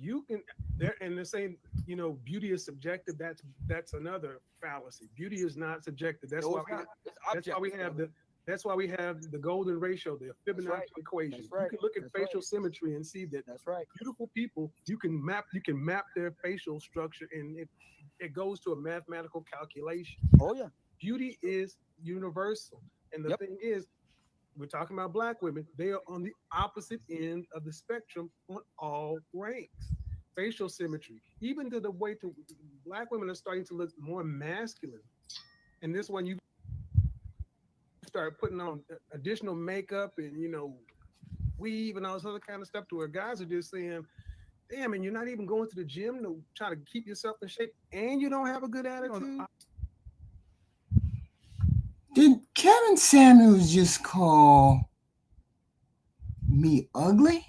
You can there and the same, beauty is subjective. That's another fallacy. Beauty is not subjective. No, it's not. It's That's why we objective, have brother. the golden ratio, the That's Fibonacci right. equation. That's You right. can look at That's right. facial symmetry and see that That's right. beautiful people, you can map their facial structure, and it goes to a mathematical calculation. Oh yeah. Beauty is universal. And the Yep. thing is, we're talking about black women, they are on the opposite end of the spectrum on all ranks. Facial symmetry, even to the way to black women are starting to look more masculine. And this one, you start putting on additional makeup and weave and all this other kind of stuff, to where guys are just saying, damn, and you're not even going to the gym to try to keep yourself in shape, and you don't have a good attitude. Did Kevin Samuels just call me ugly?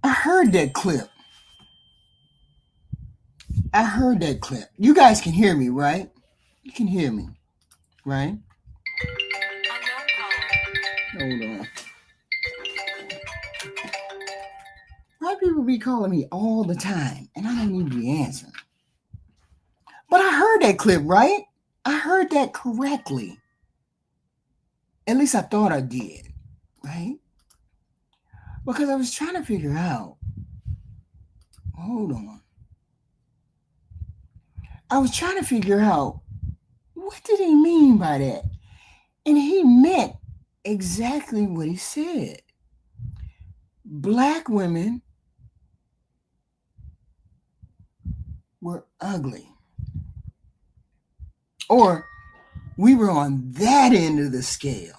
I heard that clip. You guys can hear me, right? You can hear me, right? Hold on. White people be calling me all the time, and I don't need to be answering. But I heard that clip, right? I heard that correctly. At least I thought I did, right? Because I was trying to figure out. Hold on. I was trying to figure out, what did he mean by that? And he meant exactly what he said. Black women were ugly. Or we were on that end of the scale,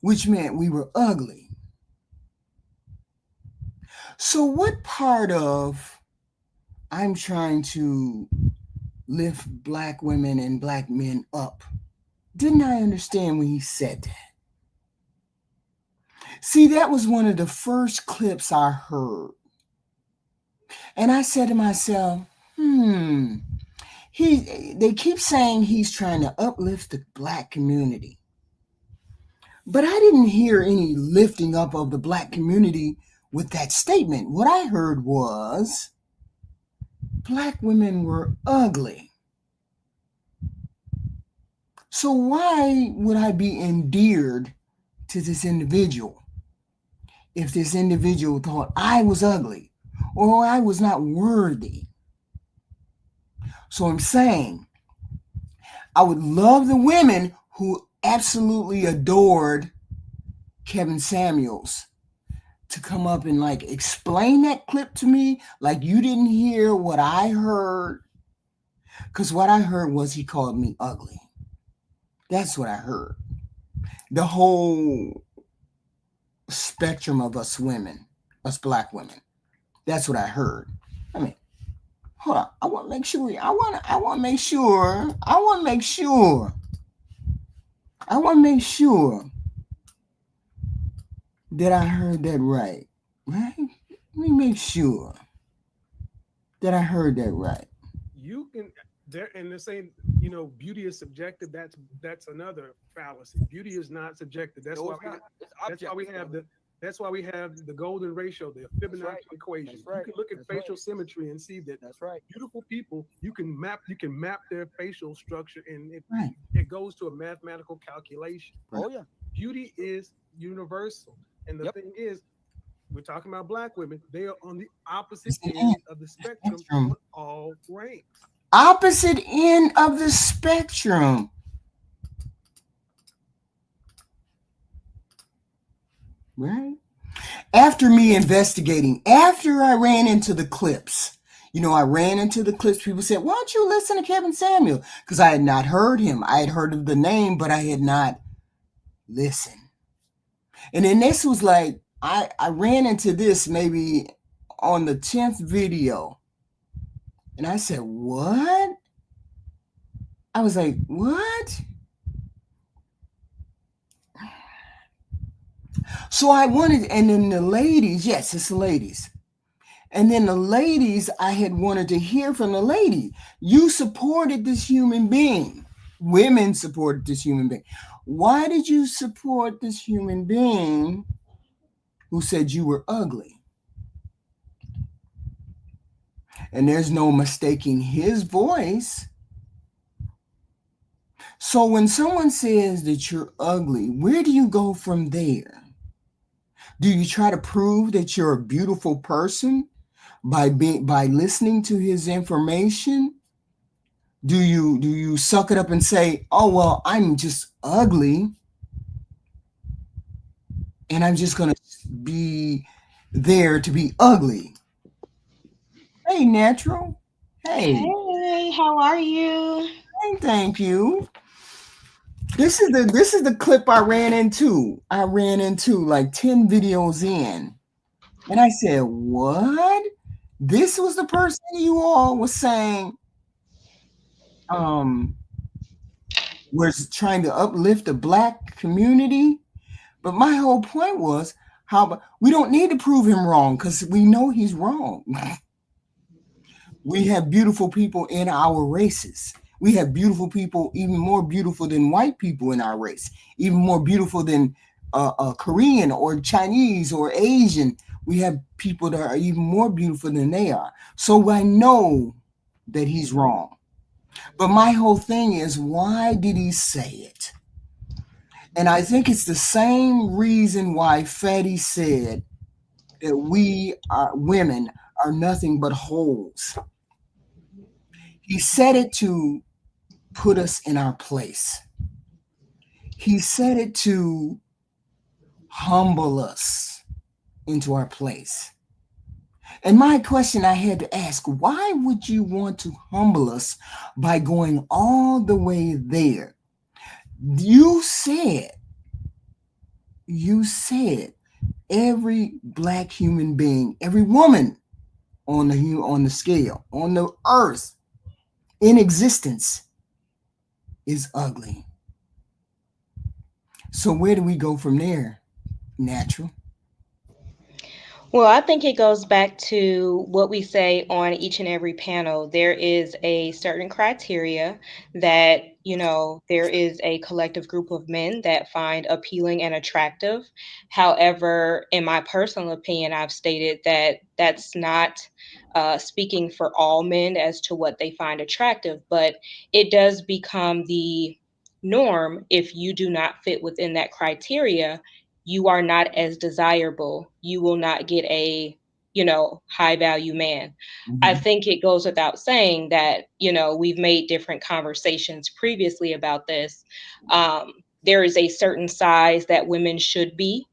which meant we were ugly. So what part of I'm trying to lift black women and black men up didn't I understand when he said that? See, that was one of the first clips I heard. And I said to myself, they keep saying he's trying to uplift the black community. But I didn't hear any lifting up of the black community with that statement. What I heard was black women were ugly. So why would I be endeared to this individual if this individual thought I was ugly or I was not worthy? So I'm saying I would love the women who absolutely adored Kevin Samuels to come up and explain that clip to me, like you didn't hear what I heard. Because what I heard was he called me ugly. That's what I heard. The whole spectrum of us women, us black women. That's what I heard. I mean, hold on. I want to make sure that I heard that right. Right? Let me make sure that I heard that right. You can there and the same, beauty is subjective. That's another fallacy. Beauty is not subjective. No, it's not. It's objective, brother. That's why we have the golden ratio, the That's Fibonacci right. equation. That's right. You can look at That's facial right. symmetry and see that That's right. beautiful people, you can map their facial structure, and Right. it goes to a mathematical calculation. Oh yeah. Beauty is universal. And the Yep. thing is, we're talking about black women, they are on the opposite It's the end of the spectrum spectrum. on all ranks. Opposite end of the spectrum. Right? After me investigating, after I ran into the clips, people said, why don't you listen to Kevin Samuel? Because I had not heard him. I had heard of the name, but I had not listened. And then this was I ran into this maybe on the 10th video. And I said, what? I was like, what? So I wanted, and then the ladies, yes, it's the ladies. And then the ladies, I had wanted to hear from the lady. You supported this human being. Women supported this human being. Why did you support this human being who said you were ugly? And there's no mistaking his voice. So when someone says that you're ugly, where do you go from there? Do you try to prove that you're a beautiful person by listening to his information? Do you suck it up and say, "Oh well, I'm just ugly and I'm just going to be there to be ugly." Hey, natural. Hey, Hey, how are you? hey, thank you. This is the clip I ran into. I ran into like 10 videos in. And I said, "What? This was the person you all was saying um was trying to uplift the black community?" But my whole point was we don't need to prove him wrong because we know he's wrong. We have beautiful people in our races. We have beautiful people, even more beautiful than white people in our race, even more beautiful than Korean or Chinese or Asian. We have people that are even more beautiful than they are. So I know that he's wrong. But my whole thing is, why did he say it? And I think it's the same reason why Fatty said that we are women are nothing but holes. He said it to put us in our place. He said it to humble us into our place. And my question I had to ask, why would you want to humble us by going all the way there? You said, you said every black human being, every woman on the scale, on the earth, in existence, is ugly. So where do we go from there? Natural. Well, I think it goes back to what we say on each and every panel. There is a certain criteria that, there is a collective group of men that find appealing and attractive. However, in my personal opinion, I've stated that that's not speaking for all men as to what they find attractive, but it does become the norm if you do not fit within that criteria. You are not as desirable. You will not get a, high value man. I Mm-hmm. think it goes without saying that, we've made different conversations previously about this. There is a certain size that women should be.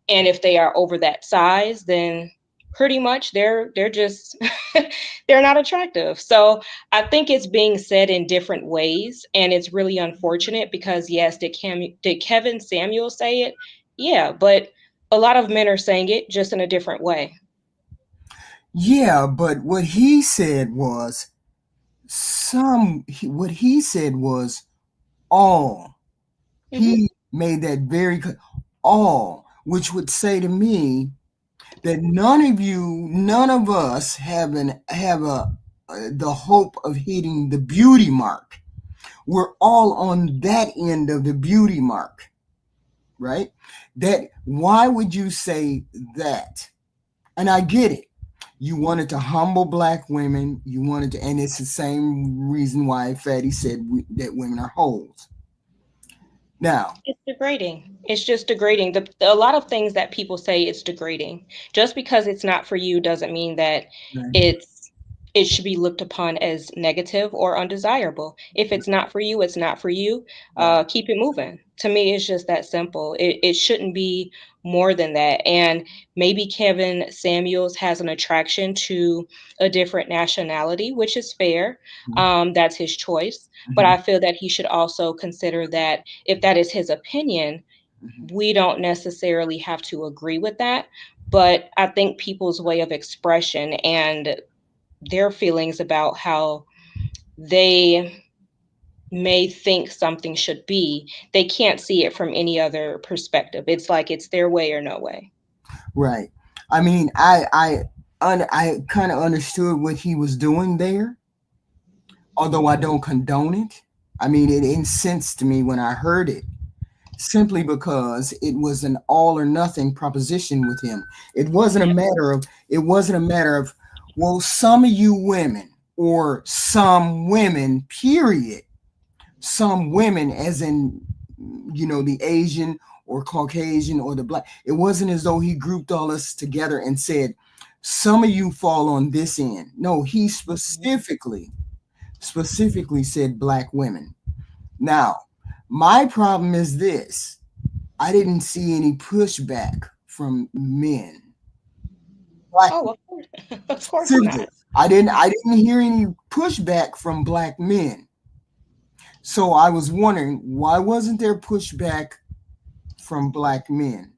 And if they are over that size, then pretty much they're just they're not attractive. So I think it's being said in different ways, and it's really unfortunate because yes, did Kevin Samuel say it? Yeah, but a lot of men are saying it just in a different way. Yeah, but what he said was all. Hmm. He made that very clear. All, which would say to me that none of us have the hope of hitting the beauty mark. We're all on that end of the beauty mark, right? That why would you say that? And I get it. You wanted to humble black women. You wanted to, and it's the same reason why Fatty said that women are holes. Now, It's degrading. It's just degrading. A lot of things that people say it's degrading. Just because it's not for you doesn't mean that right, it's it should be looked upon as negative or undesirable. If it's not for you, it's not for you. right. Keep it moving. To me, it's just that simple. It shouldn't be more than that. And maybe Kevin Samuels has an attraction to a different nationality, which is fair. That's his choice. But Mhm, I feel that he should also consider that if that is his opinion, mhm. we don't necessarily have to agree with that. But I think people's way of expression and their feelings about how they may think something should be, they can't see it from any other perspective. It's like it's their way or no way. Right. I mean, I kind of understood what he was doing there, although I don't condone it. I mean, it incensed me when I heard it, simply because it was an all or nothing proposition with him. It wasn't a matter of well, some of you women or some women, period. Some women, as in the Asian or Caucasian or the black. It wasn't as though he grouped all us together and said, some of you fall on this end. No, he specifically said black women. Now, my problem is this. I didn't see any pushback from men. Black Oh, of course, of course specifically. not. I didn't hear any pushback from black men. So I was wondering, why wasn't there pushback from black men?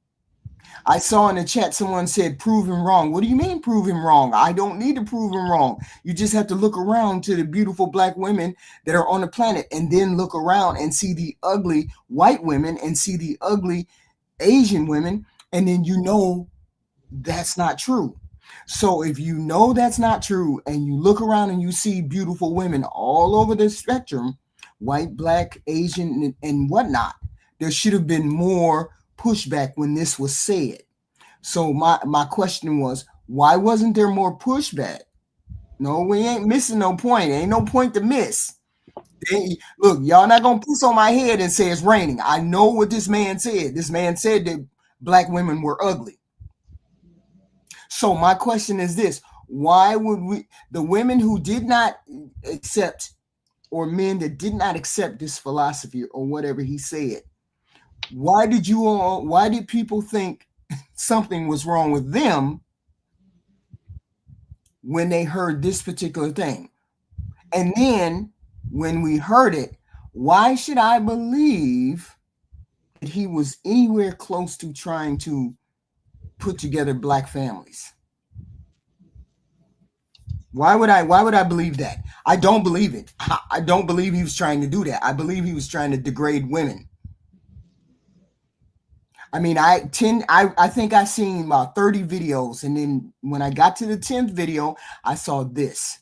I saw in the chat someone said, prove him wrong. What do you mean, prove him wrong? I don't need to prove him wrong. You just have to look around to the beautiful black women that are on the planet and then look around and see the ugly white women and see the ugly Asian women. And then that's not true. So if you know that's not true and you look around and you see beautiful women all over the spectrum, white, black, Asian, and whatnot, there should have been more pushback when this was said. So my question was, why wasn't there more pushback? No, we ain't missing no point. Ain't no point to miss. Look, y'all not gonna piss on my head and say it's raining. I know what this man said. This man said that black women were ugly. So my question is this: why would the women who did not accept, or men that did not accept this philosophy or whatever he said, why did people think something was wrong with them when they heard this particular thing? And then when we heard it, why should I believe that he was anywhere close to trying to put together black families? Why would I believe that? I don't believe it. I don't believe he was trying to do that. I believe he was trying to degrade women. I mean, I think I seen about 30 videos, and then when I got to the 10th video, I saw this.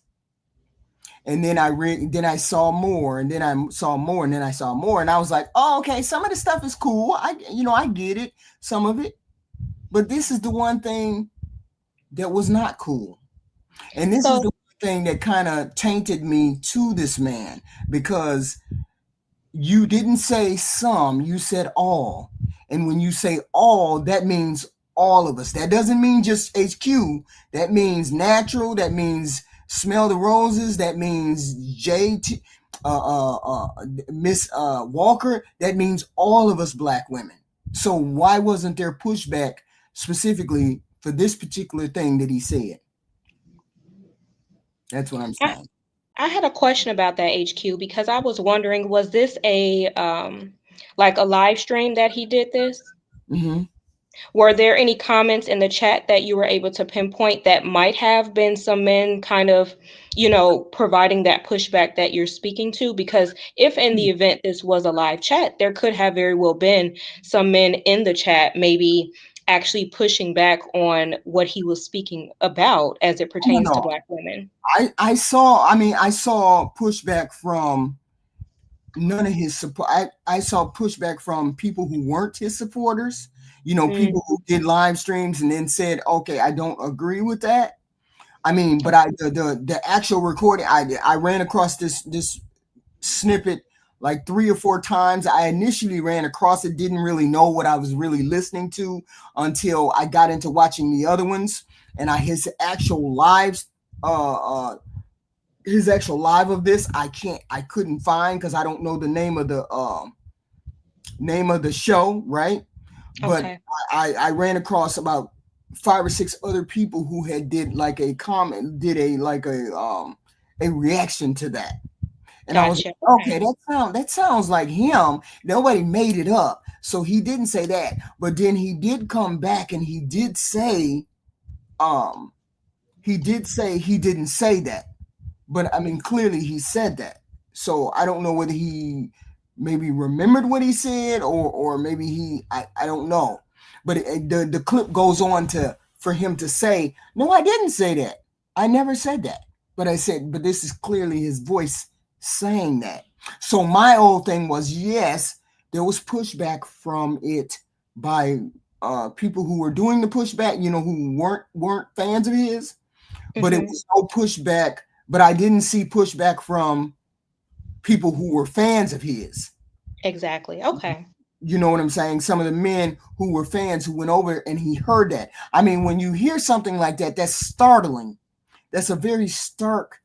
And then I saw more, and then I saw more, and then I saw more, and I was like, oh, okay, some of the stuff is cool. I get it, some of it. But this is the one thing that was not cool. And this is the thing that kind of tainted me to this man, because you didn't say some, you said all. And when you say all, that means all of us. That doesn't mean just HQ. That means natural. That means smell the roses. That means Miss Walker. That means all of us black women. So why wasn't there pushback specifically for this particular thing that he said? That's what I'm saying. I had a question about that, HQ, because I was wondering, was this a like a live stream that he did this? Mm-hmm. Were there any comments in the chat that you were able to pinpoint that might have been some men kind of, providing that pushback that you're speaking to? Because if in the event this was a live chat, there could have very well been some men in the chat maybe actually pushing back on what he was speaking about as it pertains to black women. I saw pushback from none of his support. I saw pushback from people who weren't his supporters. People who did live streams and then said, okay, I don't agree with that. I mean, but the actual recording, I ran across this snippet like 3 or 4 times. I initially ran across it, didn't really know what I was really listening to until I got into watching the other ones. And his actual live of this, I couldn't find, because I don't know the name of the show, right? But Okay. I ran across about 5 or 6 other people who had did like a comment, did a reaction to that. And I was like, okay, that sounds like him. Nobody made it up. So he didn't say that. But then he did come back and he did say he didn't say that. But I mean, clearly he said that. So I don't know whether he maybe remembered what he said, or maybe I don't know. But the clip goes on to for him to say, no, I didn't say that. I never said that. But I said, but this is clearly his voice saying that. So my whole thing was, yes, there was pushback from it by people who were doing the pushback, who weren't fans of his, but it Mm-hmm. was no pushback. But I didn't see pushback from people who were fans of his. Exactly. Okay. You know what I'm saying? Some of the men who were fans who went over and he heard that. I mean, when you hear something like that, that's startling. That's a very stark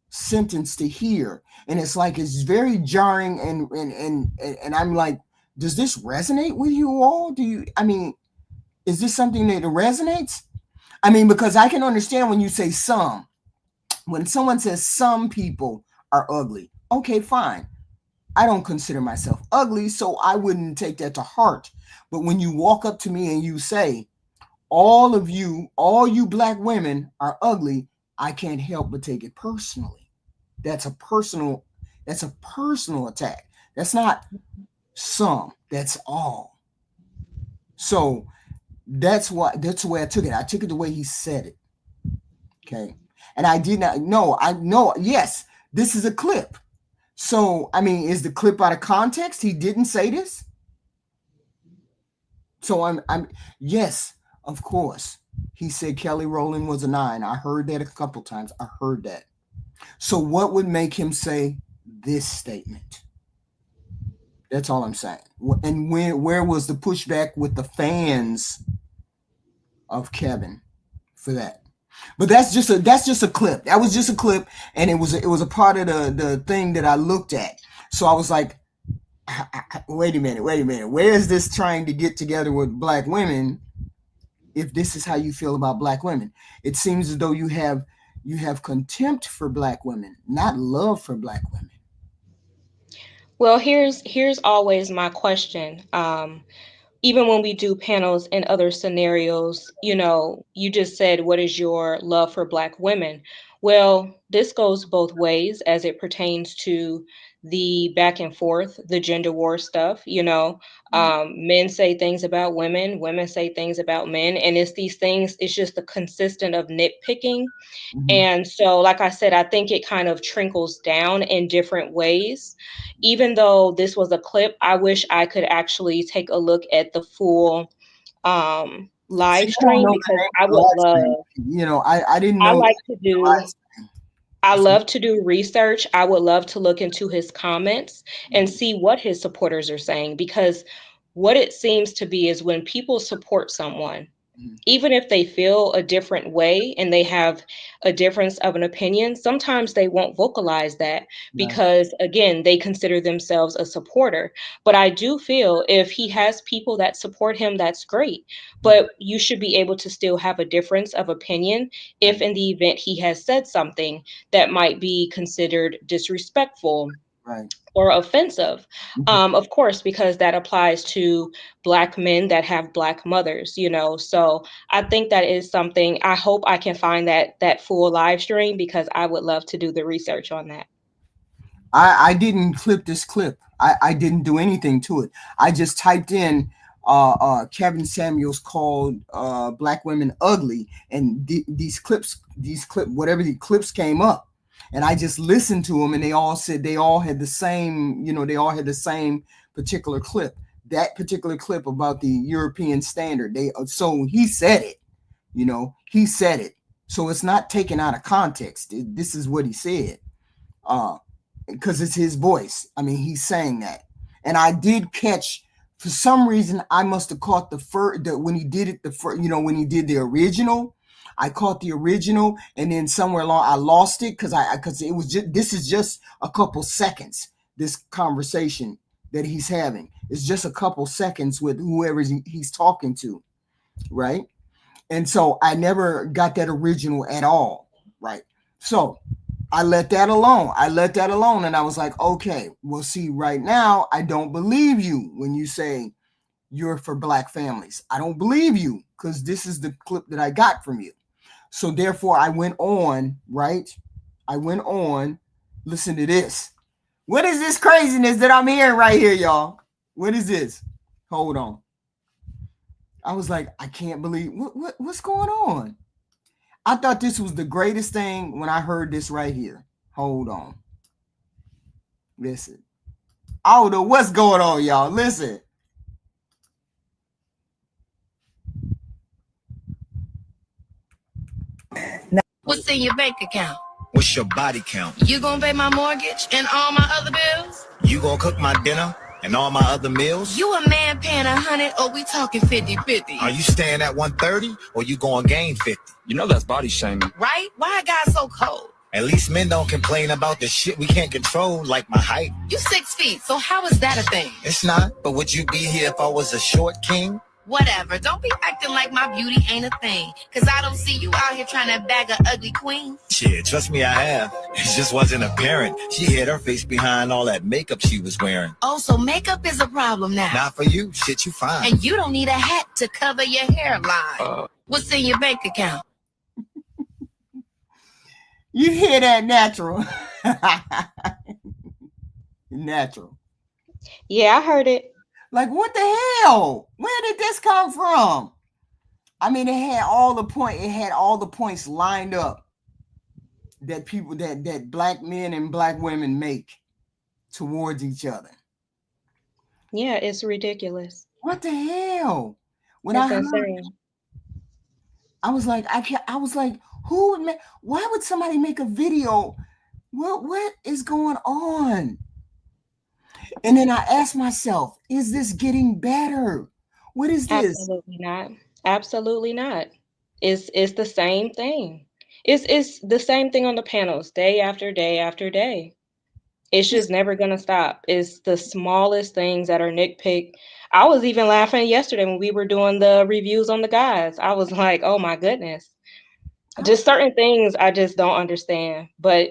sentence to hear. And it's like it's very jarring, and I'm like, does this resonate with you all? Is this something that resonates? I mean, because I can understand when you say some. When someone says some people are ugly, okay, fine. I don't consider myself ugly, so I wouldn't take that to heart. But when you walk up to me and you say, all you black women are ugly, I can't help but take it personally. That's a personal, that's a personal attack. That's not some, that's all. So that's the way I took it. I took it the way he said it. Okay. And I did not know. I know, yes, this is a clip. So, I mean, is the clip out of context? He didn't say this. So I'm yes, of course. He said Kelly Rowland was a 9. I heard that a couple times. I heard that. So what would make him say this statement? That's all I'm saying. And where was the pushback with the fans of Kevin for that? But that's just a clip. That was just a clip, and it was a part of the thing that I looked at. So I was like, wait a minute. Where is this trying to get together with black women? If this is how you feel about black women, it seems as though you have contempt for black women, not love for black women. Well, here's always my question. Even when we do panels in other scenarios, you just said, what is your love for Black women? Well, this goes both ways as it pertains to the back and forth, the gender war stuff. Right. Men say things about women, women say things about men, and it's these things, it's just the consistent of nitpicking. Mm-hmm. And so, like I said, I think it kind of trickles down in different ways. Even though this was a clip, I wish I could actually take a look at the full See, live I don't stream, know because the name I of the would live love, stream. I didn't I know like to the live do, stream. I So, love to do research. I would love to look into his comments and mhm, see what his supporters are saying, because what it seems to be is when people support someone, mhm, even if they feel a different way and they have a difference of an opinion, sometimes they won't vocalize that right, because, again, they consider themselves a supporter. But I do feel if he has people that support him, that's great. right, But you should be able to still have a difference of opinion if, right, in the event, he has said something that might be considered disrespectful right. or offensive. Mhm. Of course, because that applies to Black men that have Black mothers. So I think that is something. I hope I can find that full live stream, because I would love to do the research on that. I didn't clip this clip. I didn't do anything to it. I just typed in Kevinsamuels called black women ugly, and whatever the clips came up, and I just listened to them, and they all said they all had the same, they all had the same particular clip. That particular clip about the European standard. So he said it, he said it. So it's not taken out of context. This is what he said. Uh, because it's his voice. I mean, he's saying that, and I did catch. For some reason, I must have caught when he did it when he did the original. I caught the original, and then somewhere along I lost it because it was just this is just a couple seconds. This conversation that he's having is just a couple seconds with whoever he's talking to, right? And so I never got that original at all, right? So I let that alone. And I was like, okay, well, see, right now, I don't believe you when you say you're for black families. I don't believe you because this is the clip that I got from you. So therefore, I went on, right? I went on, listen to this. What is this craziness that I'm hearing right here, y'all? What is this? Hold on. I was like, I can't believe what's going on. I thought this was the greatest thing when I heard this right here. Hold on. Listen. I don't know what's going on, y'all. Listen. What's in your bank account? What's your body count? You gonna pay my mortgage and all my other bills? You gonna cook my dinner and all my other meals? You a man paying 100 or we talking 50-50? Are you staying at 130 or you going gain 50? You know that's body shaming. Right? Why a guy so cold? At least men don't complain about the shit we can't control, like my height. You 6 feet, so how is that a thing? It's not, but would you be here if I was a short king? Whatever, don't be acting like my beauty ain't a thing. Cause I don't see you out here trying to bag a ugly queen. Shit, trust me, I have. It just wasn't apparent. She hid her face behind all that makeup she was wearing. Oh, so makeup is a problem now. Not for you, shit, you fine. And you don't need a hat to cover your hairline. What's in your bank account? You hear that, natural? Natural. Yeah, I heard it. Like, what the hell? Where did this come from? I mean, it had all the points lined up that people that black men and black women make towards each other. Yeah, it's ridiculous. What the hell? When That's I heard, insane. I was like, who would make? Why would somebody make a video? What is going on? And then I asked myself, is this getting better? What is this? Absolutely not. Absolutely not. It's the same thing. It's the same thing on the panels, day after day after day. It's just never gonna stop. It's the smallest things that are nitpicked. I was even laughing yesterday when we were doing the reviews on the guys. I was like, oh my goodness. Just certain things I just don't understand. But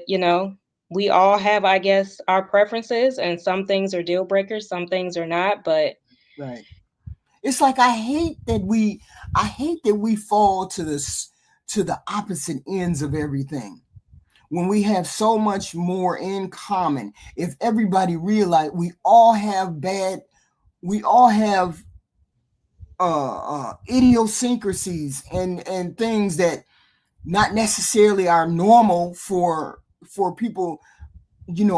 we all have, I guess, our preferences, and some things are deal breakers, some things are not. But Right. It's like I hate that we fall to the opposite ends of everything. When we have so much more in common, if everybody realize we all have idiosyncrasies and things that not necessarily are normal for people,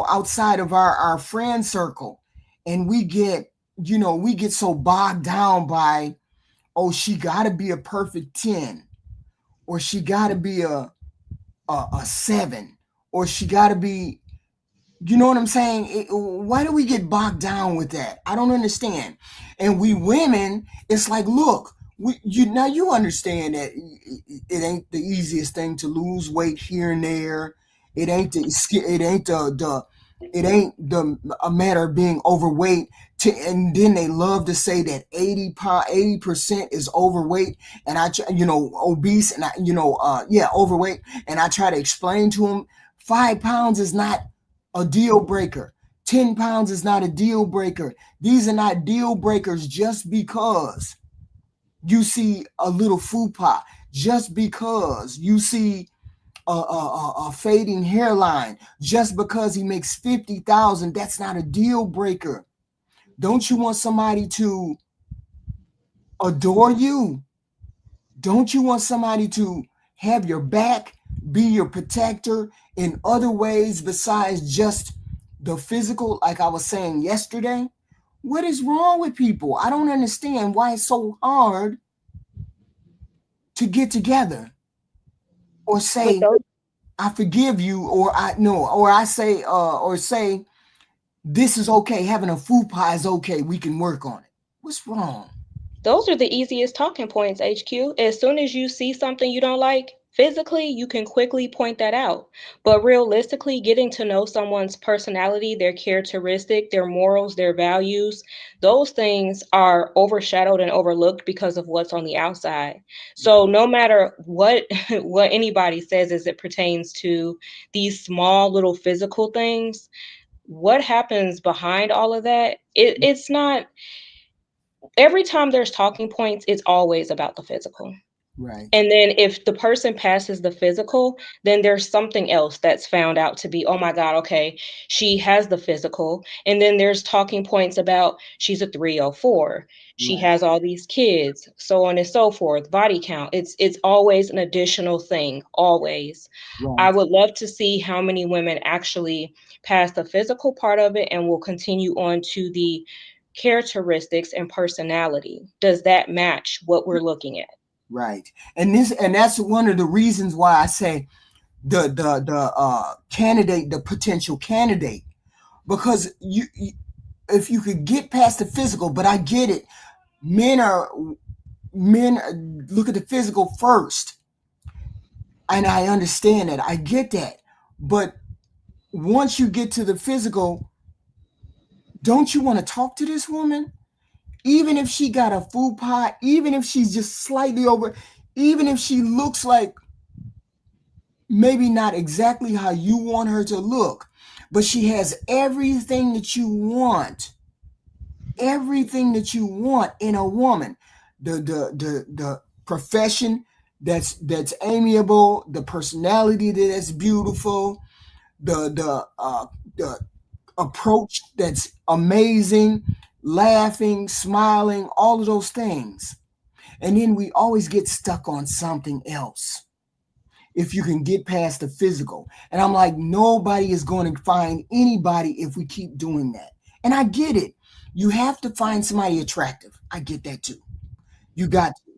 outside of our friend circle, and we get so bogged down by, oh, she got to be a perfect 10, or she got to be a 7, or she got to be, you know what I'm saying? Why do we get bogged down with that? I don't understand. And we women, it's like, look, you understand that it ain't the easiest thing to lose weight here and there. It ain't a matter of being overweight. And then they love to say that 80% is overweight, and obese, and overweight. And I try to explain to them 5 pounds is not a deal breaker. 10 pounds is not a deal breaker. These are not deal breakers just because you see a little fupa, just because you see a fading hairline, just because he makes 50,000, that's not a deal breaker. Don't you want somebody to adore you? Don't you want somebody to have your back, be your protector in other ways besides just the physical, like I was saying yesterday? What is wrong with people? I don't understand why it's so hard to get together or say, I forgive you, or say this is okay. Having a food pie is okay. We can work on it. What's wrong? Those are the easiest talking points, HQ. As soon as you see something you don't like, physically, you can quickly point that out. But realistically, getting to know someone's personality, their characteristic, their morals, their values, those things are overshadowed and overlooked because of what's on the outside. So no matter what what anybody says as it pertains to these small little physical things, what happens behind all of that, it's not every time there's talking points, it's always about the physical. Right. And then if the person passes the physical, then there's something else that's found out to be, oh my God, okay, she has the physical. And then there's talking points about she's a 304. She Right. has all these kids, so on and so forth, body count. It's always an additional thing, always. I Right. would love to see how many women actually pass the physical part of it and will continue on to the characteristics and personality. Does that match what we're looking at? Right. And that's one of the reasons why I say the candidate, the potential candidate, because you if you could get past the physical, but I get it. Men are men look at the physical first, and I understand that. I get that. But once you get to the physical, don't you want to talk to this woman? Even if she got a full pie, even if she's just slightly over, even if she looks like maybe not exactly how you want her to look, but she has everything that you want in a woman. The profession that's amiable, the personality that's beautiful, the approach that's amazing, laughing, smiling, all of those things. And then we always get stuck on something else if you can get past the physical. And I'm like, nobody is going to find anybody if we keep doing that. And I get it. You have to find somebody attractive. I get that too. You got to.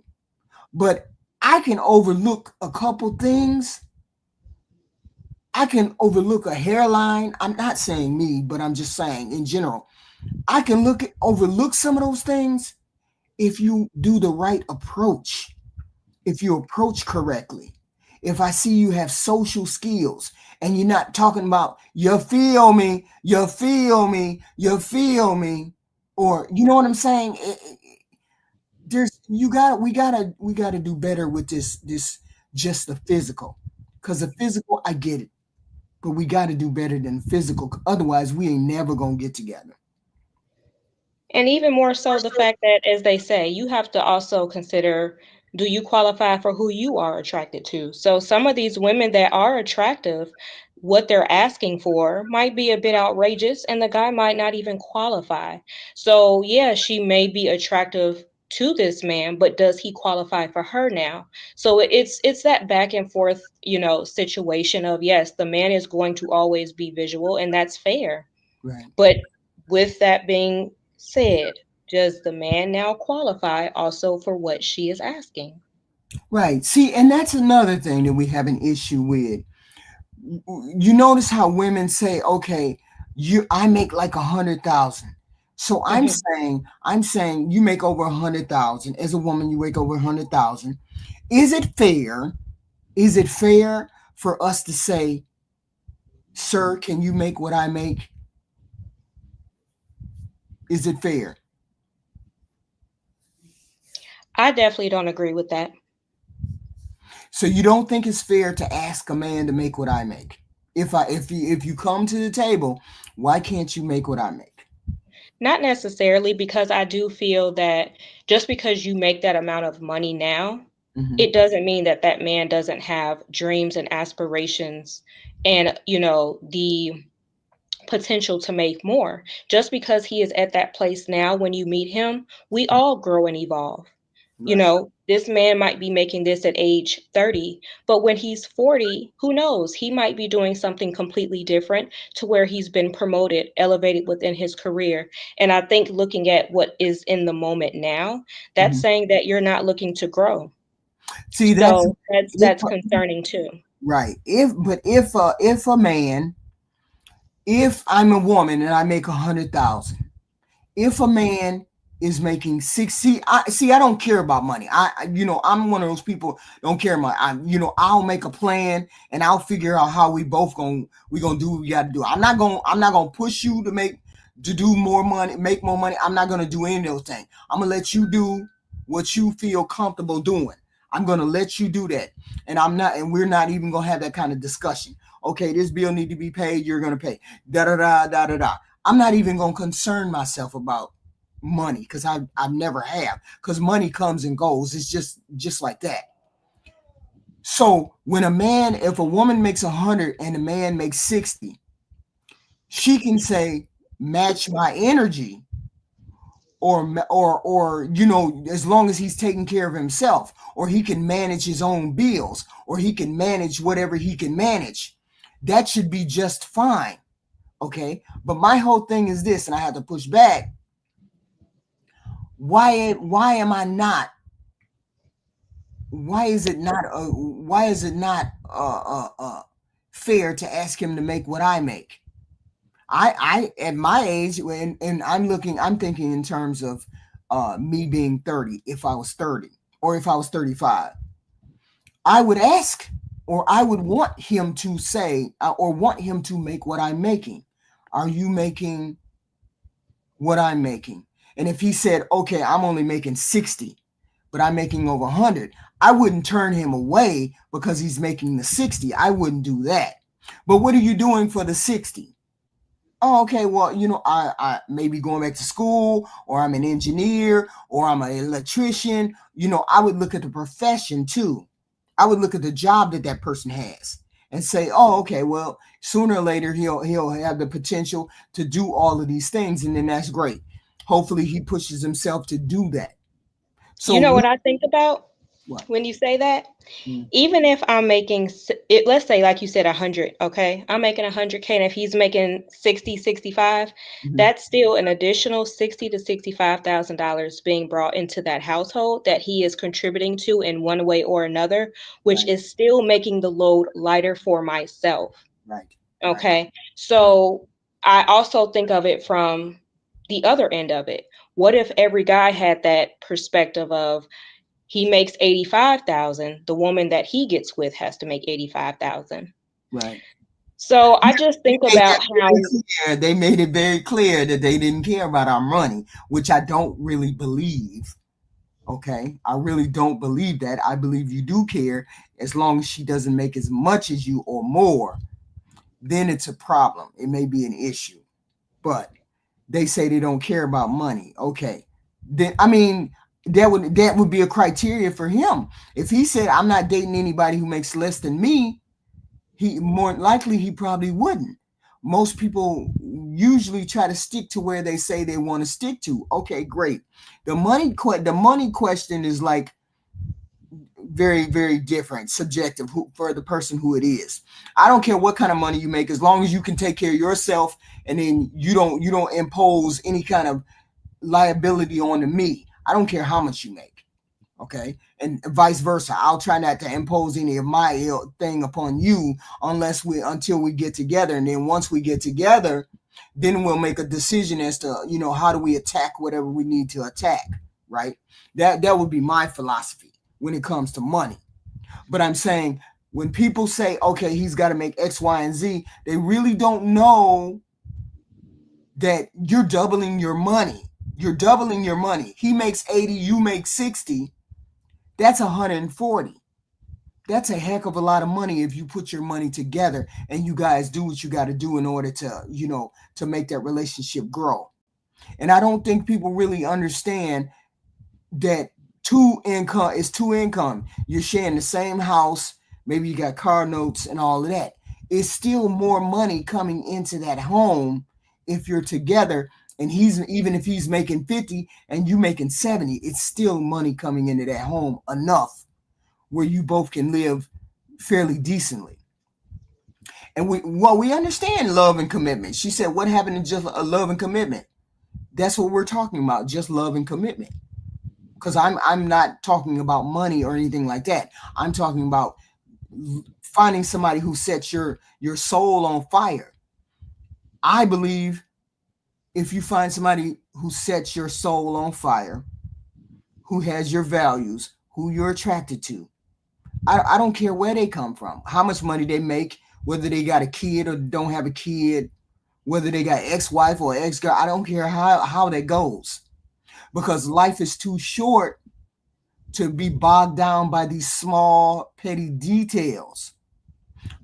But I can overlook a couple things. I can overlook a hairline. I'm not saying me, but I'm just saying in general. I can overlook some of those things if you do the right approach, if you approach correctly. If I see you have social skills and you're not talking about you feel me, you feel me, you feel me, or you know what I'm saying? There's we gotta do better with this just the physical, because the physical I get it, but we got to do better than physical. Otherwise, we ain't never gonna get together. And even more so, the fact that, as they say, you have to also consider, do you qualify for who you are attracted to? So, some of these women that are attractive, what they're asking for might be a bit outrageous, and the guy might not even qualify. So, yeah, she may be attractive to this man, but does he qualify for her now? So it's that back and forth, situation of, yes, the man is going to always be visual, and that's fair. Right. But with that being said, does the man now qualify also for what she is asking? Right. See, and that's another thing that we have an issue with. You notice how women say, "Okay, I make like 100,000." So Mhm. I'm saying you make over 100,000. As a woman, you make over 100,000. Is it fair? Is it fair for us to say, "Sir, can you make what I make?" Is it fair? I definitely don't agree with that. So you don't think it's fair to ask a man to make what I make? If you come to the table, why can't you make what I make? Not necessarily, because I do feel that just because you make that amount of money now, Hmm. it doesn't mean that that man doesn't have dreams and aspirations and, the potential to make more. Just because he is at that place now, when you meet him, we all grow and evolve. Right. This man might be making this at age 30, but when he's 40, who knows? He might be doing something completely different to where he's been promoted, elevated within his career. And I think looking at what is in the moment now, that's Hmm. saying that you're not looking to grow. See, that's So if, that's concerning too. right. If a man, if I'm a woman and I make 100,000, if a man is making six, I don't care about money. I'm one of those people don't care about. I'll make a plan and I'll figure out how we gonna do what we got to do. I'm not gonna push you to do more money, make more money. I'm not gonna do any of those things. I'm gonna let you do what you feel comfortable doing. I'm gonna let you do that, and we're not even gonna have that kind of discussion. Okay, this bill need to be paid. You're gonna pay. Da da da da da da. I'm not even gonna concern myself about money because I never have, because money comes and goes. It's just like that. So if a woman makes 100 and a man makes 60, she can say, match my energy, or as long as he's taking care of himself, or he can manage his own bills, or he can manage whatever he can manage, that should be just fine. Okay. But my whole thing is this, and I have to push back. Why am I not? Why is it not? Fair to ask him to make what I make? I at my age, and I'm thinking in terms of me being 30. If I was 30, or if I was 35, I would ask, or I would want him to say, or want him to make what I'm making. Are you making what I'm making? And if he said, okay, I'm only making 60, but I'm making over 100, I wouldn't turn him away because he's making the 60. I wouldn't do that. But what are you doing for the 60? Oh, okay, well, I maybe going back to school, or I'm an engineer, or I'm an electrician. I would look at the profession too. I would look at the job that person has and say, oh, okay, well, sooner or later he'll have the potential to do all of these things, and then that's great. Hopefully he pushes himself to do that. So You know what I think about what? when you say that? Mm. Even if I'm making it, let's say, like you said, 100, okay? I'm making 100K, and if he's making 60, 65, Mhm. that's still an additional 60 to $65,000 being brought into that household that he is contributing to in one way or another, which Right. is still making the load lighter for myself. Right. Right. Okay. So I also think of it from the other end of it. What if every guy had that perspective of, he makes 85,000, the woman that he gets with has to make 85,000. Right. So I just think about how, They made it very clear that they didn't care about our money, which I don't really believe. Okay. I really don't believe that. I believe you do care, as long as she doesn't make as much as you or more. Then it's a problem. It may be an issue. But they say they don't care about money. Okay. Then that would be a criteria for him. If he said, I'm not dating anybody who makes less than me, he more likely he probably wouldn't. Most people usually try to stick to where they say they want to stick to. Okay, great. The money question is like very, very different, subjective for the person who it is. I don't care what kind of money you make, as long as you can take care of yourself, and then you don't impose any kind of liability onto me. I don't care how much you make. Okay, and vice versa. I'll try not to impose any of my thing upon you until we get together, and then once we get together, then we'll make a decision as to how do we attack whatever we need to attack. Right? That would be my philosophy when it comes to money. But I'm saying, when people say, okay, he's got to make X, Y, and Z, they really don't know that you're doubling your money. You're doubling your money. He makes 80, you make 60. That's 140. That's a heck of a lot of money if you put your money together and you guys do what you got to do in order to, to make that relationship grow. And I don't think people really understand that two income. You're sharing the same house. Maybe you got car notes and all of that. It's still more money coming into that home if you're together. And even if he's making 50 and you making 70, it's still money coming into that home enough where you both can live fairly decently. And we understand love and commitment. She said, what happened to just love and commitment? That's what we're talking about, just love and commitment. Because I'm not talking about money or anything like that. I'm talking about finding somebody who sets your soul on fire. I believe if you find somebody who sets your soul on fire, who has your values, who you're attracted to, I don't care where they come from, how much money they make, whether they got a kid or don't have a kid, whether they got ex-wife or ex-girl, I don't care how that goes. Because life is too short to be bogged down by these small, petty details.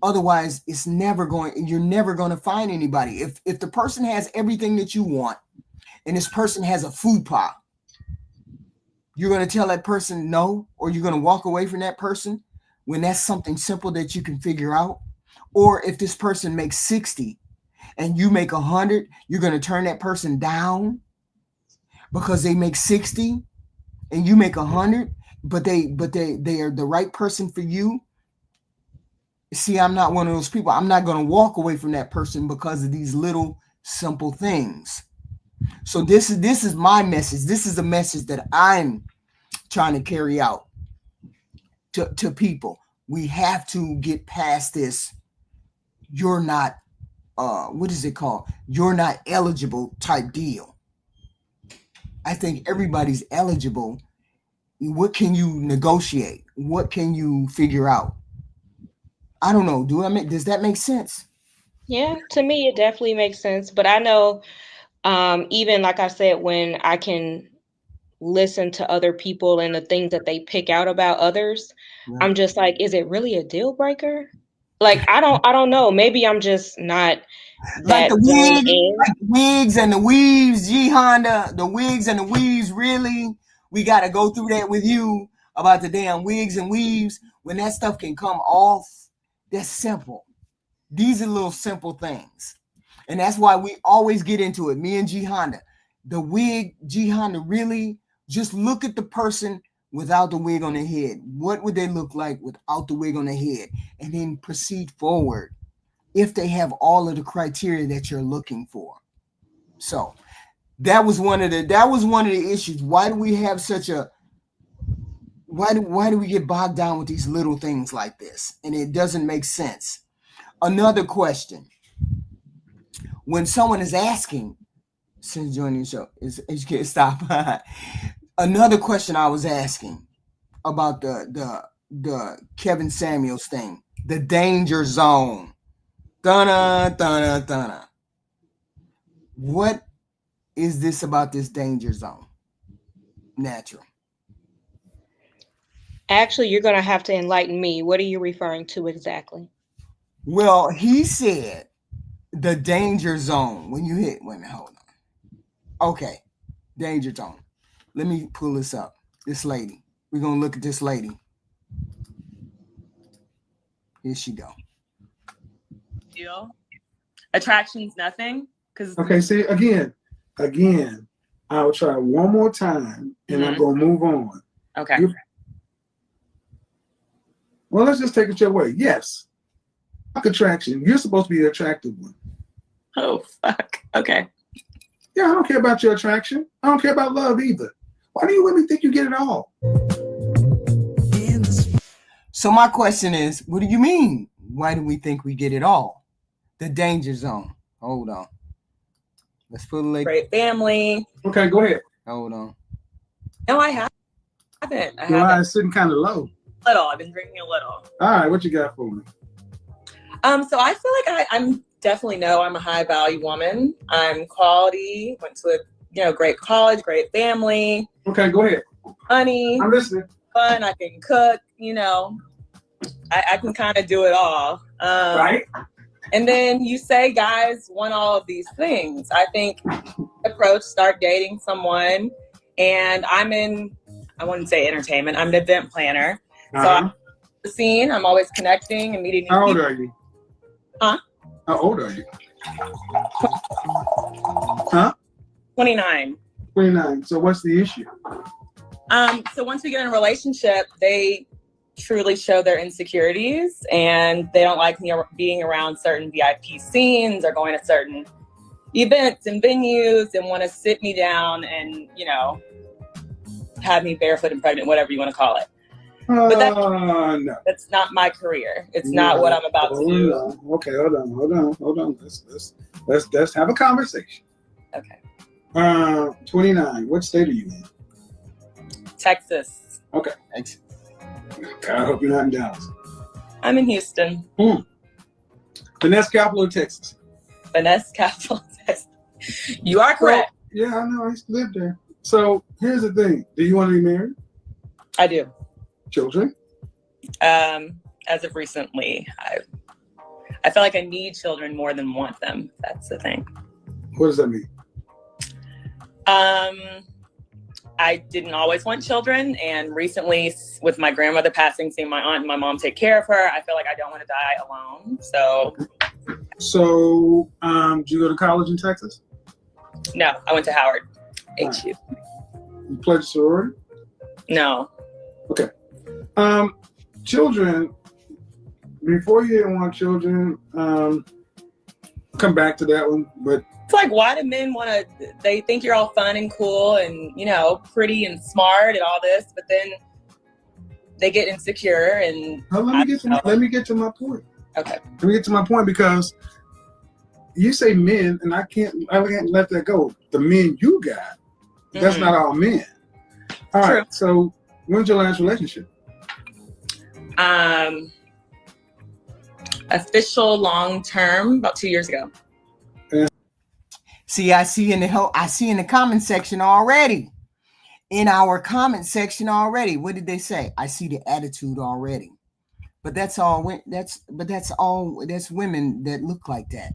Otherwise, you're never going to find anybody. If the person has everything that you want and this person has a food pot, you're going to tell that person no, or you're going to walk away from that person. when that's something simple that you can figure out? Or if this person makes 60 and you make 100, you're going to turn that person down because they make 60 and you make 100, but they are the right person for you. See, I'm not one of those people. I'm not going to walk away from that person because of these little simple things. So this is my message. This is a message that I'm trying to carry out to people. We have to get past this. You're not, what is it called? You're not eligible type deal. I think everybody's eligible. What can you negotiate? What can you figure out? I don't know. Does that make sense? Yeah, to me, it definitely makes sense. But I know, even like I said, when I can listen to other people and the things that they pick out about others, Yeah. I'm just like, is it really a deal breaker? Like, I don't know. Maybe I'm just not Like that zoned in. like wigs and the weaves, G Honda, the wigs and the weaves, really? We got to go through that with you about the damn wigs and weaves when that stuff can come off. That's simple. These are little simple things. And that's why we always get into it. Me and G Honda. The wig, G Honda, really just look at the person without the wig on their head. What would they look like without the wig on their head? And then proceed forward if they have all of the criteria that you're looking for. So that was one of the issues. Why do we have such a why do we get bogged down with these little things like this? And it doesn't make sense. Another question. When someone is asking, since joining the show, you can't stop. Another question I was asking about the Kevinsamuels thing, the danger zone. Dun-na, dun-na, dun-na. What is this about this danger zone? Natural. Actually, you're going to have to enlighten me. What are you referring to exactly? Well, he said the danger zone. When you hit, wait a minute, hold on. Okay, danger zone. Let me pull this up. This lady. We're going to look at this lady. Here she go. Deal. Attraction's nothing. Okay, see, again, I'll try one more time and I'm going to move on. Okay. Well, let's just take it your way. Yes. Attraction. You're supposed to be the attractive one. Oh, fuck. Okay. Yeah, I don't care about your attraction. I don't care about love either. Why do you women think you get it all? So my question is, what do you mean? Why do we think we get it all? The danger zone. Hold on. Let's put it like great family. Okay, go ahead. Hold on. No, I haven't. Your eyes sitting kind of low. Little. I've been drinking a little. All right, what you got for me? So I feel like I'm definitely I'm a high value woman. I'm quality. Went to a great college, great family. Okay, go ahead. Money. I'm listening. Fun. I can cook. I can kind of do it all. Right. And then you say guys want all of these things. I think start dating someone, and I wouldn't say entertainment. I'm an event planner. So I'm on the scene. I'm always connecting and meeting new people. How old are you? Huh? How old are you? Huh? 29. 29. So what's the issue? So once we get in a relationship, they truly show their insecurities, and they don't like me being around certain VIP scenes or going to certain events and venues, and want to sit me down and, have me barefoot and pregnant, whatever you want to call it. But No. That's not my career. It's not what I'm about to do. Okay, hold on. Let's have a conversation. Okay. 29. What state are you in? Texas. Okay. Thanks. God, I hope you're not in Dallas. I'm in Houston. Finesse capital of Texas. Finesse capital, Texas. You are correct. Well, yeah, I know. I used to live there. So here's the thing. Do you want to be married? I do. Children? As of recently, I feel like I need children more than want them. That's the thing. What does that mean? I didn't always want children, and recently with my grandmother passing, seeing my aunt and my mom take care of her, I feel like I don't want to die alone. So, did you go to college in Texas? No, I went to Howard. HU. You pledged sorority? No. Okay. Children, before you didn't want children, come back to that one, but it's like, why do men want to, they think you're all fun and cool and, you know, pretty and smart and all this, but then they get insecure and... let me get to my point. Okay. Let me get to my point, because you say men, and I can't let that go. The men you got, that's not all men. All True. right, so when's your last relationship? Official long term, about 2 years ago. See, I see in the comment section already. In our comment section already. What did they say? I see the attitude already. But that's all. That's women that look like that.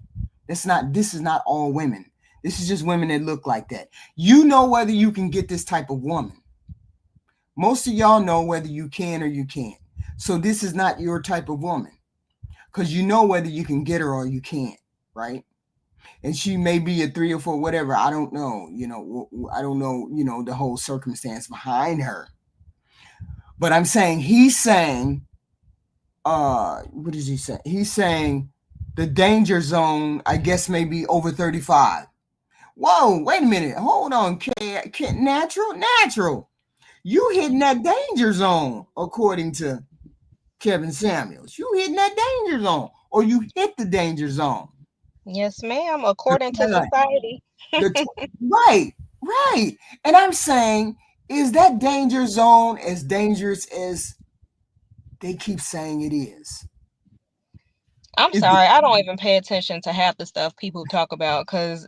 This is not all women. This is just women that look like that. You know whether you can get this type of woman. Most of y'all know whether you can or you can't. So this is not your type of woman, because you know whether you can get her or you can't, right? And she may be a 3 or 4, whatever. I don't know. I don't know, the whole circumstance behind her. But I'm saying, he's saying, what is he saying? He's saying the danger zone, I guess, maybe over 35. Whoa, wait a minute. Hold on, Natural. You hitting that danger zone, according to Kevinsamuels. You hitting that danger zone, or you hit the danger zone. Yes, ma'am. According to society. Right. And I'm saying, is that danger zone as dangerous as they keep saying it is? I'm sorry, I don't even pay attention to half the stuff people talk about, because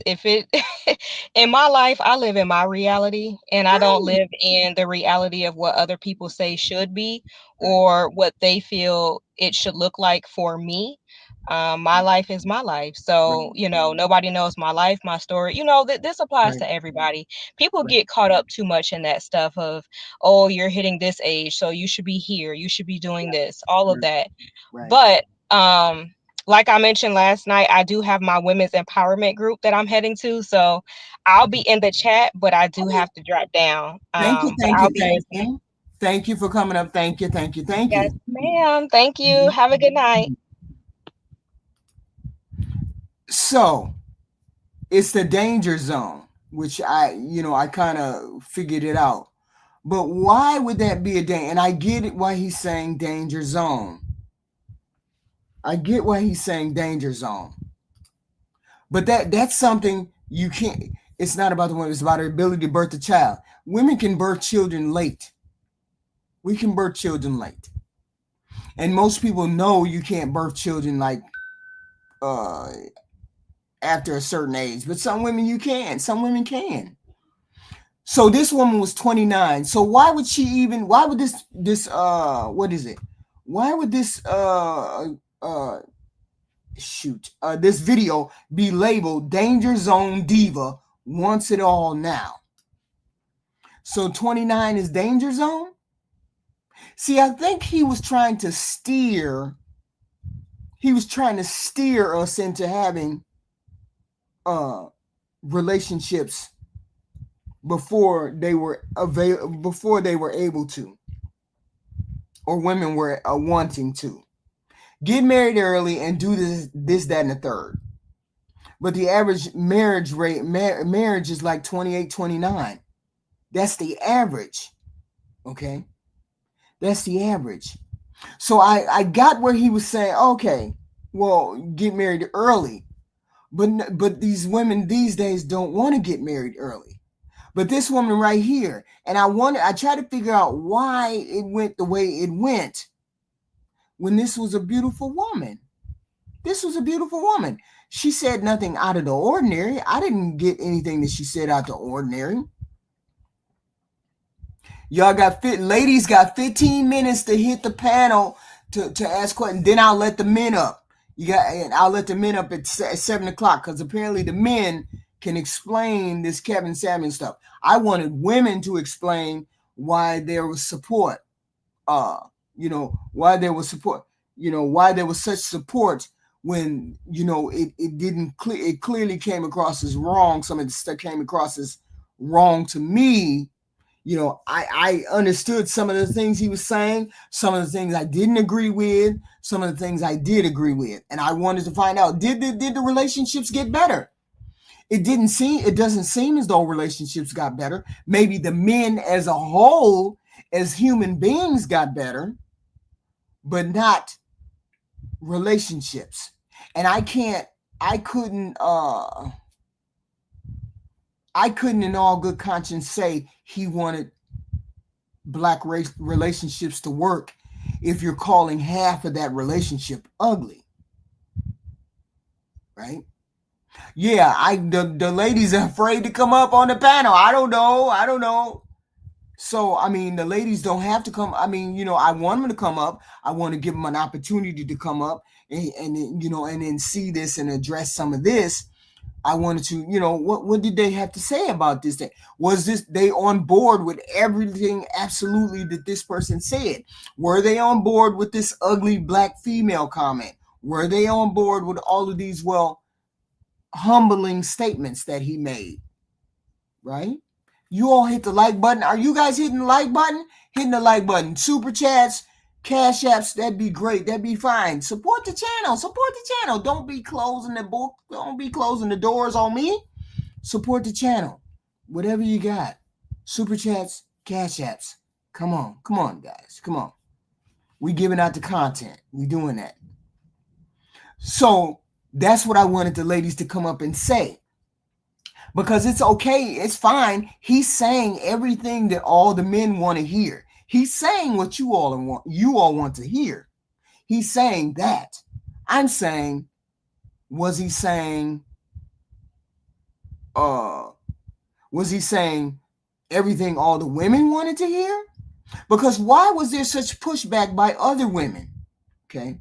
in my life, I live in my reality, and I don't live in the reality of what other people say should be or what they feel it should look like for me. My life is my life. So, nobody knows my life, my story. This applies to everybody. People get caught up too much in that stuff of, oh, you're hitting this age, so you should be here. You should be doing this, all of that. But, like I mentioned last night, I do have my women's empowerment group that I'm heading to. So I'll be in the chat, but I do have to drop down. Thank you. Thank you for coming up. Thank you. Yes, ma'am. Thank you. Have a good night. So it's the danger zone, which I kind of figured it out. But why would that be a danger? And I get it why he's saying danger zone. But that's something you can't. It's not about the woman. It's about her ability to birth a child. Women can birth children late. We can birth children late. And most people know you can't birth children like after a certain age. But some women you can. Some women can. So this woman was 29. So why would this this video be labeled Danger Zone Diva wants it all now? So 29 is danger zone? See, I think he was trying to steer us into having relationships before they were able to, or women were wanting to get married early and do this, that, and the third. But the average marriage is like 28, 29. That's the average. Okay. That's the average. So I got where he was saying, okay, well, get married early. But these women these days don't want to get married early. But this woman right here, and I tried to figure out why it went the way it went when this was a beautiful woman. She said nothing out of the ordinary. I didn't get anything that she said out of the ordinary. Y'all ladies got 15 minutes to hit the panel to ask questions. Then I'll let the men up. I'll let the men up at 7 o'clock, because apparently the men can explain this Kevinsamuels stuff. I wanted women to explain why there was support. Why there was support. Why there was such support when it didn't it clearly came across as wrong. Some of the stuff came across as wrong to me. I understood some of the things he was saying, some of the things I didn't agree with, some of the things I did agree with, and I wanted to find out, did the relationships get better? It doesn't seem as though relationships got better. Maybe the men as a whole, as human beings, got better, but not relationships. And I couldn't in all good conscience say he wanted black race relationships to work if you're calling half of that relationship ugly, right? Yeah, the ladies are afraid to come up on the panel. I don't know. So, I mean, the ladies don't have to come. I mean, I want them to come up. I want to give them an opportunity to come up and then see this and address some of this. I wanted to, what did they have to say about this thing? Was they on board with everything absolutely that this person said? Were they on board with this ugly black female comment? Were they on board with all of these, humbling statements that he made? Right? You all hit the like button. Are you guys hitting the like button? Hitting the like button. Super chats, cash apps, that'd be great. That'd be fine. Support the channel. Don't be closing the book. Don't be closing the doors on me. Support the channel. Whatever you got. Super chats, cash apps. Come on, guys. Come on. We giving out the content. We doing that. So that's what I wanted the ladies to come up and say. Because it's okay. It's fine. He's saying everything that all the men want to hear. He's saying what you all want to hear. He's saying that. I'm saying, was he saying everything all the women wanted to hear? Because why was there such pushback by other women? Okay.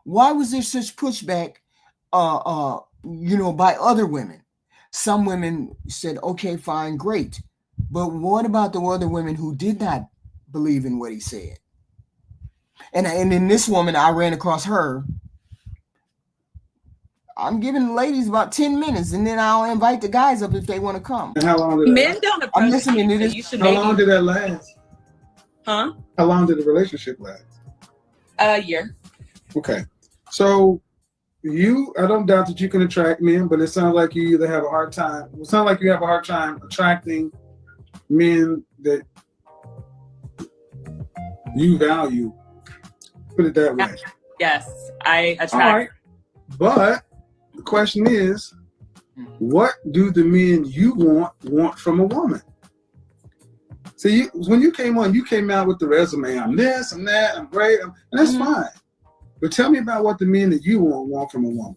Why was there such pushback by other women? Some women said, okay, fine, great. But what about the other women who did not believe in what he said? And in this woman, I ran across her. I'm giving the ladies about 10 minutes, and then I'll invite the guys up if they want to come. And how long did men don't approach I'm listening to this. You should how long did that last? Huh? How long did the relationship last? A year. Okay. So I don't doubt that you can attract men, but it sounds like you either have a hard time. It sounds like you have a hard time attracting men that you value. Put it that way. Yes, I attract. All right. But the question is, what do the men you want from a woman? See, when you came on, you came out with the resume. I'm this, I'm that, I'm great, and that's fine. But tell me about what the men that you want from a woman.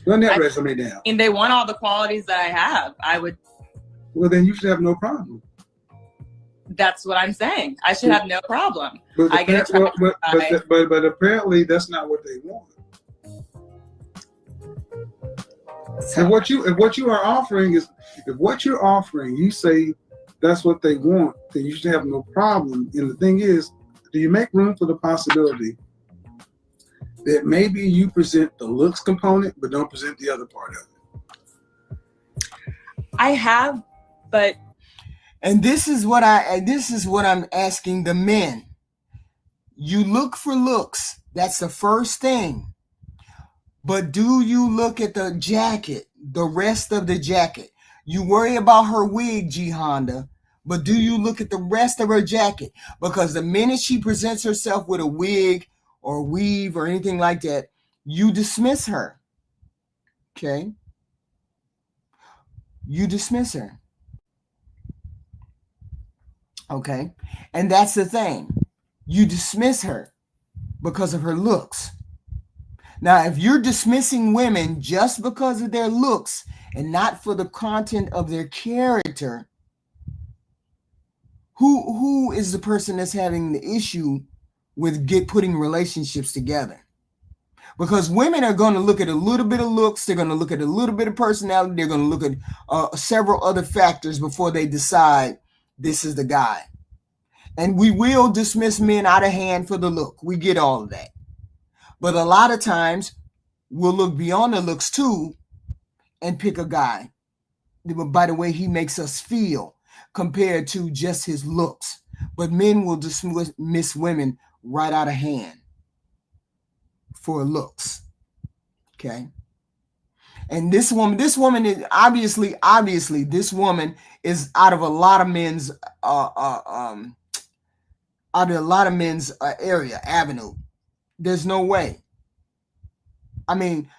Run that resume down. And they want all the qualities that I have. I would. Well, then you should have no problem. That's what I'm saying. I should have no problem. But I get but apparently that's not what they want. So, And what you are offering is, if what you're offering, you say that's what they want, then you should have no problem. And the thing is, do you make room for the possibility that maybe you present the looks component, but don't present the other part of it? I have, but. And this is what I'm asking the men. You look for looks. That's the first thing. But do you look at the jacket, the rest of the jacket? You worry about her wig, G Honda, but do you look at the rest of her jacket? Because the minute she presents herself with a wig or weave or anything like that, you dismiss her. Okay? You dismiss her. Okay? And that's the thing. You dismiss her because of her looks. Now, if you're dismissing women just because of their looks and not for the content of their character, who is the person that's having the issue with putting relationships together? Because women are going to look at a little bit of looks, they're going to look at a little bit of personality, they're going to look at several other factors before they decide this is the guy. And we will dismiss men out of hand for the look. We get all of that. But a lot of times we'll look beyond the looks too and pick a guy by the way he makes us feel compared to just his looks. But men will dismiss women right out of hand for looks. Okay. And this woman is obviously this woman is out of a lot of men's avenue. There's no way. I mean,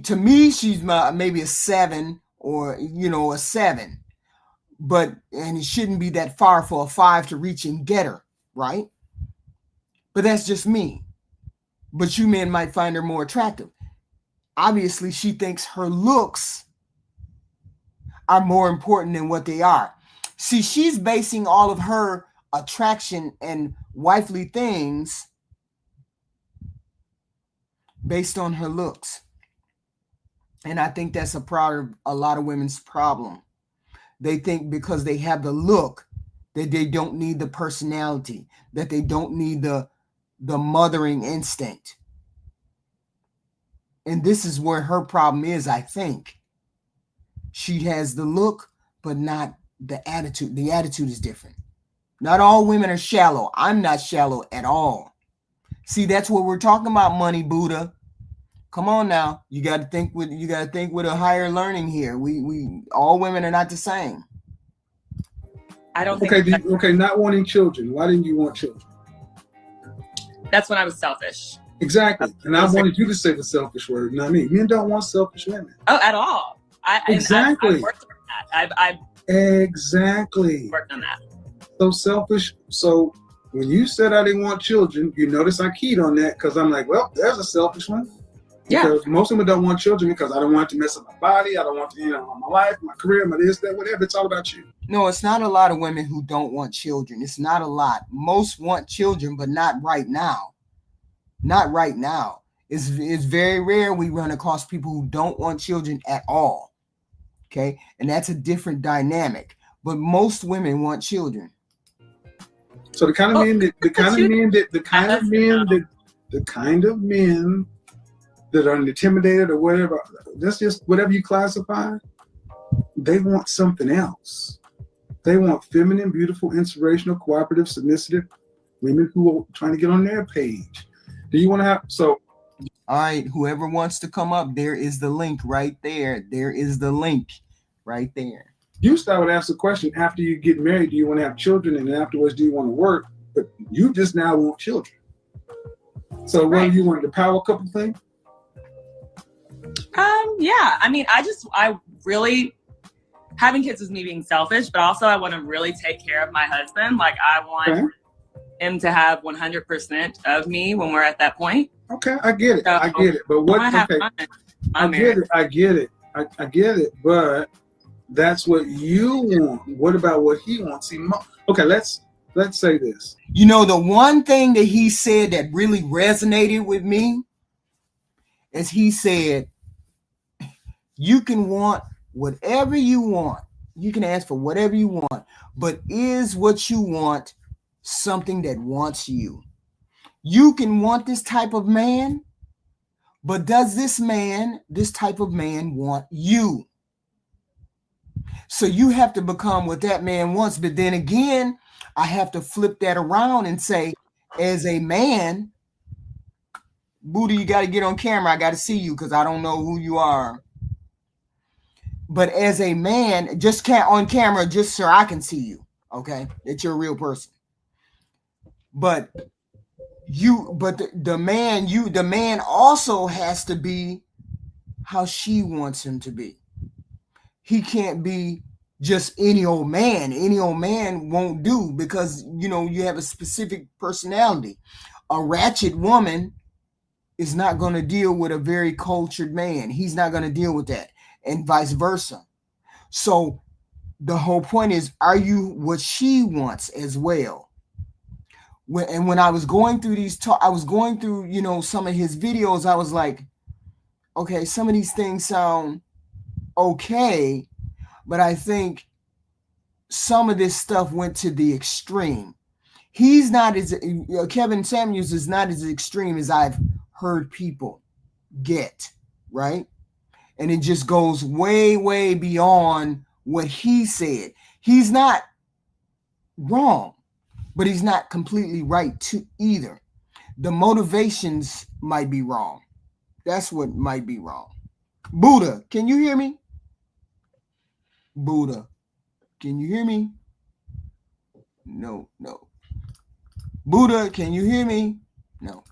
to me she's maybe a 7 or a 7. And it shouldn't be that far for a 5 to reach and get her, right? But that's just me. But you men might find her more attractive. Obviously, she thinks her looks are more important than what they are. See, she's basing all of her attraction and wifely things based on her looks. And I think that's a lot of women's problem. They think because they have the look that they don't need the personality, that they don't need the mothering instinct. And this is where her problem is, I think. She has the look, but not the attitude. The attitude is different. Not all women are shallow. I'm not shallow at all. See, that's what we're talking about, Money Buddha. Come on now. You got to think with a higher learning here. We all women are not the same. I don't think Okay, not wanting children. Why didn't you want children? That's when I was selfish. Exactly. And I wanted you to say the selfish word, not me. Men don't want selfish women. Oh, at all. Exactly. I worked on that. Exactly. Worked on that. So selfish. So when you said I didn't want children, you notice I keyed on that because I'm like, well, there's a selfish one. Yeah. Because most women don't want children because I don't want to mess up my body. I don't want to, my life, my career, my this, that, whatever. It's all about you. No, it's not a lot of women who don't want children. It's not a lot. Most want children, but not right now. Not right now. It's very rare we run across people who don't want children at all. Okay. And that's a different dynamic. But most women want children. So the kind of men that are intimidated or whatever, that's just whatever you classify, they want something else. They want feminine, beautiful, inspirational, cooperative, submissive women who are trying to get on their page. Do you want to have, so. All right, whoever wants to come up, there is the link right there. There is the link right there. Usually I would ask the question, after you get married, do you want to have children? And then afterwards, do you want to work? But you just now want children. So what do you want, the power couple thing? Yeah. I mean, I really, having kids is me being selfish, but also I want to really take care of my husband. Like I want him to have 100% of me when we're at that point. Okay, I get it. So, I get it. But what? Okay, I get it. But that's what you want. What about what he wants? Okay, let's say this. The one thing that he said that really resonated with me is he said, you can want whatever you want. You can ask for whatever you want, but is what you want something that wants you? You can want this type of man, but does this type of man want you? So you have to become what that man wants. But then again, I have to flip that around and say, as a man, Booty, you got to get on camera. I got to see you because I don't know who you are. But as a man, just on camera, just so I can see you. Okay, that you're a real person. But the man also has to be how she wants him to be. He can't be just any old man. Any old man won't do because you have a specific personality. A ratchet woman is not going to deal with a very cultured man. He's not going to deal with that, and vice versa. So the whole point is, are you what she wants as well? when I was going through I was going through, you know, some of his videos. I was like, okay, some of these things sound okay, but I think some of this stuff went to the extreme. He's not as Kevinsamuels is not as extreme as I've heard people get, right? And it just goes way, way beyond what he said. He's not wrong, but he's not completely right too either. The motivations might be wrong. That's what might be wrong. Buddha, can you hear me? Buddha, can you hear me? No. Buddha, can you hear me? No.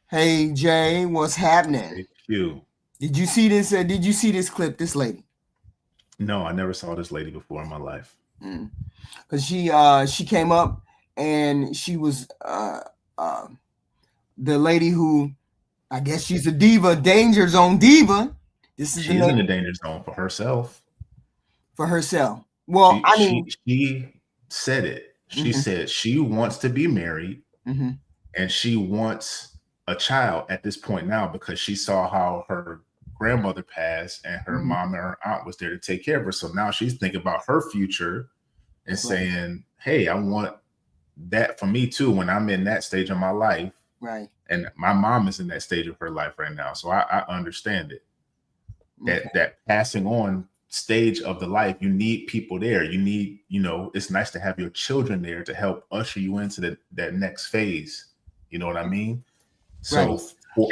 Hey Jay, what's happening? Thank you. Did you see this? Did you see this clip? This lady? No, I never saw this lady before in my life. Because she came up and she was the lady who, I guess she's a diva, danger zone diva. This is She's in the danger zone for herself. For herself. Well, she said it. She said she wants to be married and she wants a child at this point now because she saw how her grandmother passed and her mom and her aunt was there to take care of her. So now she's thinking about her future and saying, hey, I want that for me too when I'm in that stage of my life. Right. And my mom is in that stage of her life right now. So I understand it. That passing on stage of the life, you need people there. You need, you know, it's nice to have your children there to help usher you into that next phase. You know what I mean? So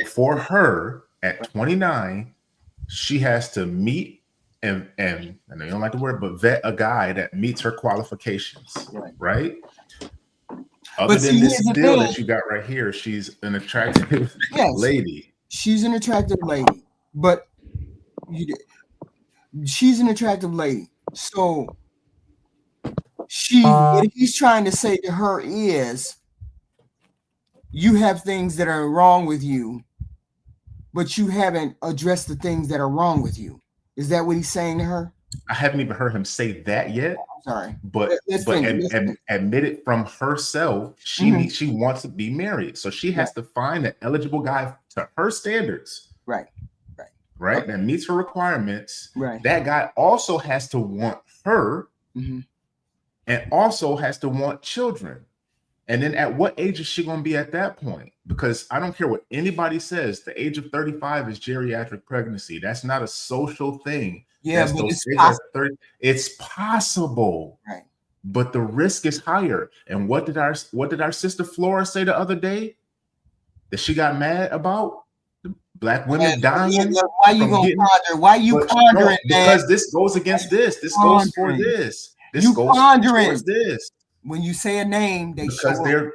for her at 29, she has to meet and I know you don't like the word, but vet a guy that meets her qualifications, right? Other than this deal that you got right here, she's an attractive lady. She's an attractive lady, but she's an attractive lady. So what he's trying to say to her is, you have things that are wrong with you, but you haven't addressed the things that are wrong with you. Is that what he's saying to her? I haven't even heard him say that yet. Sorry, but admit it from herself. She wants to be married, so she has to find an eligible guy to her standards. Right. Okay. That meets her requirements. Right. That guy also has to want her, and also has to want children. And then at what age is she going to be at that point? Because I don't care what anybody says, the age of 35 is geriatric pregnancy. That's not a social thing. Yeah, but it's possible. Right. But the risk is higher. And what did our sister Flora say the other day that she got mad about? Black women dying. Why you gonna ponder? Why you pondering? Because this goes against this. This goes for this. This goes towards this. When you say a name, they're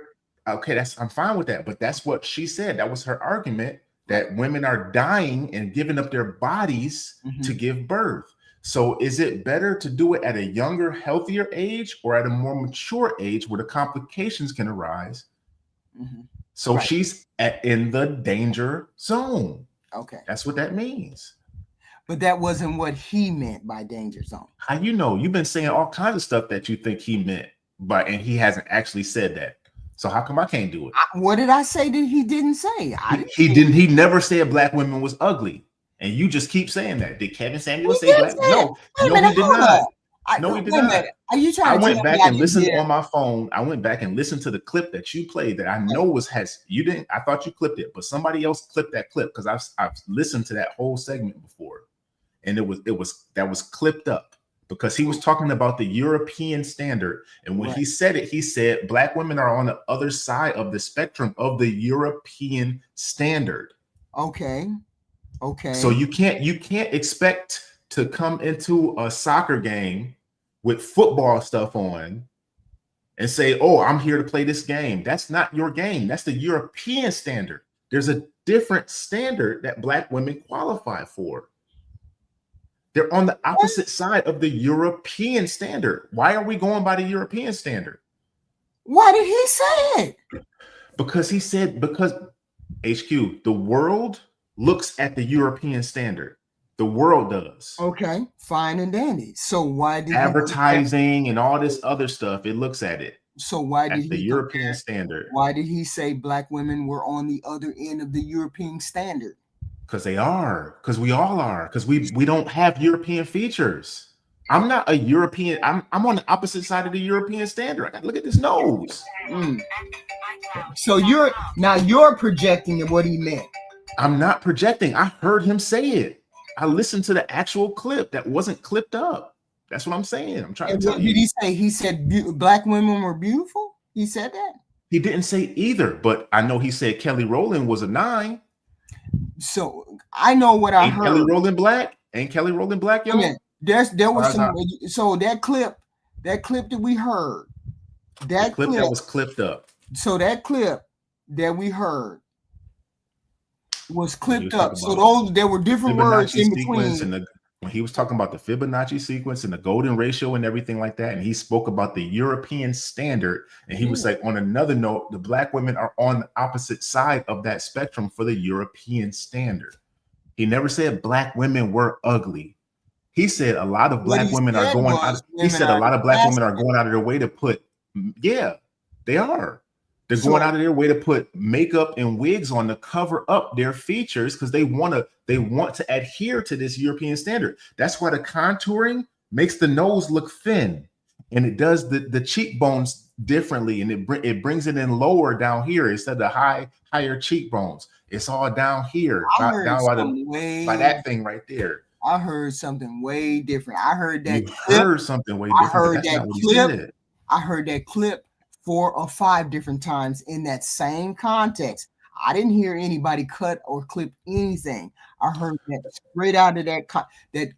okay. I'm fine with that. But that's what she said. That was her argument, that women are dying and giving up their bodies to give birth. So is it better to do it at a younger, healthier age or at a more mature age where the complications can arise? So she's in the danger zone. Okay. That's what that means. But that wasn't what he meant by danger zone. How you know? You've been saying all kinds of stuff that you think he meant, and he hasn't actually said that. So how come I can't do it? What did I say that he didn't say? He never said black women was ugly. And you just keep saying that. Did Kevinsamuels say black? No, he did not. No, he did not. Are you trying I went back and listened on my phone. I went back and listened to the clip that you played that I know you didn't. I thought you clipped it, but somebody else clipped that clip because I've listened to that whole segment before, and that was clipped up because he was talking about the European standard, and when he said it, he said black women are on the other side of the spectrum of the European standard. Okay. So you can't expect to come into a soccer game with football stuff on and say, oh, I'm here to play this game. That's not your game. That's the European standard. There's a different standard that black women qualify for. They're on the opposite side of the European standard. Why are we going by the European standard? Why did he say it? Because HQ, the world looks at the European standard. The world does. Okay, fine and dandy. So why did advertising and all this other stuff? It looks at it. So why did at the he European standard. Why did he say black women were on the other end of the European standard? Because they are. Because we all are. Because we don't have European features. I'm not a European. I'm on the opposite side of the European standard. I got to look at this nose. So you're projecting what he meant. I'm not projecting. I heard him say it. I listened to the actual clip that wasn't clipped up. That's what I'm saying. I'm trying to tell you. Did he say? He said black women were beautiful. He said that. He didn't say either, but I know he said Kelly Rowland was a 9. So I know what I heard. Kelly Rowland black? Ain't Kelly Rowland black, yo? There was some. So that clip that we heard, that clip that was clipped up. So that clip that we heard was clipped up. So there were different words in between. When he was talking about the Fibonacci sequence and the golden ratio and everything like that, and he spoke about the European standard, and he was like, on another note, the black women are on the opposite side of that spectrum for the European standard. He never said black women were ugly. He said a lot of black women are going out. He said a lot of black women are going out of their way to put, they are. They're going out of their way to put makeup and wigs on to cover up their features because they want to adhere to this European standard. That's why the contouring makes the nose look thin, and it does the cheekbones differently, and it brings it in lower down here instead of higher cheekbones. It's all down here, not down by that thing right there. I heard something way different. I heard that. You heard something way different. I heard that clip. I heard that clip 4 or 5 different times in that same context. I didn't hear anybody cut or clip anything. I heard that straight out of that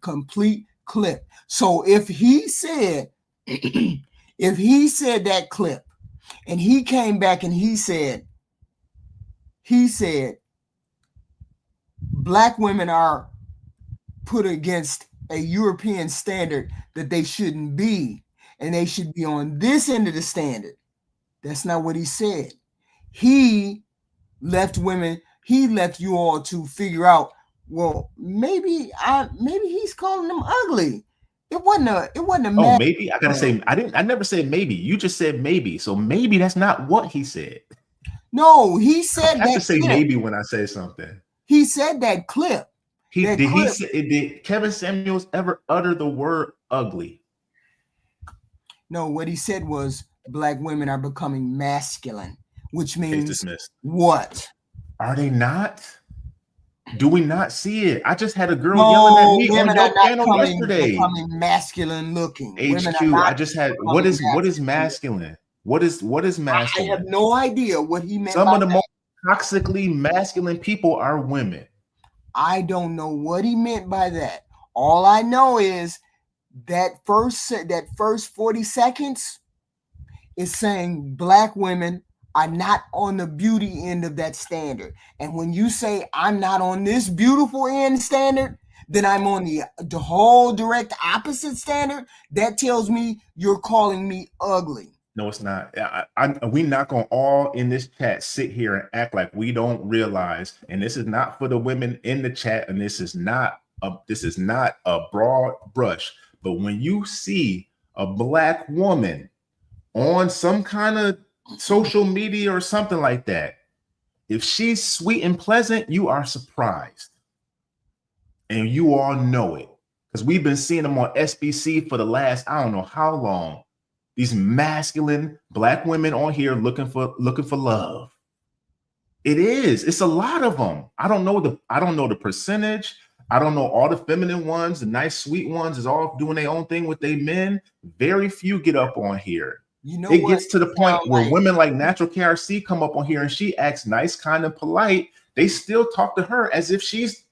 complete clip. So if he said that clip, and he came back and he said black women are put against a European standard that they shouldn't be, and they should be on this end of the standard. That's not what he said. He left you all to figure out, well, maybe he's calling them ugly. It wasn't a maybe. I gotta say, I never said maybe. You just said maybe. So maybe that's not what he said. No, he said I have to say maybe when I say something. He said that clip. Did Kevin Samuels ever utter the word ugly? No, what he said was black women are becoming masculine, which means what? Are they not? Do we not see it? I just had a girl yelling at me on your panel yesterday. Becoming masculine looking. HQ. I just had what is masculine? What is masculine? I have no idea what he meant. Some of the most toxically masculine people are women. I don't know what he meant by that. All I know is that first 40 seconds is saying black women are not on the beauty end of that standard. And when you say I'm not on this beautiful end standard, then I'm on the whole direct opposite standard. That tells me you're calling me ugly. No, it's not. We not gonna all in this chat sit here and act like we don't realize. And this is not for the women in the chat, and this is not a broad brush. But when you see a black woman on some kind of social media or something like that, if she's sweet and pleasant, you are surprised, and you all know it because we've been seeing them on SBC for the last I don't know how long. These masculine black women on here looking for love. It's a lot of them. I don't know the percentage. I don't know all the feminine ones, the nice sweet ones is all doing their own thing with their men. Very few get up on here. It gets to the point where women like Natural KRC come up on here and she acts nice, kind of polite. They still talk to her as if she's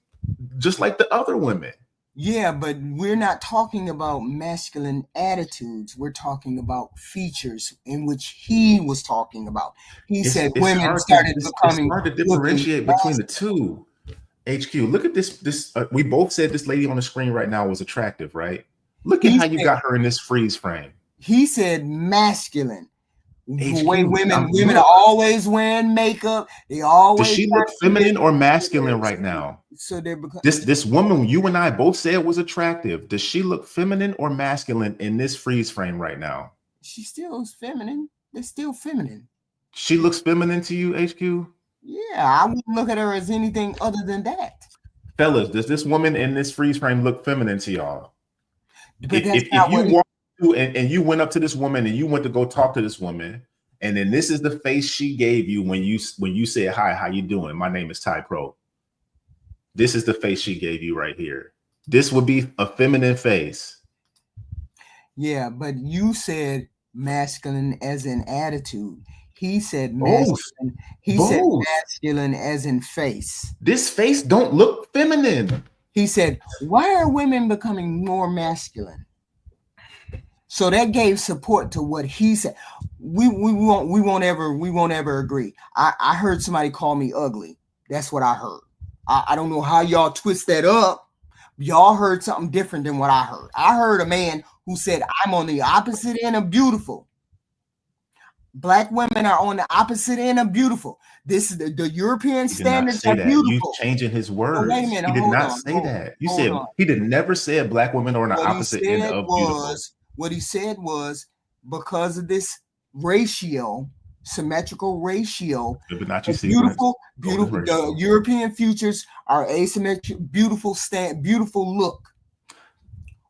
just like the other women. Yeah, but we're not talking about masculine attitudes. We're talking about features in which he was talking about. He said women started becoming. It's hard to differentiate between the two. HQ, look at this. We both said this lady on the screen right now was attractive, right? Look at how you got her in this freeze frame. He said masculine. The way women are always wearing makeup. They always. Does she look feminine or masculine right now? So they're this woman you and I both said was attractive. Does she look feminine or masculine in this freeze frame right now? She still is feminine. They're still feminine. She looks feminine to you, HQ? Yeah, I wouldn't look at her as anything other than that. Fellas, does this woman in this freeze frame look feminine to y'all? But If you walked through and you went up to this woman and you went to go talk to this woman, and then this is the face she gave you when you said, "Hi, how you doing? My name is Ty Pro." This is the face she gave you right here. This would be a feminine face. Yeah, but you said masculine as in attitude. He said masculine. Said masculine as in face. This face don't look feminine. He said, "Why are women becoming more masculine?" So that gave support to what he said. We won't ever agree. I heard somebody call me ugly. That's what I heard. I don't know how y'all twist that up. Y'all heard something different than what I heard. I heard a man who said, "I'm on the opposite end of beautiful." Black women are on the opposite end of beautiful. This is the European standards are beautiful. You changing his words. No, wait a minute. He did not say that. You said he did never said black women are on the opposite end of beautiful. What he said was because of this ratio, symmetrical ratio, beautiful. The European futures are asymmetric, beautiful look,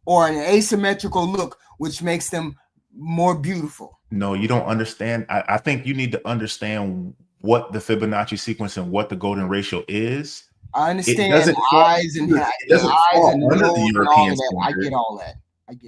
or an asymmetrical look, which makes them more beautiful. No, you don't understand. I think you need to understand what the Fibonacci sequence and what the golden ratio is. I understand eyes and nose and all that. I get all that.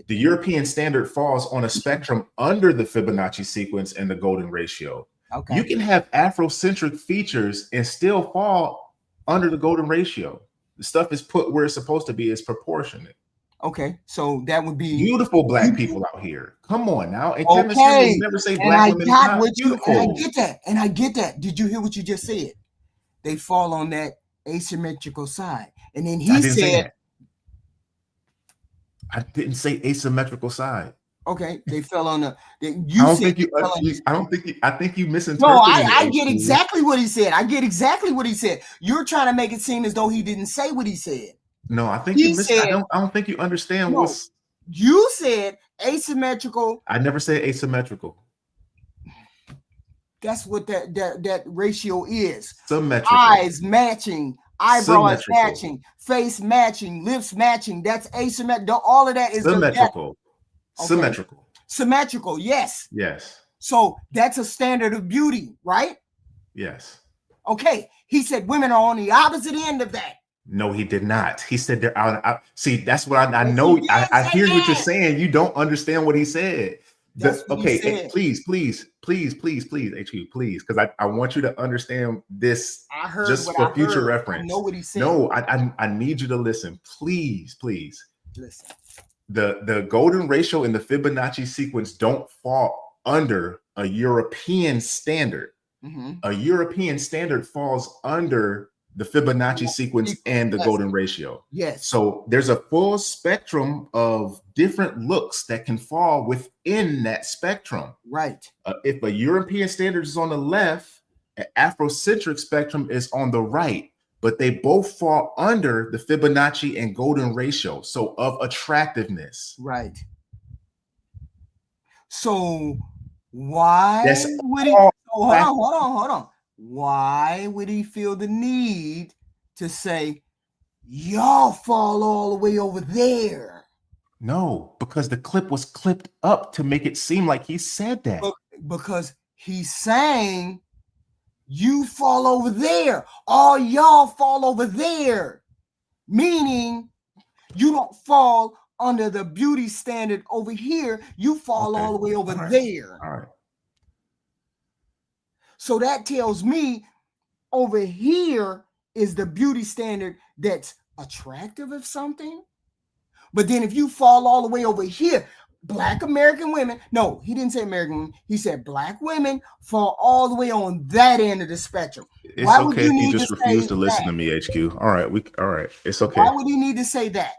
The European standard falls on a spectrum under the Fibonacci sequence and the golden ratio. Okay. You can have Afrocentric features and still fall under the golden ratio. The stuff is put where it's supposed to be. It's proportionate. Okay, so that would be beautiful black people out here. Come on now. And okay, never say black women are not beautiful. And I get that. Did you hear what you just said? They fall on that asymmetrical side. And then he said, I didn't say asymmetrical side. Okay, they fell on the. I think you misinterpreted. No, I get exactly what he said. You're trying to make it seem as though he didn't say what he said. No, I think I don't think you understand what's. You said asymmetrical. I never said asymmetrical. That's what that ratio is. Symmetrical. Eyes matching, eyebrows matching, face matching, lips matching. That's asymmetrical. All of that is symmetrical. Symmetrical. Symmetrical. Yes. Yes. So that's a standard of beauty, right? Yes. Okay. He said women are on the opposite end of that. No, he did not. He said they're out. See, that's what I know. I hear what you're saying. You don't understand what he said. Okay, please, HQ, please, because I want you to understand this just for future reference. I know what he said. No, I need you to listen. Please. Listen. The golden ratio and the Fibonacci sequence don't fall under a European standard. Mm-hmm. A European standard falls under the Fibonacci sequence and the golden ratio. Yes. So there's a full spectrum of different looks that can fall within that spectrum. Right. If a European standard is on the left, an Afrocentric spectrum is on the right, but they both fall under the Fibonacci and golden ratio. So of attractiveness. Right. So why would he? Hold on. Why would he feel the need to say, y'all fall all the way over there? No, because the clip was clipped up to make it seem like he said that. Because he's saying, you fall over there. All y'all fall over there. Meaning, you don't fall under the beauty standard over here. You fall all the way over there. All right. So that tells me over here is the beauty standard that's attractive of something. But then if you fall all the way over here, Black American women, no, he didn't say American women. He said Black women fall all the way on that end of the spectrum. It's okay if you just refuse to listen to me, HQ. All right. It's okay. Why would he need to say that?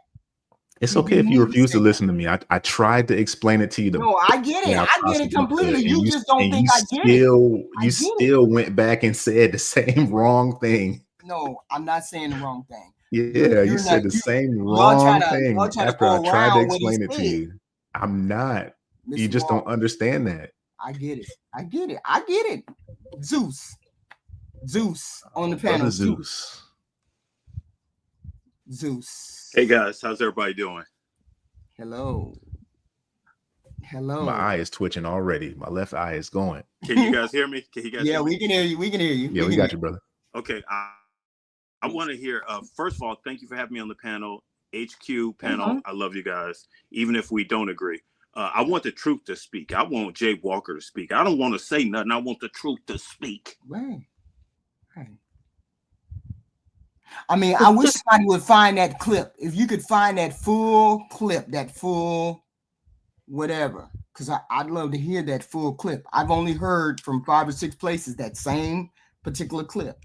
It's okay if you refuse to listen to me. I tried to explain it to you. No, I get it. I get it completely. You just don't think I get it. You still went back and said the same wrong thing. No, I'm not saying the wrong thing. Yeah, you said the same wrong thing after I tried to explain it to you. I'm not. You just don't understand that. I get it. I get it. I get it. Zeus on the panel. Zeus. Hey guys, how's everybody doing? Hello. Hello. My eye is twitching already. My left eye is going. Can you guys hear me? Can you guys? Yeah, hear me? we can hear you. We can hear you. Yeah, we got you, brother. Okay. I want to hear. First of all, thank you for having me on the panel. HQ panel. I love you guys, even if we don't agree. I want the truth to speak. I want Jay Walker to speak. I don't want to say nothing. I want the truth to speak. Right. I mean, I wish somebody would find that clip. If you could find that full clip, that full whatever, because I'd love to hear that full clip. I've only heard from 5 or 6 places that same particular clip.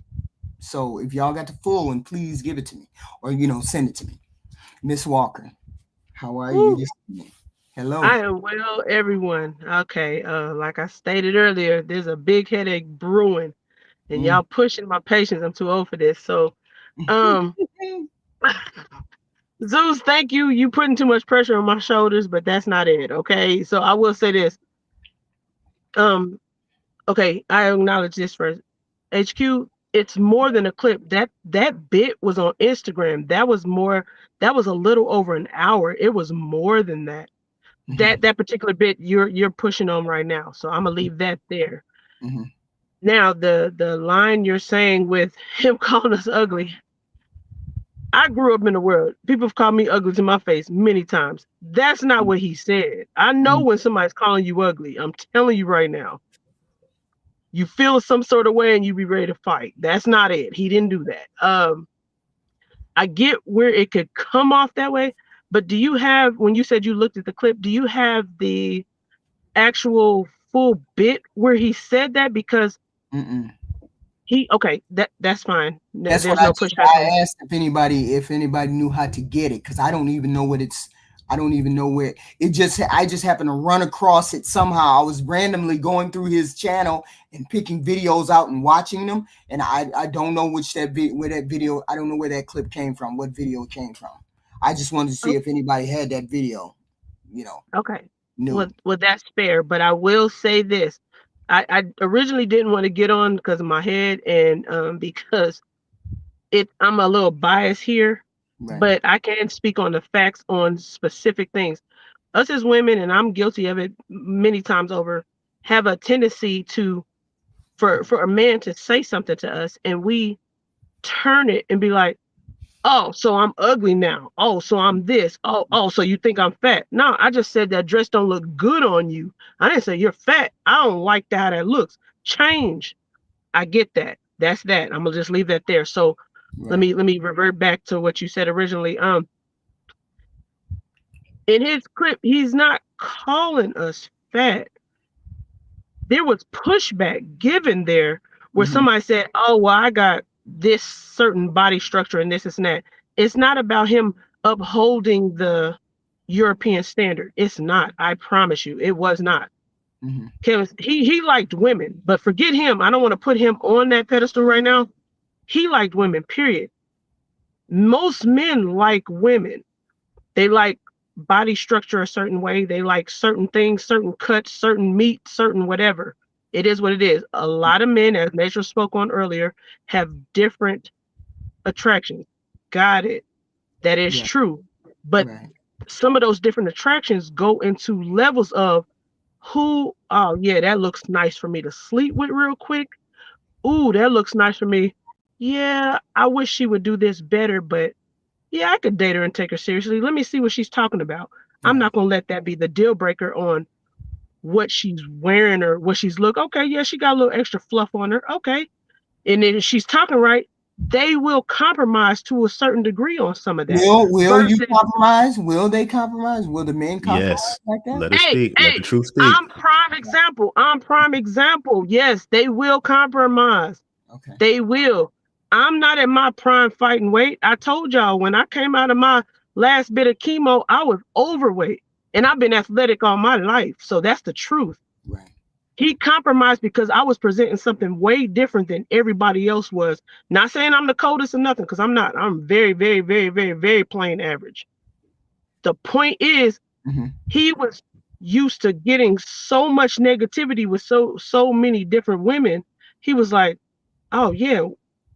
So if y'all got the full one, please give it to me, or send it to me. Miss Walker, how are you this evening? Hello. I am well, everyone. Okay, like I stated earlier, there's a big headache brewing, and y'all pushing my patience. I'm too old for this. So, Zeus, thank you. You putting too much pressure on my shoulders, but that's not it. Okay, so I will say this. Okay, I acknowledge this first. HQ, it's more than a clip. That bit was on Instagram. That was a little over an hour. It was more than that. That particular bit you're pushing on right now. So I'm gonna leave that there. Now the line you're saying with him calling us ugly. I grew up in the world. People have called me ugly to my face many times. That's not what he said. I know when somebody's calling you ugly. I'm telling you right now. You feel some sort of way and you be ready to fight. That's not it. He didn't do that. I get where it could come off that way, but do you have, when you said you looked at the clip, do you have the actual full bit where he said that? Because that's fine. That's There's what no pushback. I asked if anybody knew how to get it, because I don't even know what it's. I don't even know where it just. I just happened to run across it somehow. I was randomly going through his channel and picking videos out and watching them, and I don't know where that video. I don't know where that clip came from. What video it came from? I just wanted to see if anybody had that video. Okay. No. Well, that's fair, but I will say this. I originally didn't want to get on because of my head and because I'm a little biased here, but I can speak on the facts on specific things. Us as women, and I'm guilty of it many times over, have a tendency for a man to say something to us and we turn it and be like, oh, so I'm ugly now. Oh, so I'm this. Oh, so you think I'm fat. No, I just said that dress don't look good on you. I didn't say you're fat. I don't like how that looks. Change. I get that. That's that. I'm gonna just leave that there. So let me revert back to what you said originally. In his clip, he's not calling us fat. There was pushback given there where somebody said, oh, well, I got this certain body structure and this and that. It's not about him upholding the European standard. It's not. I promise you, it was not. Kevin, he liked women, but forget him. I don't want to put him on that pedestal right now. He liked women, period. Most men like women. They like body structure a certain way. They like certain things, certain cuts, certain meat, certain whatever. It is what it is. A lot of men, as Nature spoke on earlier, have different attractions. Got it. That is true. But some of those different attractions go into levels of that looks nice for me to sleep with real quick. Ooh, that looks nice for me. Yeah, I wish she would do this better, but yeah, I could date her and take her seriously. Let me see what she's talking about. I'm not going to let that be the deal breaker on what she's wearing or what she's look. Okay, yeah, she got a little extra fluff on her. Okay. And then if she's talking right, they will compromise to a certain degree on some of that. Will you compromise? Will they compromise? Will the men compromise like that? Let her speak. Let the truth speak. I'm prime example. Yes, they will compromise. Okay. They will. I'm not at my prime fighting weight. I told y'all when I came out of my last bit of chemo, I was overweight. And I've been athletic all my life. So that's the truth. Right. He compromised because I was presenting something way different than everybody else was. Not saying I'm the coldest or nothing, because I'm not. I'm very, very, very, very, very plain average. The point is, he was used to getting so much negativity with so many different women, he was like, oh yeah,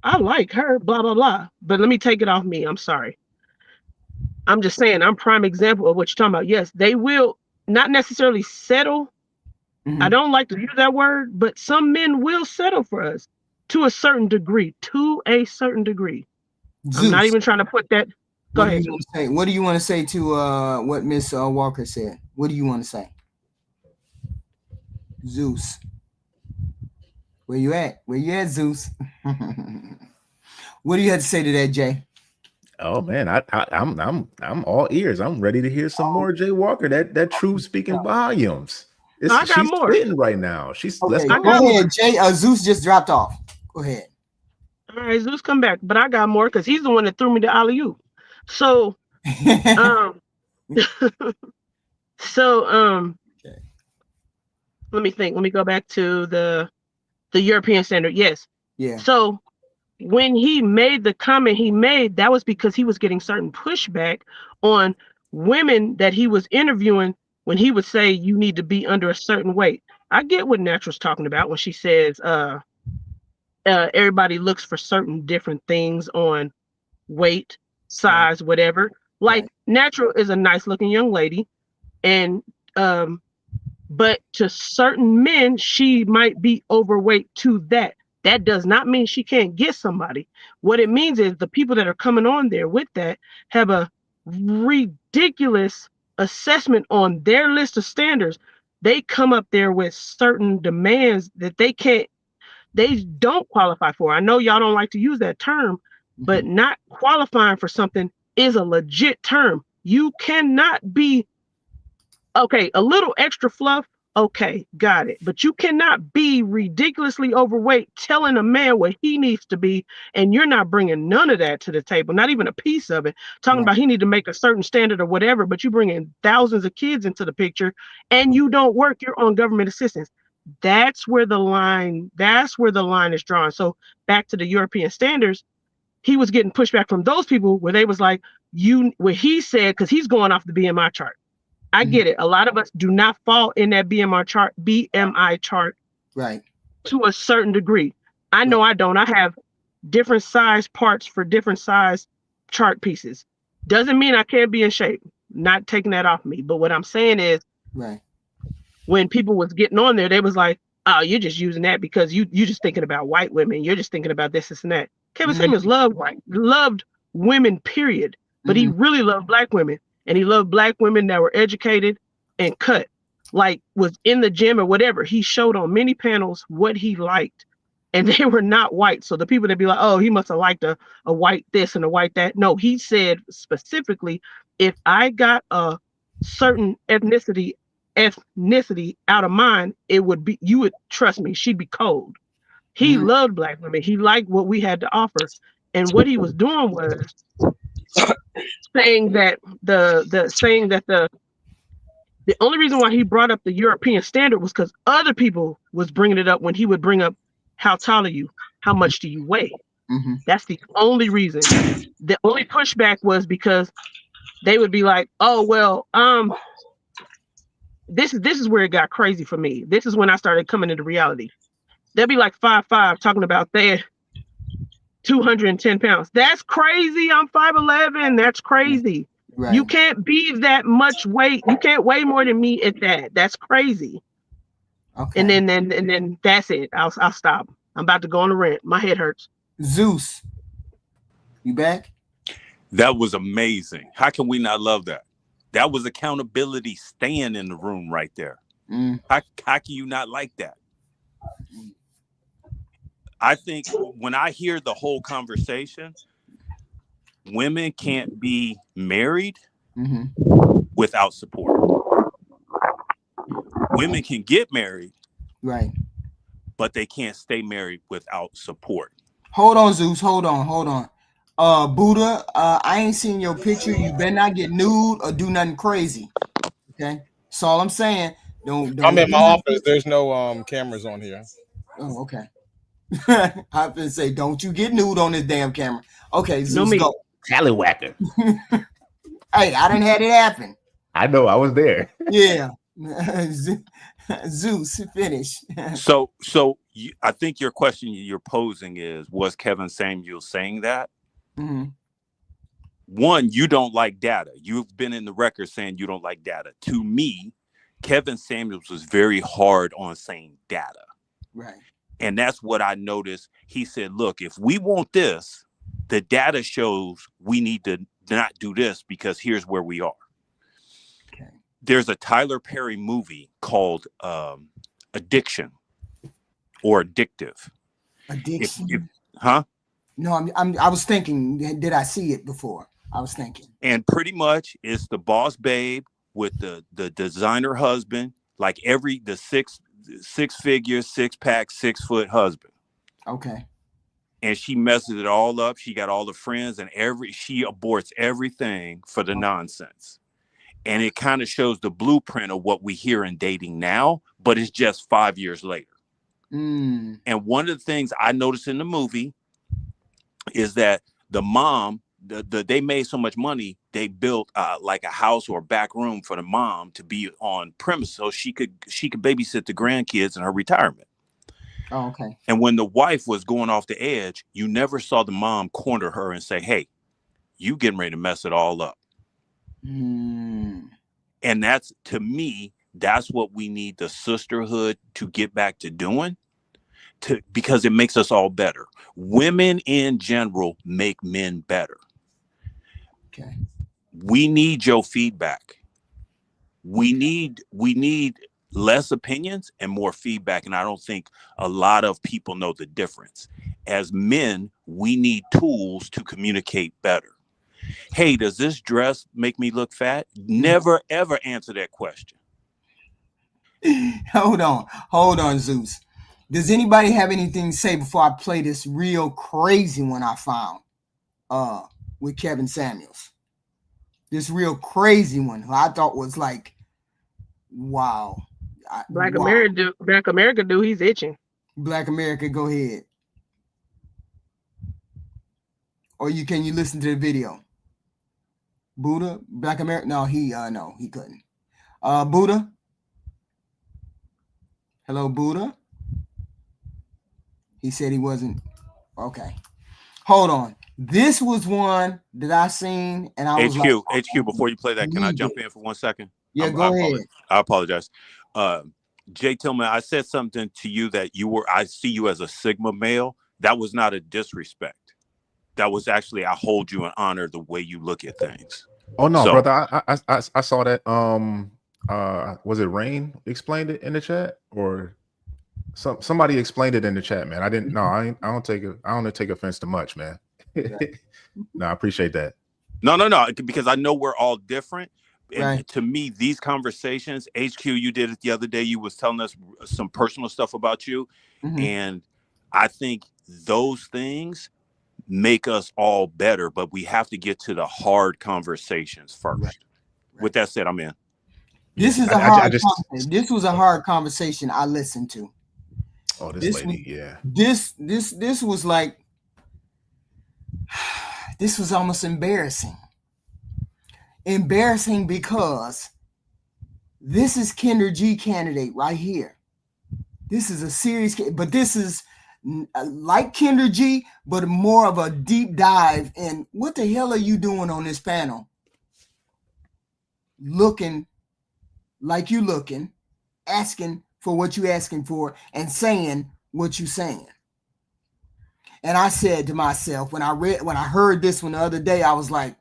I like her, blah blah blah. But let me take it off me. I'm sorry. I'm just saying, I'm prime example of what you're talking about. Yes, they will not necessarily settle. I don't like to use that word, but some men will settle for us to a certain degree. To a certain degree. Zeus, I'm not even trying to put that. Go ahead. What do you want to say to what Miss Walker said? What do you want to say? Zeus. Where you at? Where you at, Zeus? What do you have to say to that, Jay? Oh man, I'm all ears. I'm ready to hear some more Jay Walker. That truth speaking volumes. I got she's more. spitting right now. She's okay, let's go. Go ahead, Jay. Zeus just dropped off. Go ahead. All right, Zeus, come back. But I got more because he's the one that threw me the alley-oop. So, okay. Let me think. Let me go back to the European standard. Yes. Yeah. So when he made the comment he made, that was because he was getting certain pushback on women that he was interviewing when he would say you need to be under a certain weight. I get what Natural's talking about when she says everybody looks for certain different things on weight, size, whatever. Like Natural is a nice looking young lady, and but to certain men she might be overweight to that. That does not mean she can't get somebody. What it means is the people that are coming on there with that have a ridiculous assessment on their list of standards. They come up there with certain demands that they don't qualify for. I know y'all don't like to use that term, but not qualifying for something is a legit term. You cannot be, okay, a little extra fluff. Okay, got it. But you cannot be ridiculously overweight telling a man what he needs to be, and you're not bringing none of that to the table, not even a piece of it. Talking about he need to make a certain standard or whatever, but you bring in thousands of kids into the picture, and you don't work, you're on government assistance. That's where the line is drawn. So back to the European standards, he was getting pushback from those people where they was like, where he said, because he's going off the BMI chart. I get it. A lot of us do not fall in that BMI chart, right, to a certain degree. I know I don't. I have different size parts for different size chart pieces. Doesn't mean I can't be in shape. Not taking that off me. But what I'm saying is, right, when people was getting on there, they was like, oh, you're just using that because you just thinking about white women. You're just thinking about this and that. Kevinsamuels loved women, period. But he really loved black women. And he loved black women that were educated and cut, like was in the gym or whatever. He showed on many panels what he liked, and they were not white. So the people that be like, oh, he must have liked a white this and a white that. No, he said specifically, if I got a certain ethnicity out of mine, it would be, you would trust me, she'd be cold. He loved black women. He liked what we had to offer. And what he was doing was saying that the only reason why he brought up the European standard was because other people was bringing it up when he would bring up how tall are you, how much do you weigh. That's the only reason. The only pushback was because they would be like, oh well, this is where it got crazy for me. This is when I started coming into reality. They'll be like 5'5" talking about they're 210 pounds. That's crazy. I'm 5'11". That's crazy. Right. You can't be that much weight. You can't weigh more than me at that. That's crazy. Okay. And then that's it. I'll stop. I'm about to go on a rant. My head hurts. Zeus, you back? That was amazing. How can we not love that? That was accountability staying in the room right there. How can you not like that? I think when I hear the whole conversation, women can't be married without support. Women can get married, right? But they can't stay married without support. Hold on, Zeus. Hold on. Buddha, I ain't seen your picture. You better not get nude or do nothing crazy. Okay, that's all I'm saying. Don't. I'm in my office. There's no cameras on here. Oh, okay. I've been say, don't you get nude on this damn camera. Okay, Zeus, go. Tallywhacker. Hey, I didn't have it happen. I know, I was there. Yeah. Zeus, finish. So I think your question you're posing is, was Kevinsamuels saying that? Mhm. One, you don't like data. You've been in the record saying you don't like data. To me, Kevinsamuels was very hard on saying data. Right. And that's what I noticed. He said, look, if we want this, the data shows we need to not do this because here's where we are. Okay. There's a Tyler Perry movie called Addiction or Addictive. Addiction? Huh? No, I was thinking, did I see it before? I was thinking. And pretty much it's the boss babe with the designer husband, like the six figure, 6-pack, 6-foot husband. Okay. And she messes it all up. She got all the friends and she aborts everything for the nonsense. And it kind of shows the blueprint of what we hear in dating now, but it's just 5 years later. Mm. And one of the things I noticed in the movie is that the mom, they made so much money, they built like a house or a back room for the mom to be on premise so she could babysit the grandkids in her retirement. Oh, okay. And when the wife was going off the edge, you never saw the mom corner her and say, hey, you getting ready to mess it all up. Mm. And that's, to me, that's what we need the sisterhood to get back to doing, because it makes us all better. Women in general make men better. Okay. We need your feedback. We need less opinions and more feedback. And I don't think a lot of people know the difference. As men, we need tools to communicate better. Hey, does this dress make me look fat? Never, ever answer that question. Hold on, Zeus. Does anybody have anything to say before I play this real crazy one I found with Kevinsamuels? This real crazy one who I thought was like, wow. Black America do, he's itching. Black America, go ahead. Or can you listen to the video? Buddha, Black America? No, he couldn't. Buddha? Hello, Buddha? He said he wasn't. Okay. Hold on. This was one that I seen and I was HQ, before you play that, can I jump in for 1 second? Yeah, go ahead. I apologize. Jay Tillman, I said something to you that I see you as a Sigma male. That was not a disrespect. That was actually, I hold you in honor the way you look at things. Oh no, brother. I saw that. Was it Rain explained it in the chat, or somebody explained it in the chat, man? I didn't know. I don't take offense to much, man. No, I appreciate that. No, because I know we're all different. And right. To me, these conversations, HQ, you did it the other day. You was telling us some personal stuff about you. Mm-hmm. And I think those things make us all better, but we have to get to the hard conversations first. Right. With that said, I'm in. This is this was a hard conversation I listened to. Oh, this lady, yeah. This was like, this was almost embarrassing. Embarrassing because this is Kendra G candidate right here. This is a serious, but this is like Kendra G, but more of a deep dive in what the hell are you doing on this panel? Looking like you looking, asking for what you asking for, and saying what you saying. And I said to myself, when I heard this one the other day, I was like,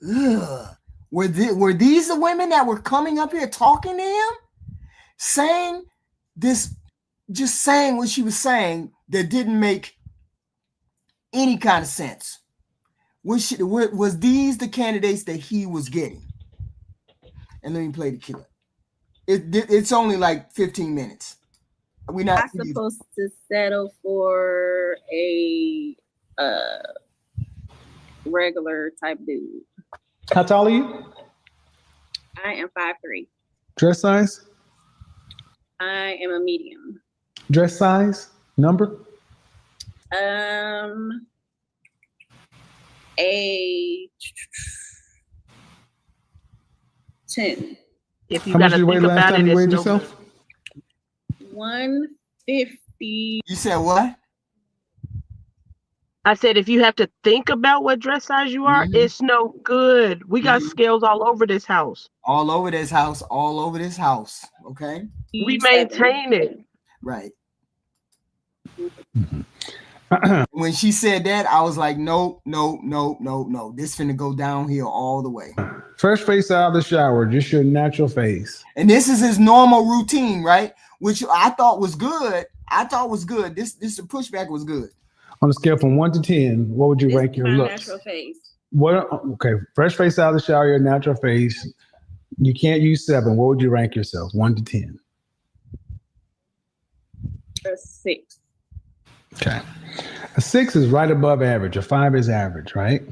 ugh. Were these the women that were coming up here talking to him? Saying this, just saying what she was saying that didn't make any kind of sense. Was these the candidates that he was getting? And let me play the clip. It's only like 15 minutes. We're not supposed to settle for a regular type dude. How tall are you? I am 5'3". Dress size? I am a medium. Dress size? Number? A 10. If you How much got to did you weigh think last about time it, you it's weighed no yourself? good. 150. You said what? I said, if you have to think about what dress size you are, it's no good. We got scales all over this house. All over this house. All over this house. Okay. We maintain it. Right. When she said that, I was like, no. This finna go downhill all the way. Fresh face out of the shower, just your natural face. And this is his normal routine, right? Which I thought was good. This pushback was good. On a scale from 1 to 10, what would you rank your My looks? natural face. Okay, fresh face out of the shower, your natural face. You can't use 7. What would you rank yourself? 1 to 10. A 6. Okay. A 6 is right above average. A 5 is average, right?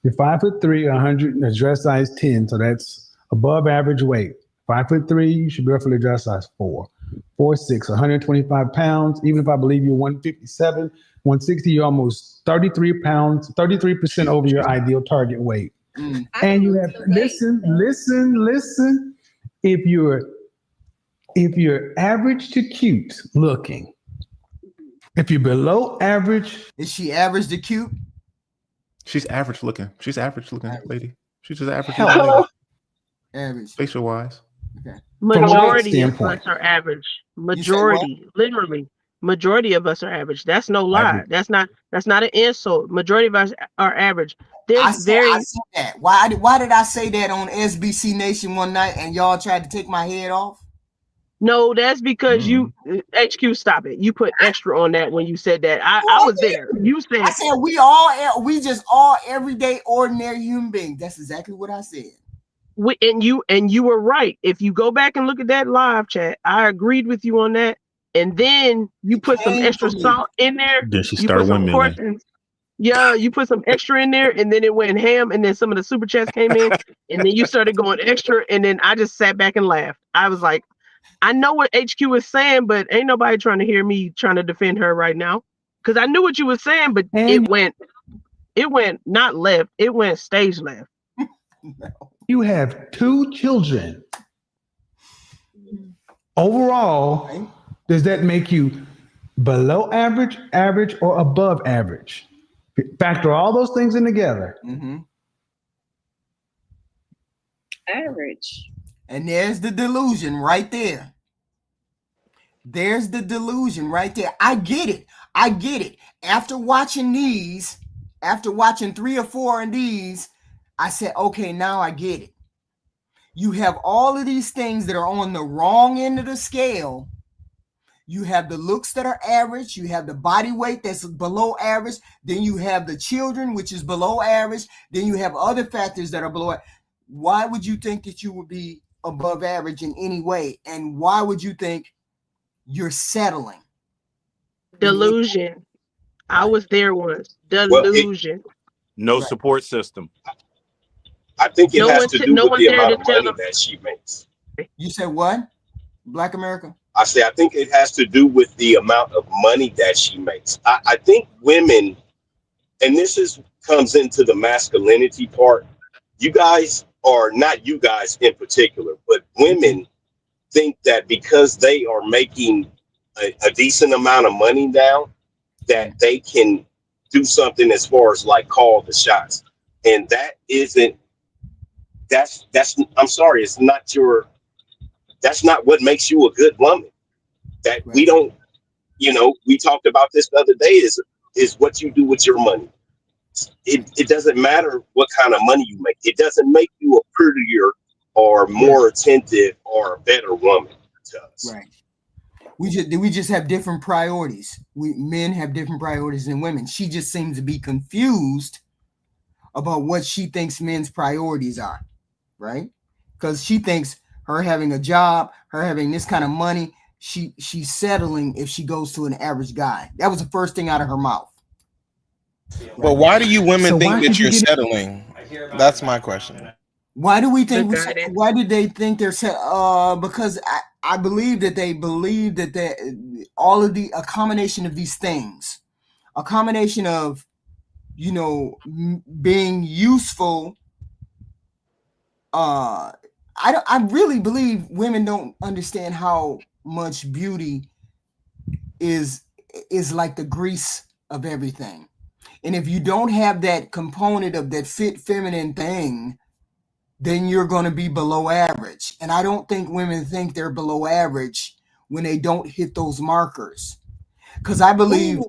You're 5'3", 100, a dress size 10, so that's above average weight. 5'3", you should be roughly dress size 4. 4'6", 125 pounds. Even if I believe you're 157, 160, you're almost 33 pounds, 33% over your ideal target weight. And you have listen. If you're average to cute looking, if you're below average, is she average to cute? She's average looking. She's average looking lady. She's just average Average. facial wise. Okay. Majority of us are average. Majority, literally, majority of us are average. That's no lie. That's not an insult. Majority of us are average. I said that. Why did I say that on SBC Nation one night and y'all tried to take my head off? No, that's because you HQ. Stop it. You put extra on that when you said that. I was there. You said. I said we just all everyday ordinary human beings. That's exactly what I said. And you were right. If you go back and look at that live chat, I agreed with you on that. And then you put some extra salt in there. Then she you started put some windmilling. portions. Yeah, you put some extra in there, and then it went ham. And then some of the super chats came in, and then you started going extra. And then I just sat back and laughed. I was like, I know what HQ is saying, but ain't nobody trying to hear me trying to defend her right now. Because I knew what you were saying, but it went not left, it went stage left. you have 2 children. Overall, does that make you below average, average, or above average? Factor all those things in together. Average. And there's the delusion right there. There's the delusion right there. I get it. After watching 3 or 4 of these, I said, okay, now I get it. You have all of these things that are on the wrong end of the scale. You have the looks that are average. You have the body weight that's below average. Then you have the children, which is below average. Then you have other factors that are below. Why would you think that you would be above average in any way? And why would you think you're settling? Delusion. I was there once. Delusion. No support system. I think it has to do with the amount of money that she makes. You said what? Black America? I say, I think it has to do with the amount of money that she makes. I think women, and comes into the masculinity part. You guys, or not you guys in particular, but women think that because they are making a decent amount of money now, that they can do something as far as like call the shots. And I'm sorry, that's not what makes you a good woman. That we don't, we talked about this the other day is what you do with your money. It doesn't matter what kind of money you make. It doesn't make you a prettier or more attentive or a better woman to us. Right. We just have different priorities. Men have different priorities than women. She just seems to be confused about what she thinks men's priorities are, right? Because she thinks her having a job, her having this kind of money, she's settling if she goes to an average guy. That was the first thing out of her mouth. But why do you women think that you're settling? That's my question. Why do we think? Why did they think they're set? Because I believe that they believe that a combination of these things, a combination of, being useful, I really believe women don't understand how much beauty is like the grease of everything. And if you don't have that component of that fit feminine thing, then you're going to be below average. And I don't think women think they're below average when they don't hit those markers. Because I believe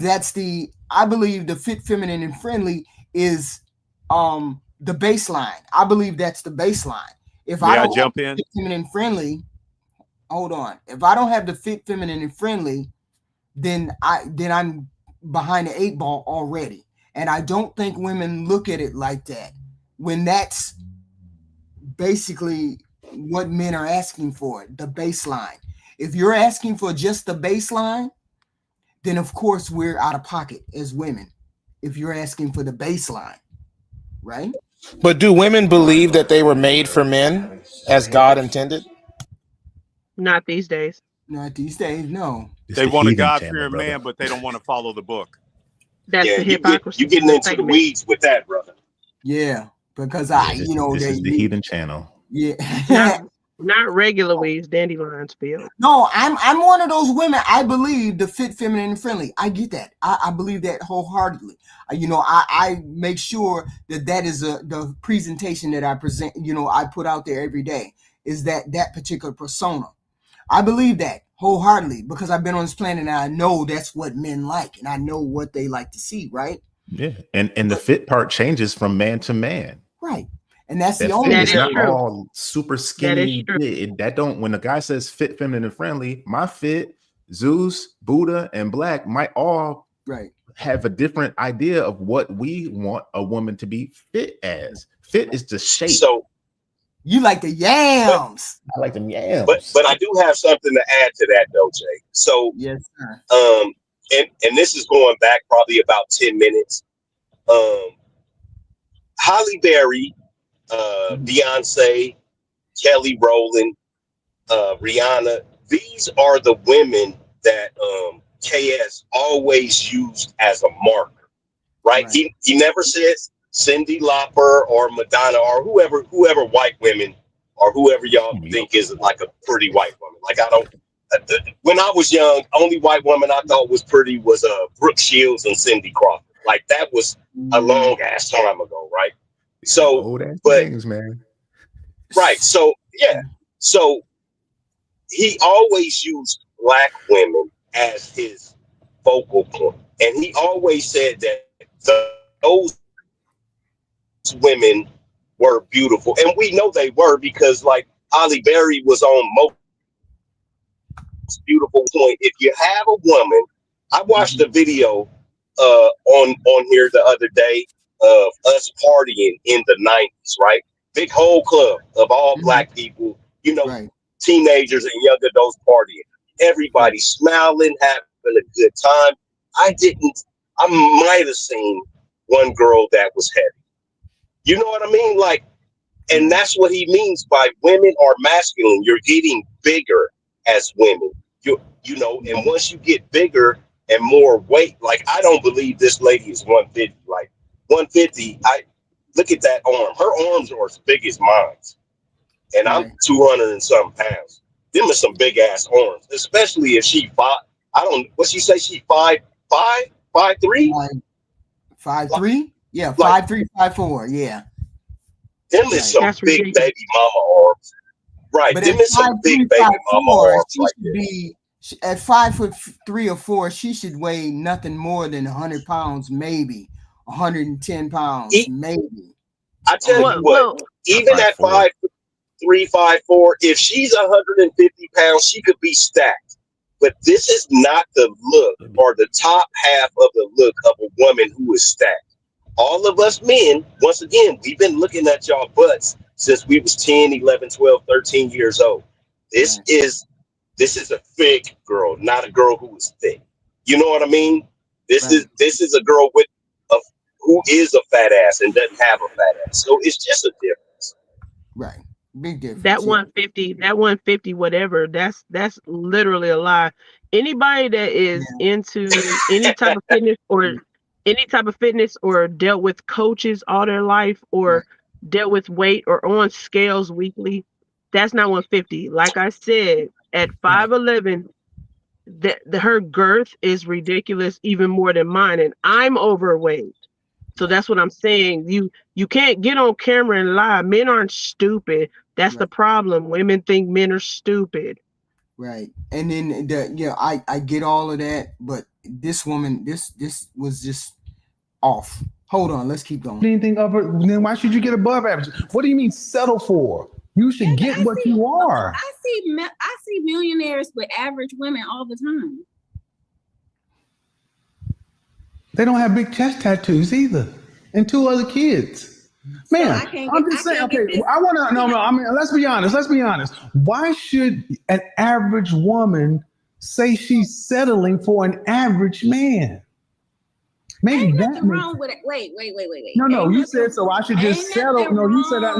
the fit feminine and friendly is the baseline. I believe that's the baseline. If May I I don't jump have in? fit feminine and friendly, hold on. If I don't have the fit feminine and friendly, then I'm behind the 8 ball already. And I don't think women look at it like that, when that's basically what men are asking for, the baseline. If you're asking for just the baseline, then of course we're out of pocket as women. If you're asking for the baseline, right? But do women believe that they were made for men as God intended? Not these days. Not these days, no. They want a God-fearing man, but they don't want to follow the book. That's the hypocrisy. You getting into the weeds with that, brother. Yeah, because this is the heathen channel. Yeah. Not regular weeds, dandelions field. No, I'm one of those women. I believe the fit, feminine, and friendly. I get that. I believe that wholeheartedly. I make sure that is the presentation that I present. I put out there every day is that particular persona. I believe that wholeheartedly because I've been on this planet and I know that's what men like and I know what they like to see. Right. Yeah, and the fit part changes from man to man. Right. And that's that the only. It's not all super skinny. That don't. When a guy says fit, feminine, and friendly, my fit, Zeus, Buddha, and Black might all have a different idea of what we want a woman to be fit as. Fit is the shape. So you like the yams. I like them yams. But I do have something to add to that though, Jay. So yes, sir. And this is going back probably about 10 minutes. Holly Berry, Beyonce, Kelly Rowland, Rihanna. These are the women that KS always used as a marker, right? He never says Cyndi Lauper or Madonna or whoever white women or whoever y'all think is like a pretty white woman. Like I don't. When I was young, only white woman I thought was pretty was Brooke Shields and Cindy Crawford. Like that was a long ass time ago, right? So, but things, man. Right. So yeah. So he always used Black women as his focal point, and he always said that those women were beautiful, and we know they were because like Holly Berry was on most beautiful point. If you have a woman, I watched a video on here the other day of us partying in the 90s, right? Big whole club of all Black people, teenagers and young adults partying. Everybody smiling, having a good time. I might have seen one girl that was heavy. You know what I mean? Like, and that's what he means by women are masculine. You're getting bigger as women. And once you get bigger and more weight, like I don't believe this lady is 150. Like 150, I look at that arm. Her arms are as big as mine. And I'm 200 and something pounds. Them are some big ass arms, especially if she what she say? She 5'3"? 5'3"? Yeah, 5'3", 5'4", yeah. Them is some big baby mama arms. Right. But them is some big baby mama arms like that. At 5'3" or 4, she should weigh nothing more than 100 pounds, maybe 110 pounds, maybe. I tell you what, even at 5'3", 5'4", if she's 150 pounds, she could be stacked. But this is not the look or the top half of the look of a woman who is stacked. All of us men, once again, we've been looking at y'all butts since we was 10, 11, 12, 13 years old. This is a thick girl, not a girl who is thick. You know what I mean? This is a girl who is a fat ass and doesn't have a fat ass. So it's just a difference. Right. Big difference. That 150, whatever, that's literally a lie. Anybody that is into any type of fitness or dealt with coaches all their life or dealt with weight or on scales weekly, that's not 150. Like I said, at 5'11", her girth is ridiculous, even more than mine, and I'm overweight. So that's what I'm saying. You can't get on camera and lie. Men aren't stupid. That's the problem. Women think men are stupid. Right. And then I get all of that, but this woman, this was just off. Hold on, let's keep going. Anything over, then why should you get above average? What do you mean settle for? You should get what you are. I see millionaires with average women all the time. They don't have big chest tattoos either, and 2 other kids. Man, I'm just saying. Okay, I want to. No. I mean, let's be honest. Why should an average woman say she's settling for an average man? Maybe ain't that nothing wrong with it. Wait. No, you said so I should just settle. No, you said that.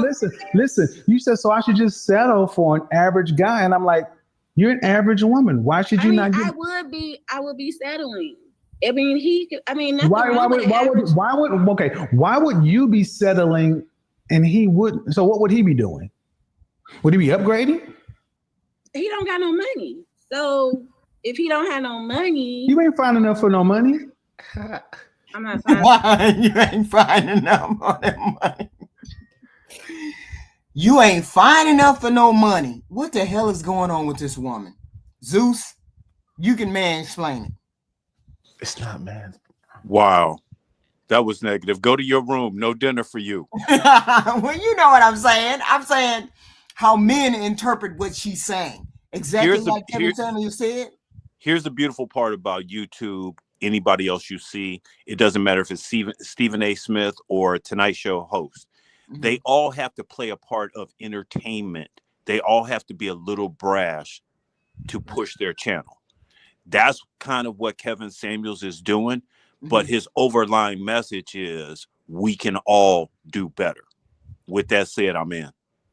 Listen. You said so I should just settle for an average guy, and I'm like, you're an average woman. Why should you not get? I would be settling. I mean, why would you be settling and he wouldn't? So what would he be doing? Would he be upgrading? He don't got no money. So if he don't have no money, you ain't fine enough for no money. I'm not fine. Why you ain't fine enough for that money? You ain't fine enough for no money. What the hell is going on with this woman? Zeus, you can explain it. It's not man. Wow. That was negative. Go to your room. No dinner for you. Well, you know what I'm saying. I'm saying how men interpret what she's saying. Exactly like Kevinsamuels said. Here's the beautiful part about YouTube. Anybody else you see, it doesn't matter if it's Stephen A. Smith or a Tonight Show host. Mm-hmm. They all have to play a part of entertainment. They all have to be a little brash to push their channel. That's kind of what Kevinsamuels is doing, but his overlying message is we can all do better. With that said, I'm in.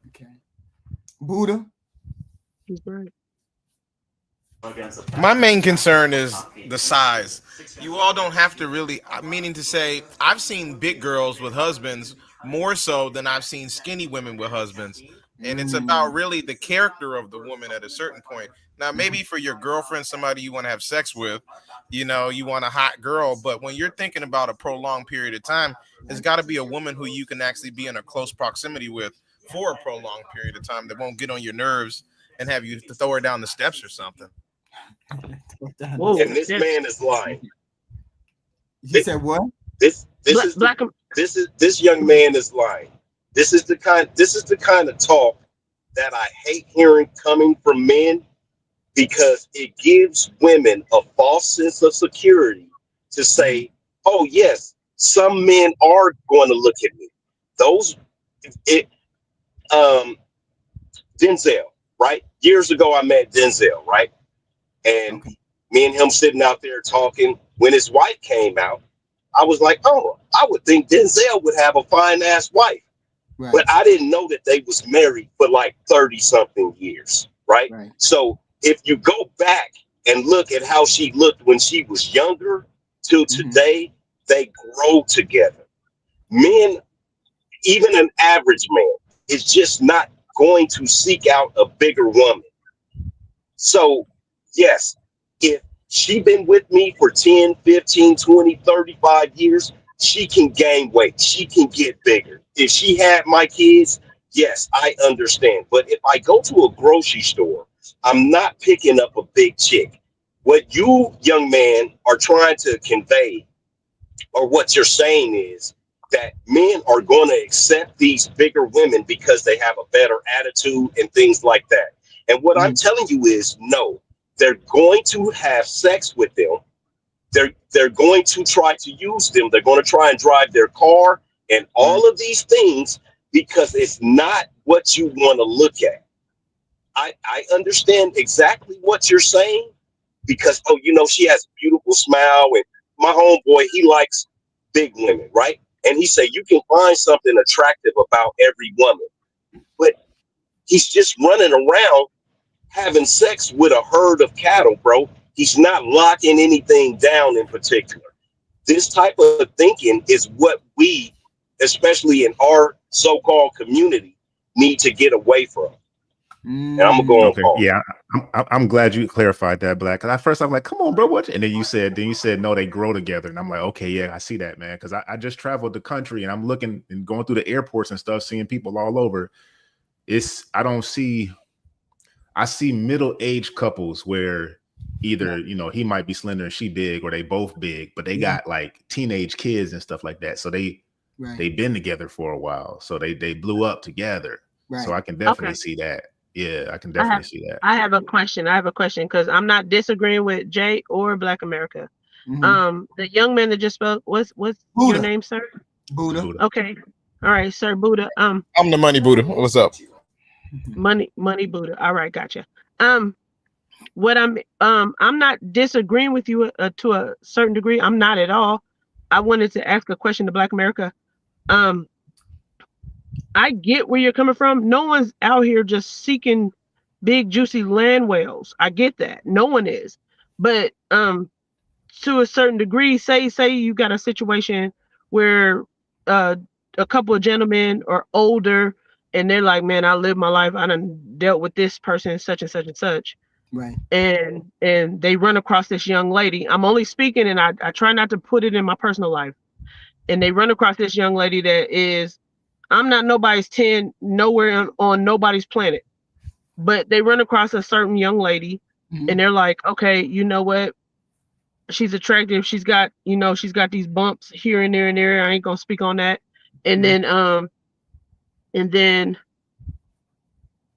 Okay. Buddha. He's right. My main concern is the size. You all don't have to really, meaning to say, I've seen big girls with husbands more so than I've seen skinny women with husbands. And it's about really the character of the woman at a certain point. Now, maybe for your girlfriend, somebody you want to have sex with, you want a hot girl. But when you're thinking about a prolonged period of time, it's got to be a woman who you can actually be in a close proximity with for a prolonged period of time that won't get on your nerves and have you to throw her down the steps or something. Whoa, and this man is lying. You said what? This young man is lying. This is the kind of talk that I hate hearing coming from men, because it gives women a false sense of security to say, oh yes, some men are going to look at me. Denzel, right? Years ago I met Denzel, right? And me and him sitting out there talking. When his wife came out, I was like, oh, I would think Denzel would have a fine ass wife. Right. But I didn't know that they was married for like 30 something years. Right. So if you go back and look at how she looked when she was younger to today, they grow together. Men, even an average man, is just not going to seek out a bigger woman. So yes, if she been with me for 10, 15, 20, 35 years, she can gain weight. She can get bigger. If she had my kids, yes, I understand. But if I go to a grocery store, I'm not picking up a big chick. What you, young man, are trying to convey, or what you're saying, is that men are going to accept these bigger women because they have a better attitude and things like that. And what I'm telling you is, no, they're going to have sex with them. They're going to try to use them. They're going to try and drive their car and all of these things, because it's not what you want to look at. I understand exactly what you're saying, because, she has a beautiful smile, and my homeboy, he likes big women, right? And he said, you can find something attractive about every woman, but he's just running around having sex with a herd of cattle, bro. He's not locking anything down in particular. This type of thinking is what we, especially in our so-called community need to get away from. And I'm gonna go on Okay, pause. yeah, I'm glad you clarified that, Black. Because at first I'm like, come on, bro, what? And then you said no, they grow together, and I'm like, okay, yeah, I see that, man. Because I just traveled the country, and I'm looking and going through the airports and stuff, seeing people all over. I see middle-aged couples where either he might be slender and she big, or they both big, but they got like teenage kids and stuff like that. So they've been together for a while, so they blew up together. Right. So I can definitely see that. Yeah, I can definitely see that. I have a question because I'm not disagreeing with Jay or Black America. The young man that just spoke, what's your name, sir? Buddha. Okay. All right, sir, Buddha. I'm the money Buddha. What's up? Money Buddha. All right, gotcha. What I'm not disagreeing with you to a certain degree. I'm not at all. I wanted to ask a question to Black America. I get where you're coming from. No one's out here just seeking big juicy land whales. I get that. No one is. But to a certain degree, say you got a situation where a couple of gentlemen are older and they're like, man, I lived my life. I done dealt with this person, such and such and such. Right. And they run across this young lady. I'm only speaking, and I try not to put it in my personal life. And they run across this young lady that is, I'm not nobody's 10, nowhere on nobody's planet. But they run across a certain young lady, and they're like, okay, you know what? She's attractive. She's got these bumps here and there and there. I ain't gonna speak on that. And then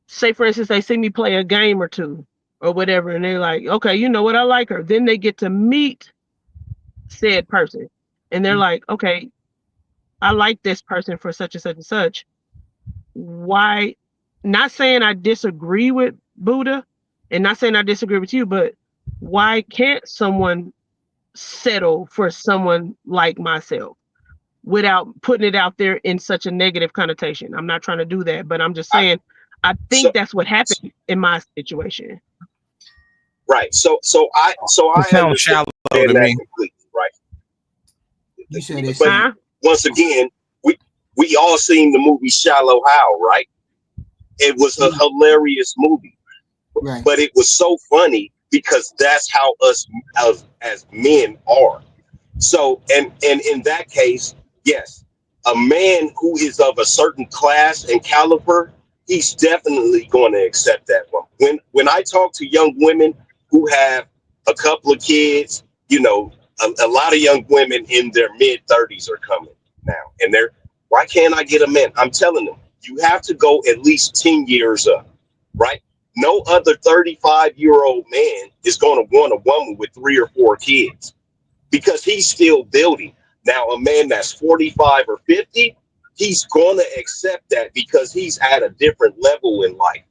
say, for instance, they see me play a game or two or whatever, and they're like, okay, you know what? I like her. Then they get to meet said person, and they're like, okay, I like this person for such and such and such. Why? Not saying I disagree with Buddha, and not saying I disagree with you, but why can't someone settle for someone like myself without putting it out there in such a negative connotation? I'm not trying to do that, but I'm just saying I think that's what happened in my situation. Right. So I sounds shallow to me. Completely, right. You said it. But once again, we all seen the movie Shallow Hal, right? It was a hilarious movie, right? But it was so funny because that's how us as men are. So, and in that case, yes, a man who is of a certain class and caliber, he's definitely going to accept that one. When I talk to young women who have a couple of kids, a lot of young women in their mid-30s are coming now, and why can't I get a man? I'm telling them, you have to go at least 10 years up, right? No other 35-year-old man is going to want a woman with 3 or 4 kids because he's still building. Now, a man that's 45 or 50, he's going to accept that because he's at a different level in life.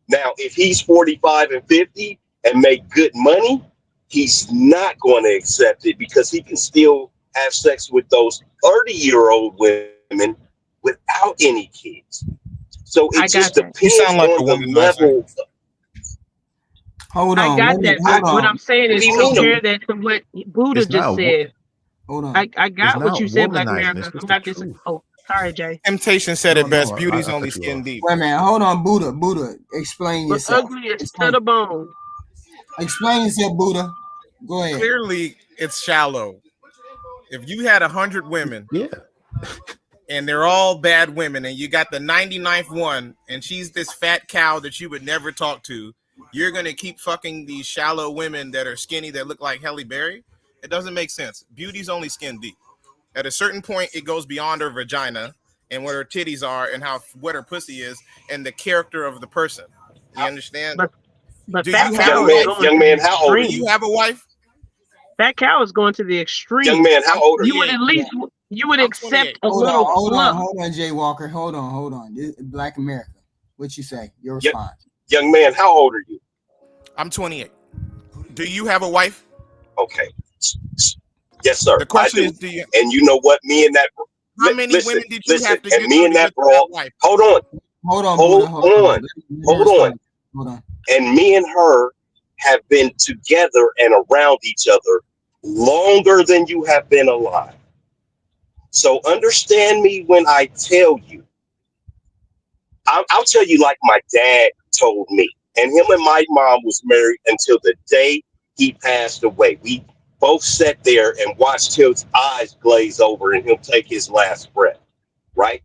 Now, if he's 45 and 50 and make good money, he's not going to accept it because he can still have sex with those 30-year-old women without any kids. So it just depends on the level. Hold on. I got that. What I'm saying is compare that to what Buddha just said. Hold on. I got what you said, Black America. I'm not this. Oh, sorry, Jay. Temptation said it best. Beauty's only skin deep. Wait a minute. Hold on, Buddha. Explain yourself. Ugly is to the bone. Explain yourself, Buddha. Go ahead. Clearly, it's shallow. If you had 100 women, and they're all bad women, and you got the 99th one, and she's this fat cow that you would never talk to, you're gonna keep fucking these shallow women that are skinny that look like Halle Berry? It doesn't make sense. Beauty's only skin deep. At a certain point, it goes beyond her vagina and what her titties are and what her pussy is and the character of the person. You understand? But young man, how old are you? Do you have a wife? That cow is going to the extreme. Young man, how old are you? You would at least accept a little. Hold on, Jay Walker. Hold on. Black America. What you say? Your response. Young man, how old are you? I'm 28. Do you have a wife? Okay. Yes, sir. The question is, do you? And you know what? Me and that. How many women did you have to get and me and that bro. Hold on. And me and her have been together and around each other longer than you have been alive. So understand me when I tell you I'll tell you like my dad told me. And him and my mom was married until the day he passed away. We both sat there and watched his eyes glaze over and him take his last breath, right?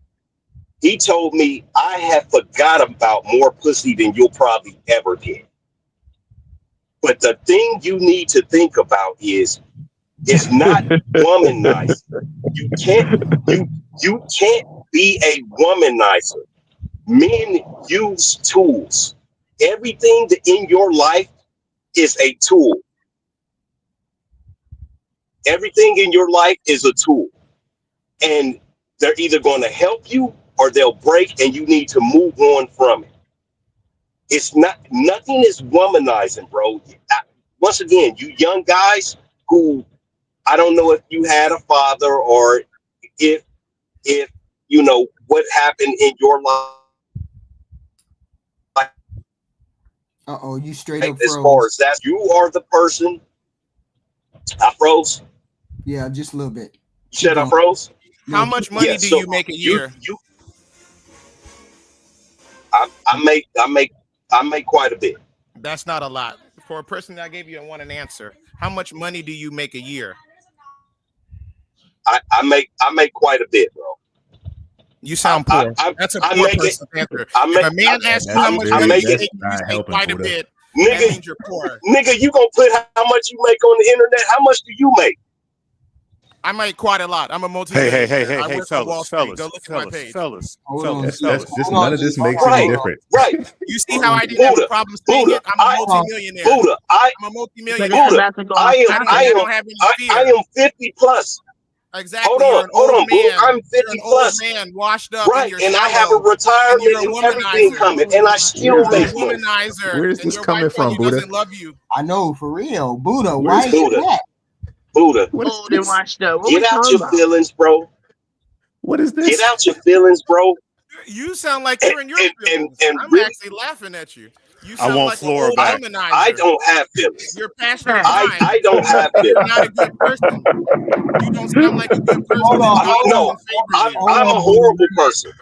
He told me, I have forgot about more pussy than you'll probably ever get. But the thing you need to think about is, it's not womanizer. You can't be a womanizer. Men use tools. Everything that in your life is a tool. Everything in your life is a tool. And they're either going to help you or they'll break and you need to move on from it. It's not, nothing is womanizing, bro. Once again, you young guys who, I don't know if you had a father or if you know what happened in your life. Uh-oh, you straight up As froze. far as that, you are the person. I froze. Yeah, just a little bit. You said I froze? How much money do you make a year? I make quite a bit. That's not a lot. For a person that gave you and want an answer, how much money do you make a year? I make quite a bit, bro. You sound poor. That's a poor person's answer. If a man asks you how much money you make, you say quite a bit. That means you're poor. Nigga, you gonna put how much you make on the internet? How much do you make? I make quite a lot. I'm a multi-millionaire. Hey, fellas. Go look at my page. Fellas. None of this makes any difference. Right. You see how I didn't have a problem saying it? I'm a multi-millionaire. Buddha, I'm a multi-millionaire. Buddha, I am 50 plus. Exactly. Hold on, Buddha, I'm 50 plus. Man, washed up. Right, and I have a retirement and everything coming, and I still make money. Where's this coming from, Buddha? Love you. I know, for real. Buddha, Where's why Buddha? is that? Buddha, washed up. Get out your feelings, bro. What is this? Get out your feelings, bro. You sound like you're in your feelings. I'm actually laughing at you. You sound like Flora back. I don't have feelings. You're passionate. I don't have feelings. You're not a good person. You don't sound like a good person. Hold on. No, I'm a horrible person.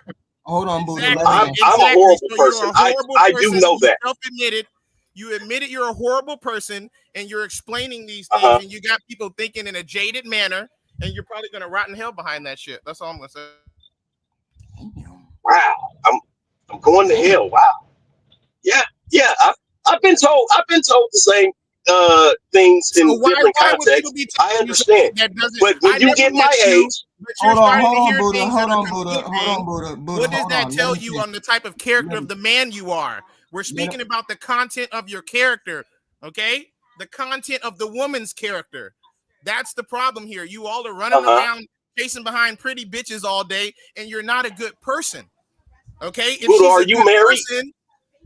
Hold on, Buddha. Exactly. I'm a horrible So person. I do know that. You admitted you're a horrible person, and you're explaining these things, and you got people thinking in a jaded manner, and you're probably gonna rot in hell behind that shit. That's all I'm gonna say. Wow, I'm going to hell. Wow. Yeah. I've been told the same things in different contexts. I understand, but when you get my age, hold on, Buddha. What does that tell you on the type of character of the man you are? We're speaking about the content of your character, okay? The content of the woman's character. That's the problem here. You all are running around chasing behind pretty bitches all day, and you're not a good person, okay? If Buddha, are you married? Person,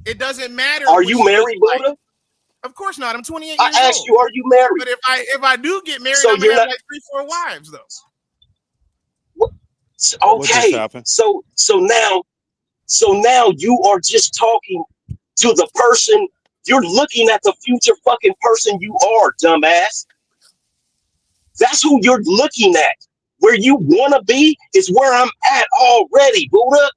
it doesn't matter. Are you married, Buddha? Like. Of course not. I'm 28 years old. I asked you, are you married? But if I do get married, so I'm gonna have like 3-4 wives, though. Okay. So now you are just talking to the person. You're looking at the future fucking person you are, dumbass. That's who you're looking at. Where you want to be is where I'm at already, Buddha.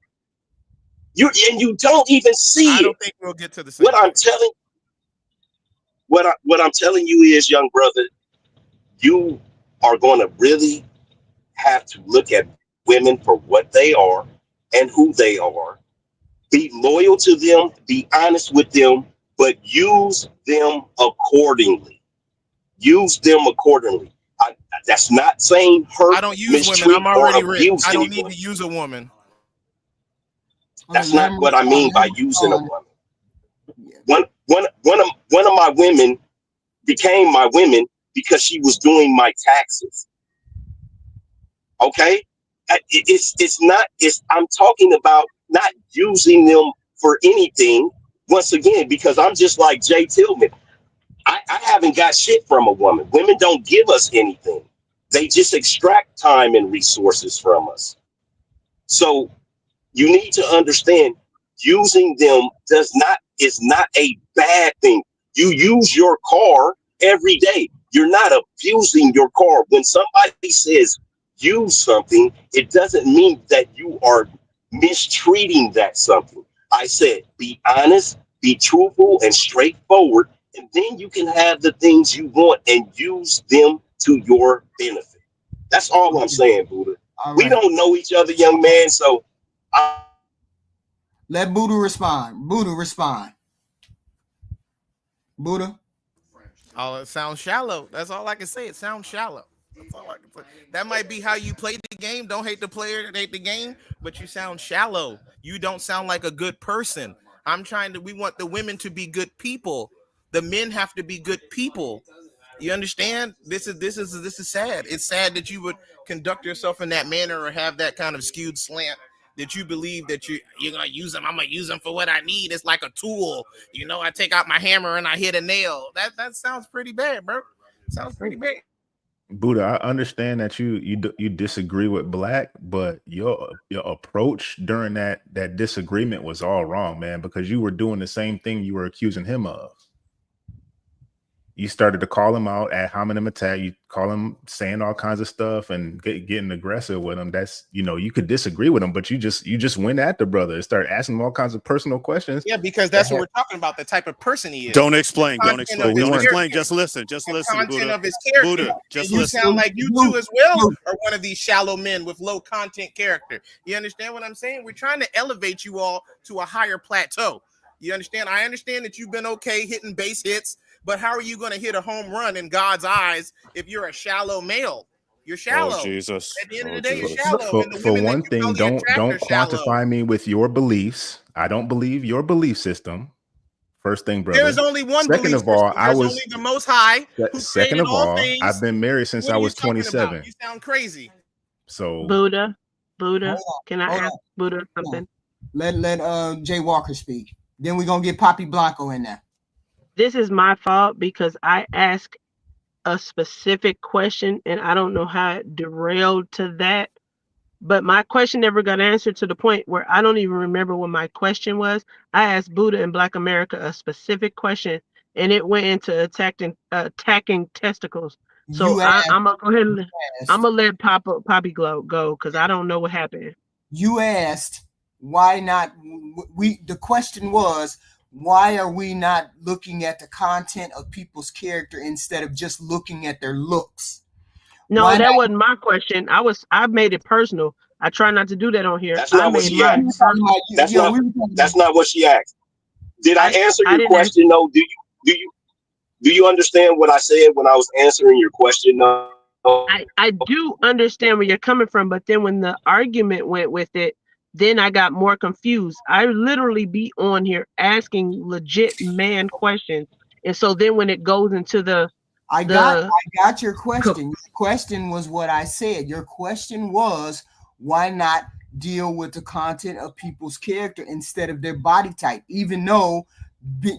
You don't even see it. I don't think we'll get to the same. What I'm telling you is, young brother, you are going to really have to look at women for what they are and who they are. Be loyal to them, be honest with them, but use them accordingly. That's not saying hurt. I don't use women. I'm already rich. I don't need to use a woman. That's not what I mean by using a woman. One of my women became my women because she was doing my taxes. Okay? I'm talking about not using them for anything. Once again, because I'm just like Jay Tillman. I haven't got shit from a woman. Women don't give us anything. They just extract time and resources from us. So you need to understand, using them is not a bad thing. You use your car every day. You're not abusing your car. When somebody says use something, it doesn't mean that you are mistreating that something. I said, be honest, be truthful, and straightforward, and then you can have the things you want and use them to your benefit. That's all I'm saying, Buddha. We don't know each other, young man, so let Buddha respond. Buddha respond. Buddha. Oh, it sounds shallow. That's all I can say. It sounds shallow. That's all I can say. That might be how you play the game. Don't hate the player that hate the game, but you sound shallow. You don't sound like a good person. We want the women to be good people. The men have to be good people. You understand? This is sad. It's sad that you would conduct yourself in that manner or have that kind of skewed slant that you believe that you're gonna use them. I'm gonna use them for what I need. It's like a tool. You know, I take out my hammer and I hit a nail. That sounds pretty bad, bro. Sounds pretty bad. Buddha, I understand that you disagree with Black, but your approach during that disagreement was all wrong, man, because you were doing the same thing you were accusing him of. You started to call him out at hominem attack. You call him saying all kinds of stuff and getting aggressive with him. That's, you could disagree with him, but you just went at the brother and started asking him all kinds of personal questions. Yeah, because that's what we're talking about, the type of person he is. Don't explain. Just listen. Just listen, content Buddha. of his character. Buddha, just you listen. sound like you too as well are one of these shallow men with low content character. You understand what I'm saying? We're trying to elevate you all to a higher plateau. You understand? I understand that you've been okay hitting base hits, but how are you going to hit a home run in God's eyes if you're a shallow male? You're shallow. Oh, Jesus. At the end of the day, you're shallow. For one thing, don't quantify me with your beliefs. I don't believe your belief system. First thing, brother. There is only one. Second of all, only the Most High. Second of all, I've been married since I was 27. You sound crazy. So Buddha, can I ask Buddha something? Let Jay Walker speak. Then we're gonna get Poppy Blanco in there. This is my fault because I asked a specific question and I don't know how it derailed to that. But my question never got answered to the point where I don't even remember what my question was. I asked Buddha in Black America a specific question and it went into attacking testicles. So I'm gonna go ahead and I'm gonna let Poppy go because I don't know what happened. You asked why not. The question was, why are we not looking at the content of people's character instead of just looking at their looks? No, that wasn't my question. I made it personal. I try not to do that on here. That's not what she asked. That's not what she asked. Did I answer your question? No. Do you understand what I said when I was answering your question? No. I do understand where you're coming from, but then when the argument went with it, then I got more confused. I literally be on here asking legit man questions. And so then when it goes into I got your question. Your question was what I said. Your question was, why not deal with the content of people's character instead of their body type? Even though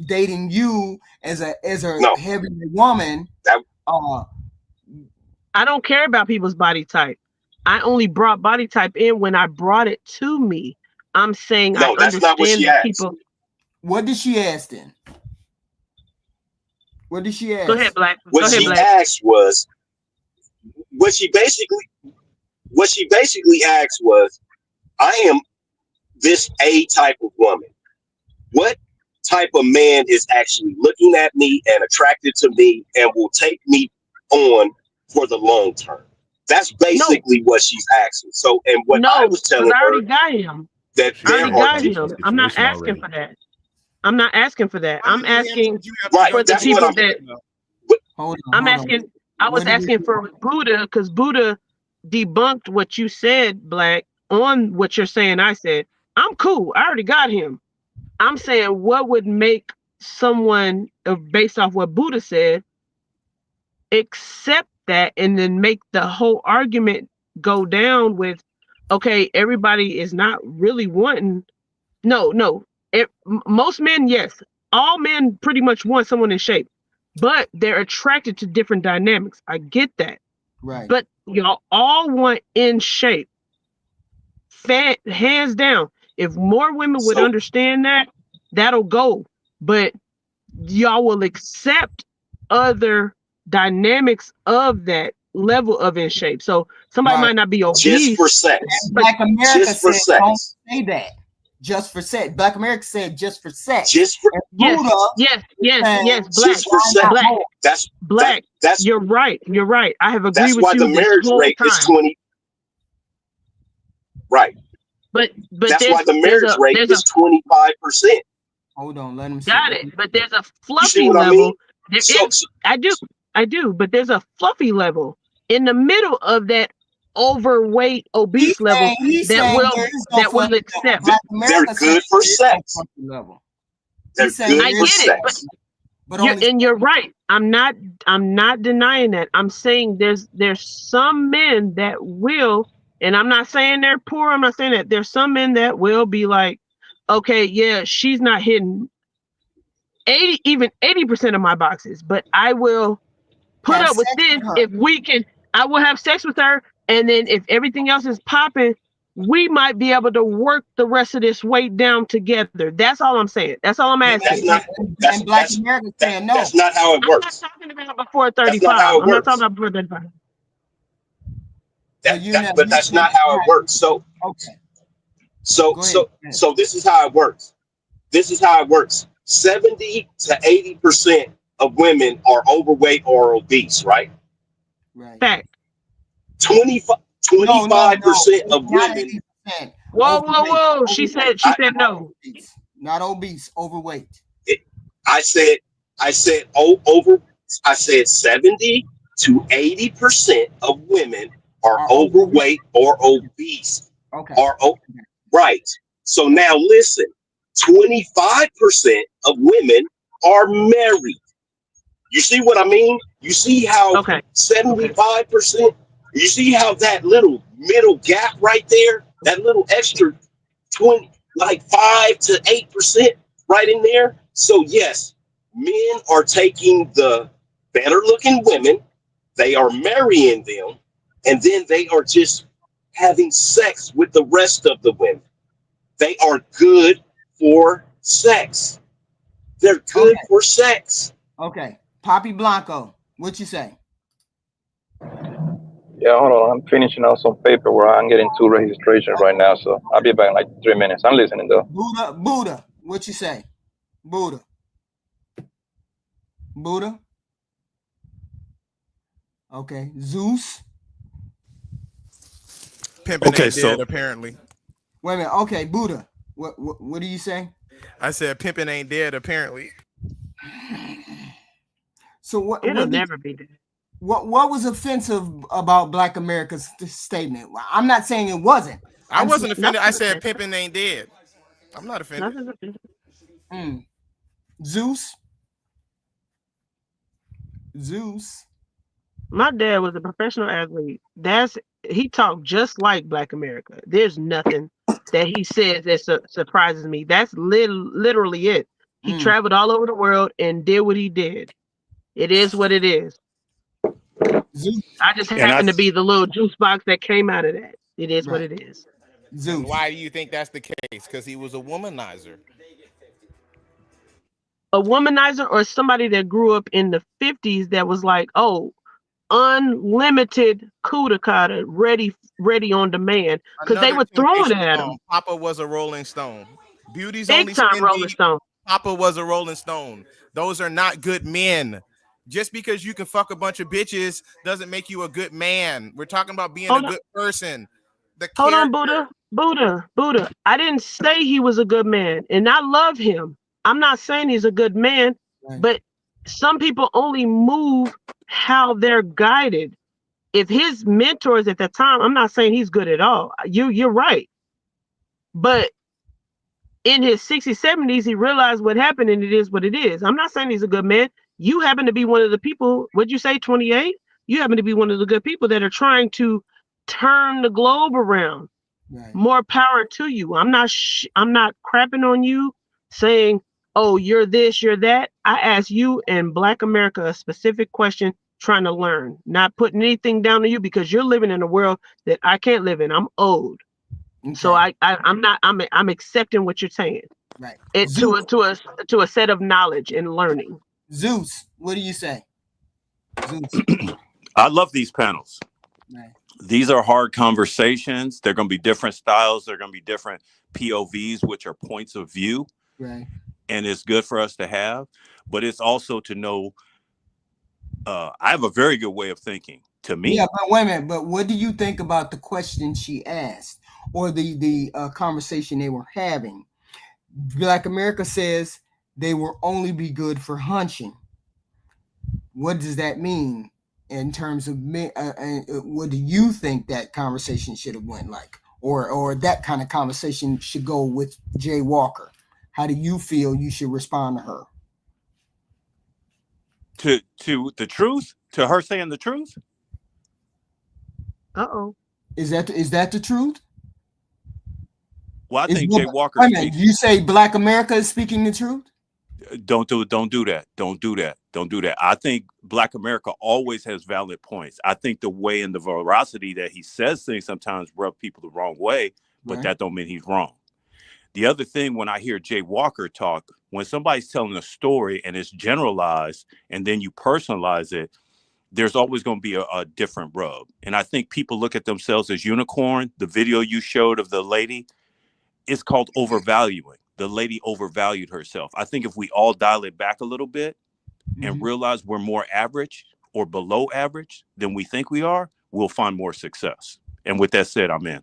dating you as a heavy woman, I don't care about people's body type. I only brought body type in when I brought it to me. I'm saying I understand not what she asked. People. What did she ask then? What did she ask? Go ahead, Black. What she asked was, what she basically asked was, I am this A type of woman. What type of man is actually looking at me and attracted to me and will take me on for the long term? That's basically what she's asking. So, and what I was telling I already her, got him. That I already got him. I'm not asking for that. I'm not asking for that. I'm asking for the people that. I was asking for Buddha because Buddha debunked what you said, Black, on what you're saying. I said, I'm cool. I already got him. I'm saying what would make someone, based off what Buddha said, accept that and then make the whole argument go down with, okay, everybody is not really wanting. No. Most men, yes. All men pretty much want someone in shape, but they're attracted to different dynamics. I get that. Right. But y'all all want in shape. Hands down. If more women would understand that, that'll go. But y'all will accept other dynamics of that level of in shape. So somebody might not be obese. Just for sex. Black America says don't say that. Just for sex. Black America said just for sex. Just for yes, black, just for sex. black. That's black. That's you're right. You're right. I have agreed that's with why you the this marriage whole rate time. is 20. Right. But that's why the marriage rate is 25%. Hold on, let him see. Got it. But there's a You see fluffy what I level. mean? I do. But there's a fluffy level in the middle of that overweight, obese level that will accept. They're good for sex. They're good for sex. And you're right. I'm not denying that. I'm saying there's some men that will, and I'm not saying they're poor. I'm not saying that. There's some men that will be like, okay, yeah, she's not hitting 80% of my boxes, but I will put up with this if we can. I will have sex with her, and then if everything else is popping, we might be able to work the rest of this weight down together. That's all I'm saying. That's all I'm asking. That's Black America saying no. That's not how it works. I'm not talking about before 35. I'm not talking about before 35. But that's not how it works. So this is how it works. This is how it works. 70 to 80% of women are overweight or obese, right? Right. Fact. 25% of women. Whoa. She said no. Not obese, overweight. I said 70 to 80% of women are overweight or obese. Okay. Right. So now listen, 25% of women are married. You see what I mean? You see how 75%, you see how that little middle gap right there, that little extra 5 to 8% right in there. So yes, men are taking the better looking women, they are marrying them, and then they are just having sex with the rest of the women. They are good for sex. They're good for sex. Okay. Poppy Blanco, what you say? Yeah, hold on. I'm finishing out some paperwork. I'm getting 2 registrations right now, so I'll be back in like 3 minutes. I'm listening though. Buddha, what you say? Buddha. Okay. Zeus. Pimping ain't dead, apparently. Wait a minute. Okay, Buddha. What do you say? I said pimping ain't dead, apparently. So it'll never be dead. What was offensive about Black America's statement? I'm not saying it wasn't. I wasn't offended. I said pimping ain't dead. I'm not offended. Zeus. My dad was a professional athlete. He talked just like Black America. There's nothing that he says that surprises me. That's literally it. He traveled all over the world and did what he did. It is what it is. I just happen to be the little juice box that came out of that. It is what it is. And why do you think that's the case? Because he was a womanizer. A womanizer or somebody that grew up in the 50s that was like, oh, unlimited kudakata, ready on demand, because they were throwing at him. Papa was a Rolling Stone. Beauty's Big only time Rolling Stone. Papa was a Rolling Stone. Those are not good men. Just because you can fuck a bunch of bitches doesn't make you a good man. We're talking about being a good person. Hold on, Buddha. I didn't say he was a good man, and I love him. I'm not saying he's a good man, but some people only move how they're guided. If his mentors at that time, I'm not saying he's good at all. You're right. But in his 60s, 70s, he realized what happened, and it is what it is. I'm not saying he's a good man. You happen to be one of the people, what'd you say, 28? You happen to be one of the good people that are trying to turn the globe around. Right. More power to you. I'm not crapping on you, saying, oh, you're this, you're that. I asked you and Black America a specific question, trying to learn, not putting anything down on you because you're living in a world that I can't live in. I'm old. Okay. So I'm accepting what you're saying. Right. To a set of knowledge and learning. Zeus, what do you say? Zeus. I love these panels. Right. these are hard conversations. They're going to be different styles. They're going to be different POVs, which are points of view. Right. And it's good for us to have, but it's also to know, I have a very good way of thinking. To me, yeah, but wait a minute. But what do you think about the question she asked, or the conversation they were having? Black America says they will only be good for hunching. What does that mean in terms of what do you think that conversation should have went like, or that kind of conversation should go with Jay Walker? How do you feel you should respond to her? To the truth, to her saying the truth. Is that the truth? Well, I think Jay Walker. You say Black America is speaking the truth? Don't do that. I think Black America always has valid points. I think the way and the veracity that he says things sometimes rub people the wrong way, but that don't mean he's wrong. The other thing, when I hear Jay Walker talk, when somebody's telling a story and it's generalized and then you personalize it, there's always going to be a different rub. And I think people look at themselves as unicorn. The video you showed of the lady, it's called overvaluing. The lady overvalued herself. I think if we all dial it back a little bit and realize we're more average or below average than we think we are, we'll find more success. And with that said, I'm in.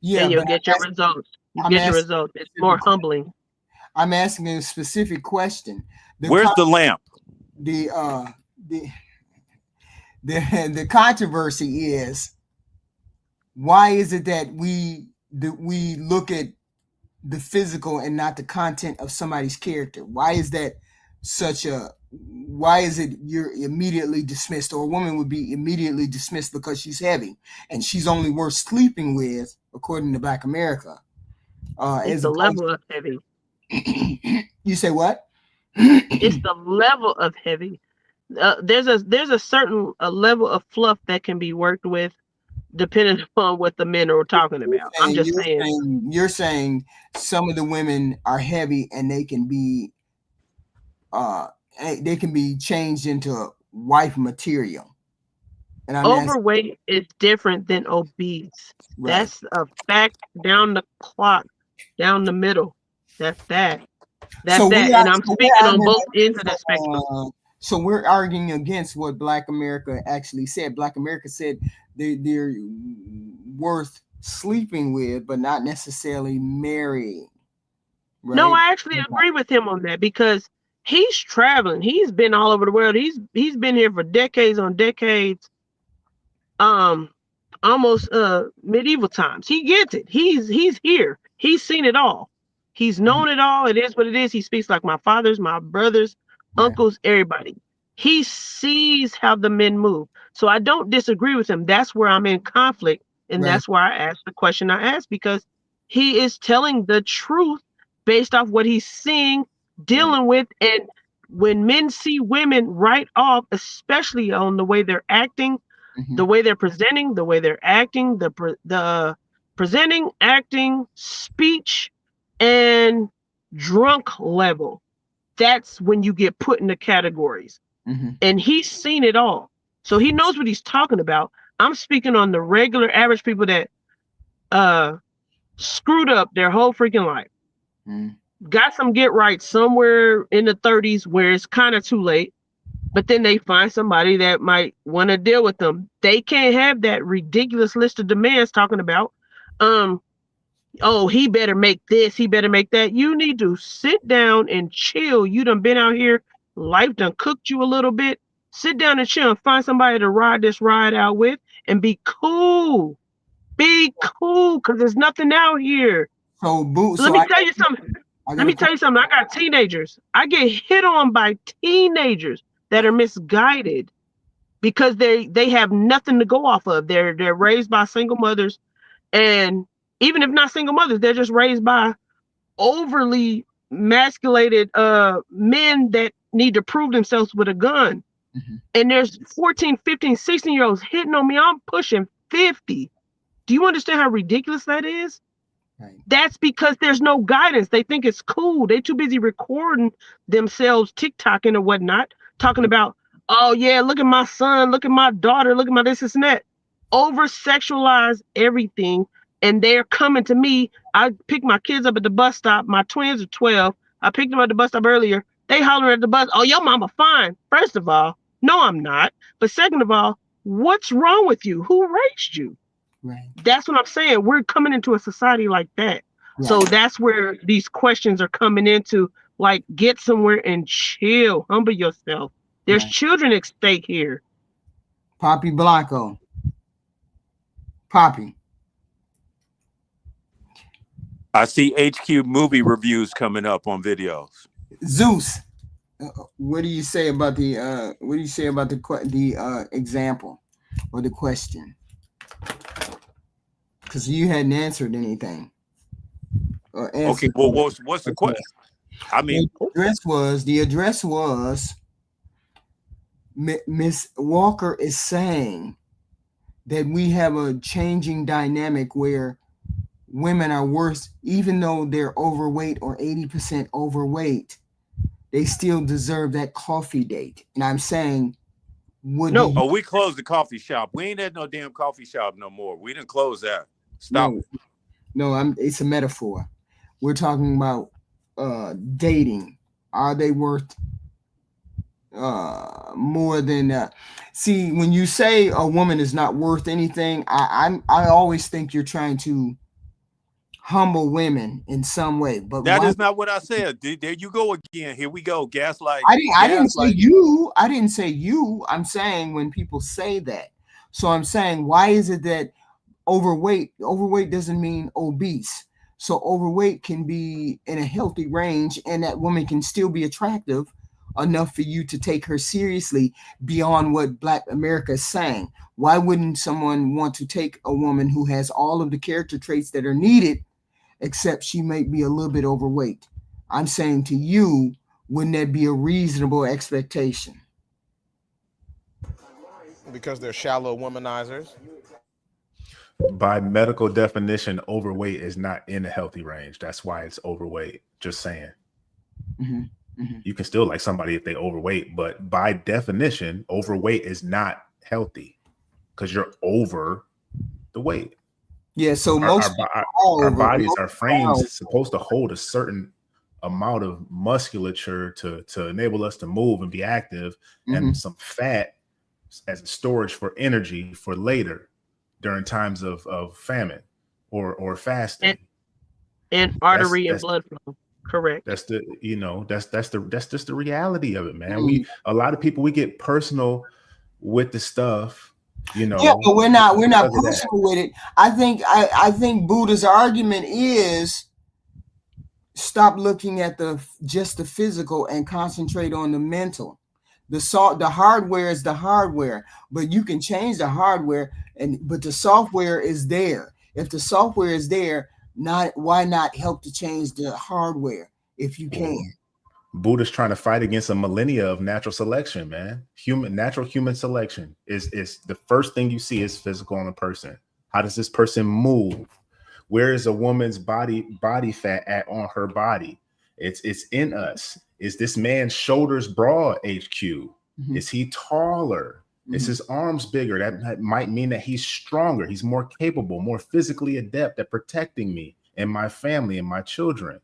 Yeah, and you'll get your results. It's more humbling. I'm asking a specific question. Where's the lamp? The controversy is, why is it that we look at the physical and not the content of somebody's character? Why is that why is it you're immediately dismissed, or a woman would be immediately dismissed because she's heavy and she's only worth sleeping with, according to Black America? It's the level of heavy. You say what? It's the level of heavy. There's a certain level of fluff that can be worked with, depending upon what the men are talking about. I'm just saying. You're saying some of the women are heavy and they can be changed into wife material. And overweight is different than obese. Right. That's a fact down the clock, down the middle. That's that. And I'm speaking on both ends of the spectrum. So we're arguing against what Black America actually said. Black America said they're worth sleeping with, but not necessarily marrying. Right? No, I actually agree with him on that, because he's traveling. He's been all over the world. He's been here for decades on decades. Almost medieval times. He gets it. He's here. He's seen it all. He's known it all. It is what it is. He speaks like my fathers, my brothers, uncles, everybody. He sees how the men move. So I don't disagree with him. That's where I'm in conflict. And that's why I asked the question I asked, because he is telling the truth based off what he's seeing, dealing with. And when men see women right off, especially on the way they're acting, the way they're presenting, the way they're acting, the presenting, acting, speech, and drunk level, that's when you get put in the categories. And he's seen it all. So he knows what he's talking about. I'm speaking on the regular average people that screwed up their whole freaking life. Got some get right somewhere in the 30s where it's kind of too late, but then they find somebody that might want to deal with them. They can't have that ridiculous list of demands talking about, oh, he better make this, he better make that. You need to sit down and chill. You done been out here, life done cooked you a little bit. Sit down and chill and find somebody to ride this ride out with and be cool. Be cool, because there's nothing out here. Let me tell you something. I got teenagers. I get hit on by teenagers that are misguided because they have nothing to go off of. They're raised by single mothers, and even if not single mothers, they're just raised by overly masculated men that need to prove themselves with a gun. And there's 14, 15, 16-year-olds hitting on me. I'm pushing 50. Do you understand how ridiculous that is? That's because there's no guidance. They think it's cool. They're too busy recording themselves, TikToking or whatnot, talking about, oh yeah, look at my son, look at my daughter, look at my this and that. over sexualize everything, and they're coming to me. I pick my kids up at the bus stop. My twins are 12. I picked them at the bus stop earlier. They hollering at the bus, "Oh, your mama fine." First of all, no, I'm not. But second of all, what's wrong with you? Who raised you? Right. That's what I'm saying. We're coming into a society like that. Right. So that's where these questions are coming into. Like, get somewhere and chill. Humble yourself. There's children at stake here. Poppy Blanco. Poppy. I see HQ movie reviews coming up on videos. Zeus, what do you say about the example or the question? Because you hadn't answered anything. Okay, well, what's the question? I mean, the address was Miss Walker is saying that we have a changing dynamic where women are worse, even though they're overweight or 80% overweight, they still deserve that coffee date. And I'm saying, we closed the coffee shop. We ain't at no damn coffee shop no more. We didn't close that. Stop. No, it's a metaphor. We're talking about dating. Are they worth more than see, when you say a woman is not worth anything, I always think you're trying to humble women in some way, but that is not what I said. There you go again. Here we go. Gaslight. I didn't say you. I didn't say you. I'm saying when people say that. So I'm saying, why is it that overweight doesn't mean obese? So overweight can be in a healthy range, and that woman can still be attractive enough for you to take her seriously beyond what Black America is saying. Why wouldn't someone want to take a woman who has all of the character traits that are needed, except she might be a little bit overweight? I'm saying to you, wouldn't that be a reasonable expectation? Because they're shallow womanizers. By medical definition, overweight is not in a healthy range. That's why it's overweight. Just saying. Mm-hmm. Mm-hmm. You can still like somebody if they overweight, but by definition, overweight is not healthy because you're over the weight. Yeah, so our bodies, our frames supposed to hold a certain amount of musculature to enable us to move and be active, and some fat as a storage for energy for later during times of famine or fasting. And artery and blood flow. Correct. That's just the reality of it, man. A lot of people, we get personal with the stuff. Yeah, but we're not personal with it. I think Buddha's argument is stop looking at just the physical and concentrate on the mental. The hardware is the hardware, but you can change the hardware, but the software is there. If the software is there, why not help to change the hardware if you can? Buddha's trying to fight against a millennia of natural selection, man. Natural human selection is the first thing you see is physical on a person. How does this person move? Where is a woman's body fat at on her body? It's in us. Is this man's shoulders broad, HQ? Mm-hmm. Is he taller? Mm-hmm. Is his arms bigger? That might mean that he's stronger. He's more capable, more physically adept at protecting me and my family and my children.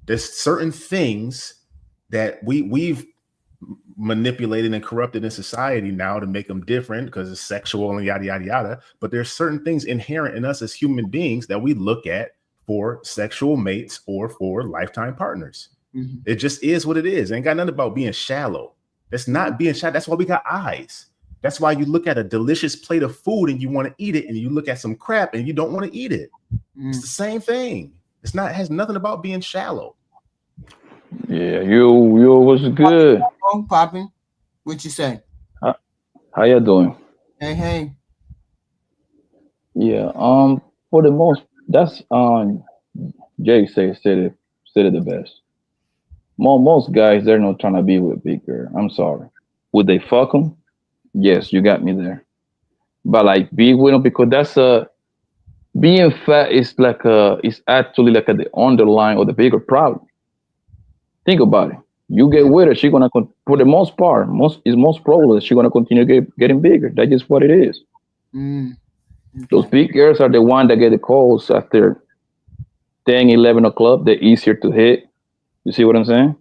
There's certain things that we've manipulated and corrupted in society now to make them different because it's sexual and yada, yada, yada. But there's certain things inherent in us as human beings that we look at for sexual mates or for lifetime partners. Mm-hmm. It just is what it is. It ain't got nothing about being shallow. It's not being shallow. That's why we got eyes. That's why you look at a delicious plate of food and you want to eat it, and you look at some crap and you don't want to eat it. Mm. It's the same thing. It has nothing about being shallow. Yeah, you was good. Popping. What you say? How you doing? Hey. Yeah. For the most, that's Jay said it the best. Most guys, they're not trying to be with big girl. I'm sorry. Would they fuck them? Yes, you got me there. But like be with them, because that's being fat is it's actually like the underlying or the bigger problem. Think about it. You get with her, she's gonna, for the most part, most probably she's gonna continue getting bigger. That's just what it is. Mm. Those big girls are the one that get the calls after 10, 11 o'clock. They're easier to hit. You see what I'm saying?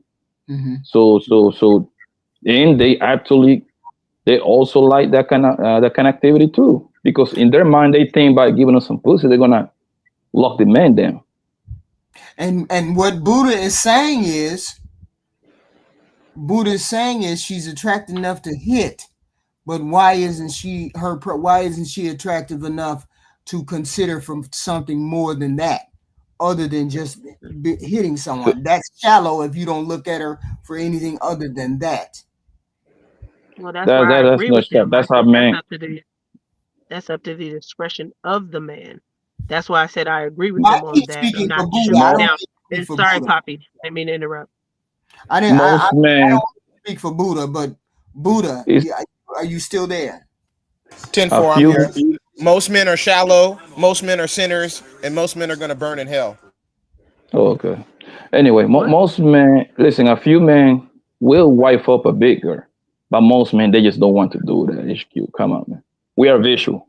Mm-hmm. So, and they also like that kind of activity too, because in their mind they think by giving us some pussy they're gonna lock the man down. And what Buddha is saying is she's attractive enough to hit, but why isn't she attractive enough to consider from something more than that, other than just hitting someone? That's shallow if you don't look at her for anything other than that. Well, that's where I agree with him. That's how man. That's up to the discretion of the man. That's why I said I agree with him on that. Not shooting down. And sorry, Poppy, I didn't mean to interrupt. I don't speak for Buddha, but Buddha, are you still there? 10-4, I'm here. Most men are shallow, most men are sinners, and most men are going to burn in hell. Oh, okay. Anyway, most men, listen, a few men will wife up a big girl, but most men, they just don't want to do that. HQ, come on, man. We are visual.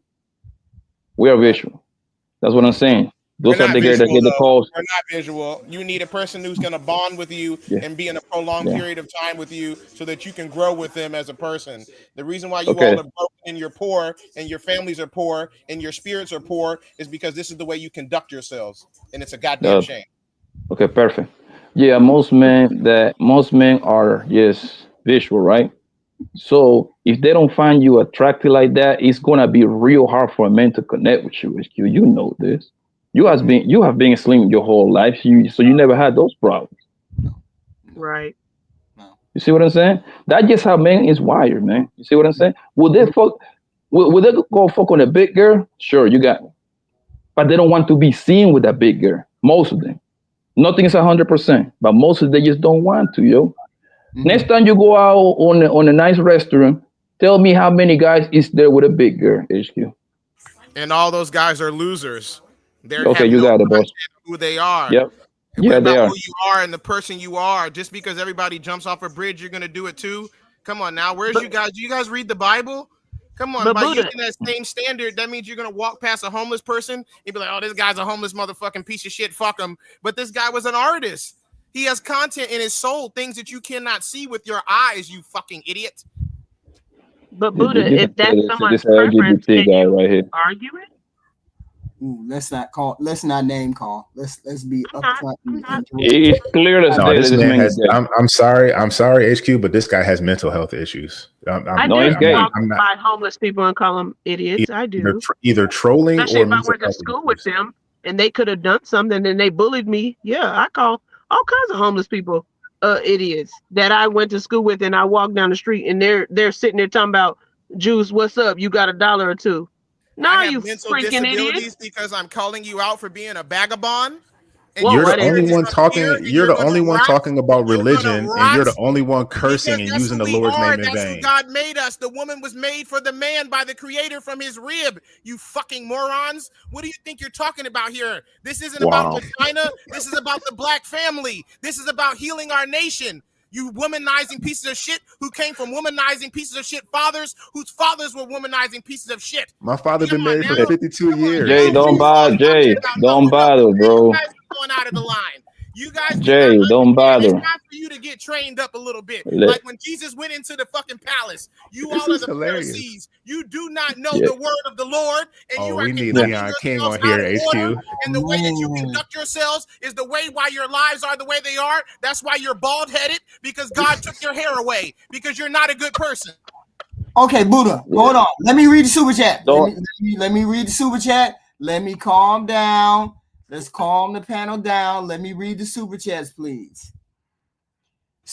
That's what I'm saying. Those are the girls that get the calls. We're not visual. You need a person who's going to bond with you and be in a prolonged period of time with you so that you can grow with them as a person. The reason why you all are broken and you're poor and your families are poor and your spirits are poor is because this is the way you conduct yourselves. And it's a goddamn shame. Okay, perfect. Yeah, most men are, yes, visual, right? So if they don't find you attractive like that, it's going to be real hard for a man to connect with you. You know this. You have been slim your whole life, so you never had those problems. Right. You see what I'm saying? That's just how man is wired, man. You see what I'm saying? Would they fuck? Would they go fuck on a big girl? Sure, you got me. But they don't want to be seen with that big girl. Most of them. Nothing is 100%, but most of them just don't want to, yo. Mm-hmm. Next time you go out on a nice restaurant, tell me how many guys is there with a big girl, HQ. And all those guys are losers. They're okay, you got it, boss. Who they are. Yep. Yeah, they are. Who you are and the person you are. Just because everybody jumps off a bridge, you're gonna do it too. Come on now. You guys? Do you guys read the Bible? Come on, by using that same standard, that means you're gonna walk past a homeless person and be like, "Oh, this guy's a homeless motherfucking piece of shit. Fuck him." But this guy was an artist. He has content in his soul, things that you cannot see with your eyes. You fucking idiot. But Buddha, if that's someone's preference, can you argue it? Ooh, let's not name call. Let's be upfront. It's clear as day. This man has. I'm sorry, HQ, but this guy has mental health issues. I do talk by homeless people and call them idiots. I do. Either trolling especially or if I went to school with them and they could have done something and they bullied me. Yeah, I call all kinds of homeless people idiots that I went to school with, and I walk down the street and they're sitting there talking about, Juice, what's up? You got $1 or $2? No, you freaking idiot! Because I'm calling you out for being a vagabond. And you're the only one talking. You're the only one talking about religion, and you're the only one cursing and using the Lord's name in vain. That's who God made us. The woman was made for the man by the Creator from his rib. You fucking morons! What do you think you're talking about here? This isn't about China. This is about the black family. This is about healing our nation. You womanizing pieces of shit who came from womanizing pieces of shit fathers whose fathers were womanizing pieces of shit. My father been married for 52 years. Jay, don't bother, bro. Going out of the line. You guys, Jay, don't bother. It's time for you to get trained up a little bit. Like when Jesus went into the fucking palace, you all are the Pharisees. You do not know the word of the Lord, and you are we need Leon King on here, HQ. And the way that you conduct yourselves is the way why your lives are the way they are. That's why you're bald-headed, because God took your hair away, because you're not a good person. Okay, Buddha, hold on. Let me read the super chat. Let me read the super chat. Let me calm down. Let's calm the panel down. Let me read the super chats, please.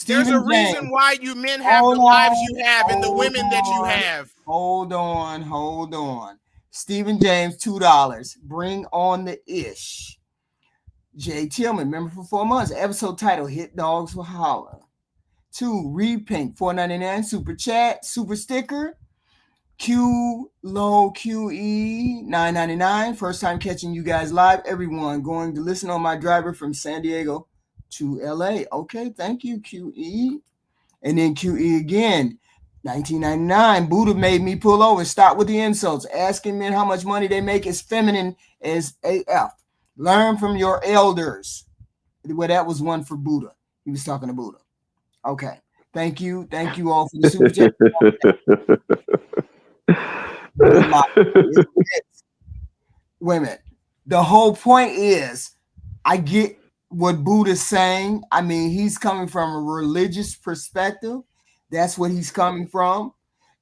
There's a reason why you men have the lives you have and the women that you have. Hold on. Stephen James, $2. Bring on the ish. Jay Tillman, member for 4 months. Episode title, Hit Dogs Will Holler. 2, Reed Pink, $4.99. Super chat, super sticker. Q Low QE $9.99. First time catching you guys live. Everyone going to listen on my driver from San Diego to LA. Okay, thank you, QE. And then QE again. 1999, Buddha made me pull over. Start with the insults. Asking men how much money they make is feminine as AF. Learn from your elders. Well, that was one for Buddha. He was talking to Buddha. Okay. Thank you. Thank you all for the super chat. Wait a minute. The whole point is, I get what Buddha's saying. I mean, he's coming from a religious perspective. That's what he's coming from.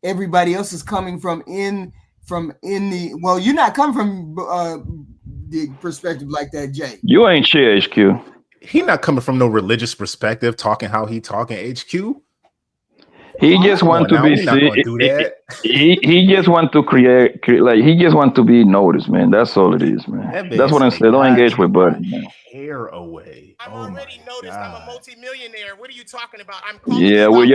Everybody else is coming from in the. Well, you're not coming from the perspective like that, Jay. You ain't shit, HQ. He not coming from no religious perspective, talking how he talking HQ. He just want to be he just want to create like he just want to be noticed, man. That's all it is, man. That's what I'm saying. Don't engage with buddy, man. Hair away. I'm already noticed. I'm a multi-millionaire. What are you talking about? I'm Yeah, we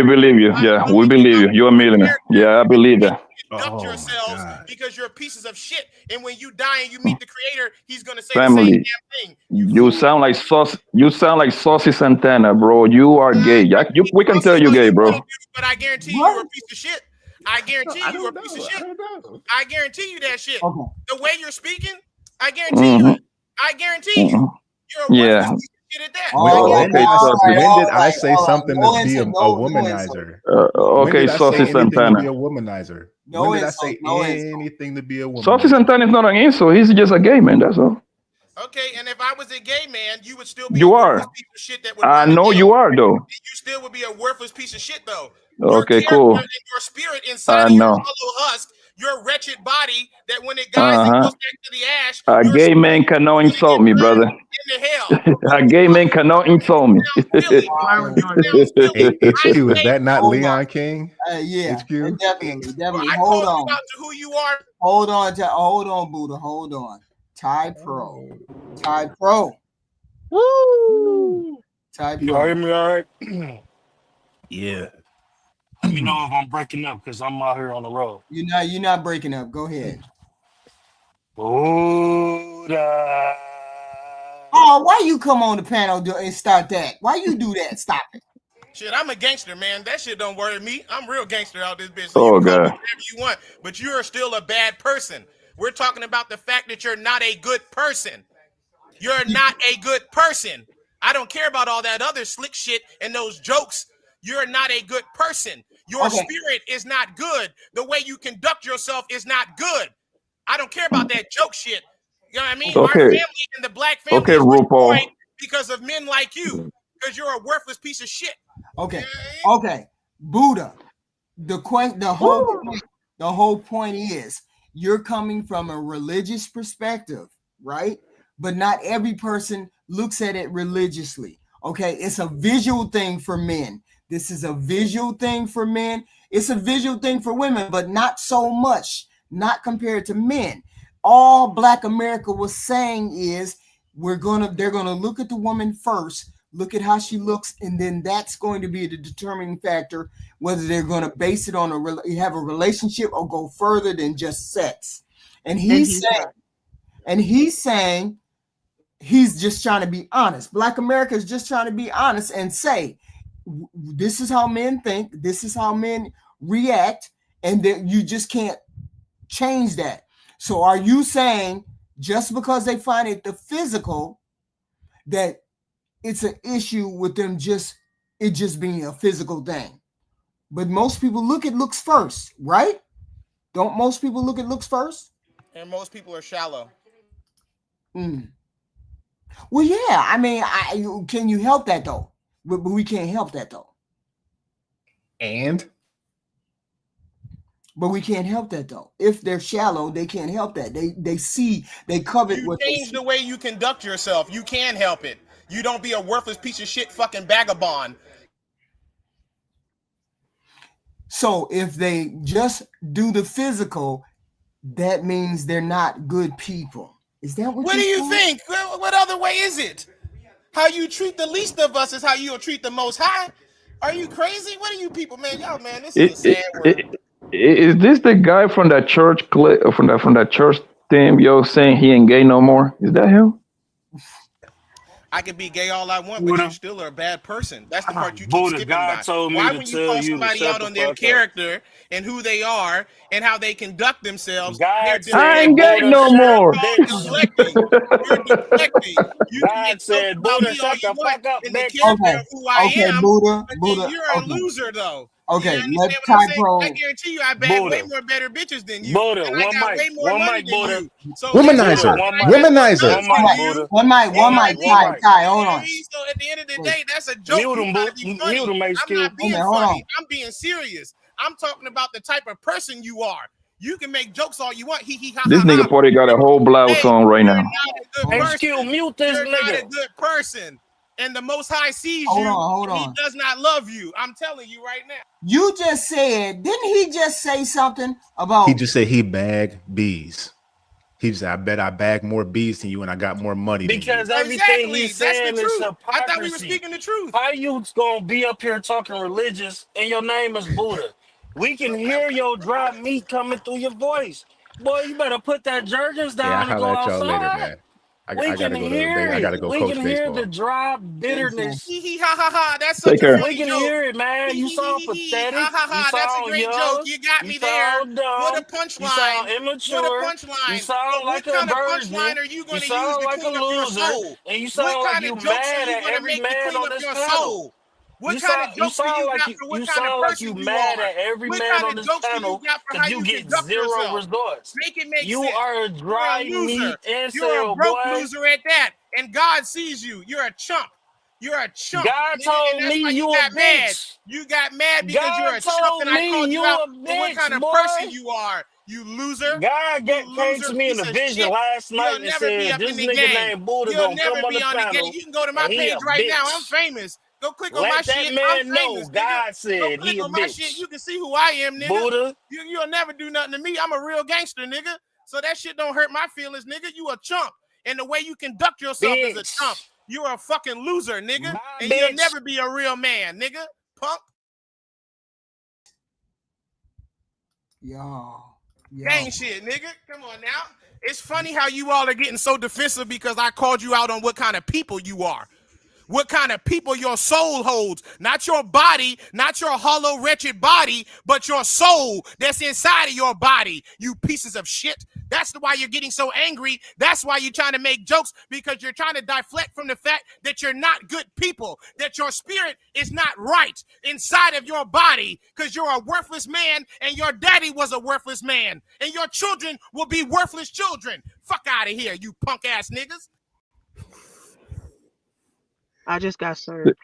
believe you. Yeah, we believe you. You're a millionaire. Yeah, I believe that. Conduct yourselves because you're pieces of shit. And when you die and you meet the creator, he's gonna say Family. the same damn thing. You sound like Saucy Santana, bro. You are gay. We can tell you gay, bro. But I guarantee you're a piece of shit. I guarantee you're a piece of shit. I guarantee you that shit. Okay. The way you're speaking, I guarantee you. I guarantee you. You're a piece of shit at that. When did I say something to be a womanizer? Okay, Saucy Santana. Be a womanizer. When did I say anything to be a womanizer? Saucy Santana is not an insult. He's just a gay man. That's all. Okay, and if I was a gay man, you would still be you a are. worthless piece of shit that would I know you are, though. You still would be a worthless piece of shit, though. Okay, cool. Your spirit inside of your hollow husk, your wretched body, that when it dies, it goes back to the ash. A gay man cannot insult me, brother. A gay man cannot insult me. HQ, is that not Leon King? Yeah, HQ? Definitely. Hold on. Who you are? Hold on, Buddha. Hold on. Ty Pro. Woo! Ty Pro. You hear me all right? Yeah. Let me know if I'm breaking up because I'm out here on the road. You're not breaking up. Go ahead. Buddha. Oh, why you come on the panel and start that? Why you do that? Stop it. Shit, I'm a gangster, man. That shit don't worry me. I'm real gangster out this bitch. So you God. whatever you want, but you're still a bad person. We're talking about the fact that you're not a good person. You're not a good person. I don't care about all that other slick shit and those jokes. You're not a good person. Your spirit is not good. The way you conduct yourself is not good. I don't care about that joke shit. You know what I mean? Okay. Our family and the black family Okay, is RuPaul. destroyed because of men like you. Because you're a worthless piece of shit. Okay. Buddha. The whole point is you're coming from a religious perspective, right? But not every person looks at it religiously. Okay, it's a visual thing for men. This is a visual thing for men. It's a visual thing for women, but not so much, not compared to men. All Black America was saying is they're gonna look at the woman first, look at how she looks, and then that's going to be the determining factor whether they're going to base it on have a relationship or go further than just sex. And he's saying he's just trying to be honest. Black America is just trying to be honest and say, this is how men think, this is how men react, and that you just can't change that. So are you saying just because they find it the physical that it's an issue with them just being a physical thing? But most people look at looks first, right? Don't most people look at looks first? And most people are shallow. Well, yeah. I mean, can you help that though? But we can't help that though. But we can't help that though. If they're shallow, they can't help that. They covet what they change the way you conduct yourself. You can help it. You don't be a worthless piece of shit fucking vagabond. So if they just do the physical, that means they're not good people. Is that what do you think? What other way is it? How you treat the least of us is how you'll treat the most high. Are you crazy? What are you people, man? Y'all, man, this is a sad word. Is this the guy from that church from that church thing, saying he ain't gay no more? Is that him? I can be gay all I want, but you Buddha, still are a bad person. That's the part you keep Buddha, skipping God by. told me Why, to when you tell call you to somebody shut out the on their fuck up. character and who they are and how they conduct themselves, they're God I said, ain't gay deflecting. Buddha, no shut That's up, more. called bitch. deflecting. You're deflecting. You can God make jokes said, about Buddha, me all shut you the want fuck up, in the bitch. character Okay. of who I Okay, am, Buddha, but then Buddha. you're a Okay. loser, though. You Okay, understand let what I'm saying? I Typo. guarantee you I bag way Buddha, more better bitches than you, Buddha, and I got way more one money mic, than Buddha, you. So there's a Buddha, lot Womanizer. that one I mic, got more Womanizer. one nuts than mic, Okay, you. Buddha, one mic, You one one know what mic. I mic, one mean? mic. Ty, You hold know what I on. mean? So at the end of the Wait. day, that's a joke. Mute You him, try to be funny. mute him, I'm HQ. not being Okay, hold funny. on. I'm being serious. I'm talking about the type of person you are. You can make jokes all you want. Hee hee ha This ha nigga ha. probably got a whole blouse Hey, on right you're now. not a good Hold on. HQ, person. mute this You're not a nigga. good person. And the Most High sees Hold you, on. Hold and He on. does not love you. I'm telling you right now. You just said, didn't he just say something He about just said he bag bees. He just said, I bet I bag more bees than you and I got more money than you. Because everything Exactly. he's That's the saying is truth. I thought we were hypocrisy. speaking the truth. How you gonna be up here talking religious and your name is Buddha? We can hear your dry meat coming through your voice. Boy, you better put that Jergens Hey, I'll down and holler go at y'all later, outside. man. We I can gotta go to hear I gotta it. go We can coach hear the baseball. dry okay. bitterness. Hee hee ha ha ha. That's Take such a care. We funny can joke. hear it, man. Hee You hee hee sound hee hee. Ha pathetic. ha You ha. That's a sound great joke. young. You got You me there. sound What a dumb. You punchline. sound What a immature. You punchline. But sound what like a kind of virgin. punchline are you You going to use sound to like a clean up your loser. soul? And you What sound like kind you of jokes are mad you at going to every make to man clean on up this your panel. soul? What kind of You jokes do you sound like got for what you kind of sound like person you you mad are? at every What man kind on of this jokes do you panel got for how because you you get conduct zero yourself? results. Make it make You sense. are a You're a dry loser. meat You're a incel, broke boy. loser at that. And God sees you. You're a chump. You're a chump, God nigga. And told that's me why you you a got mad. bitch. You got mad because you're God a chump told and I me called you you out a for what kind bitch, of person boy. you are. You loser. God You came to loser me in piece a of vision shit. last night You'll and never be said, up in this the nigga game. named Buddha You'll gonna never come on be the on the game. panel You can go to my and he a page right now. I'm bitch. famous. Go click on my Let that shit. I'm man know famous, nigga. God Go said click he a on my shit. bitch. You can see who I am, nigga. Buddha, You'll never do nothing to me. I'm a real gangster, nigga. So that shit don't hurt my feelings, nigga. You a chump. And the way you conduct yourself is a chump. bitch. You're a fucking loser, nigga. Bye, And you'll bitch. never be a real man, nigga. Punk. Y'all. Gang shit, nigga. Come on now. It's funny how you all are getting so defensive because I called you out on what kind of people you are. What kind of people your soul holds. Not your body, not your hollow, wretched body, but your soul that's inside of your body, you pieces of shit. That's why you're getting so angry. That's why you're trying to make jokes, because you're trying to deflect from the fact that you're not good people, that your spirit is not right inside of your body, because you're a worthless man and your daddy was a worthless man and your children will be worthless children. Fuck out of here, you punk ass niggas. I just got served.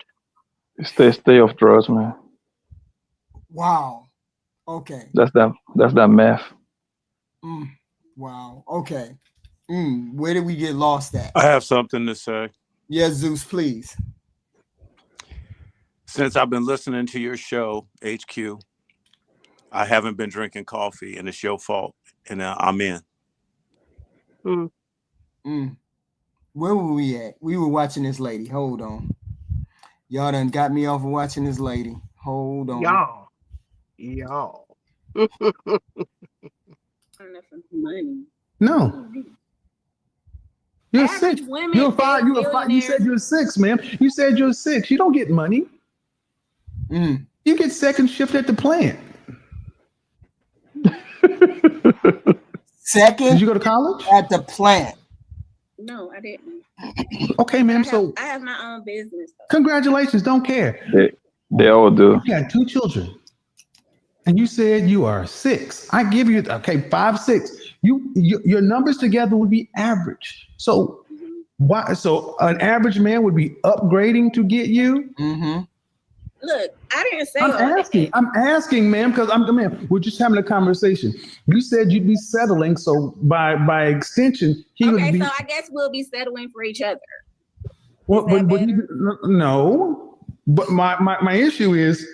Stay off drugs, man. Wow. Okay. That's that math. Wow. Okay. Where did we get lost at? I have something to say. Yes, Zeus, please. Since I've been listening to your show, HQ, I haven't been drinking coffee, and it's your fault. And I'm in. Where were we at? We were watching this lady. Hold on. Y'all done got me off of watching this lady. Hold on. Y'all. Money. No. You're Average 6. women, You're 5. they You're 5. You said you're 6, ma'am. You said you're 6. You don't get money. You get second shift at the plant. Second? Did you go to college? At the plant. No, I didn't. Okay, ma'am. So I have my own business. congratulations. Don't care. They all do. You got 2 children. And you said you are 6. I give you 5, 6. Your numbers together would be average. So why? So an average man would be upgrading to get you. Look, I didn't say I'm asking, ma'am, because we're just having a conversation. You said you'd be settling, so by extension, he would be. So I guess we'll be settling for each other. No, but my issue is,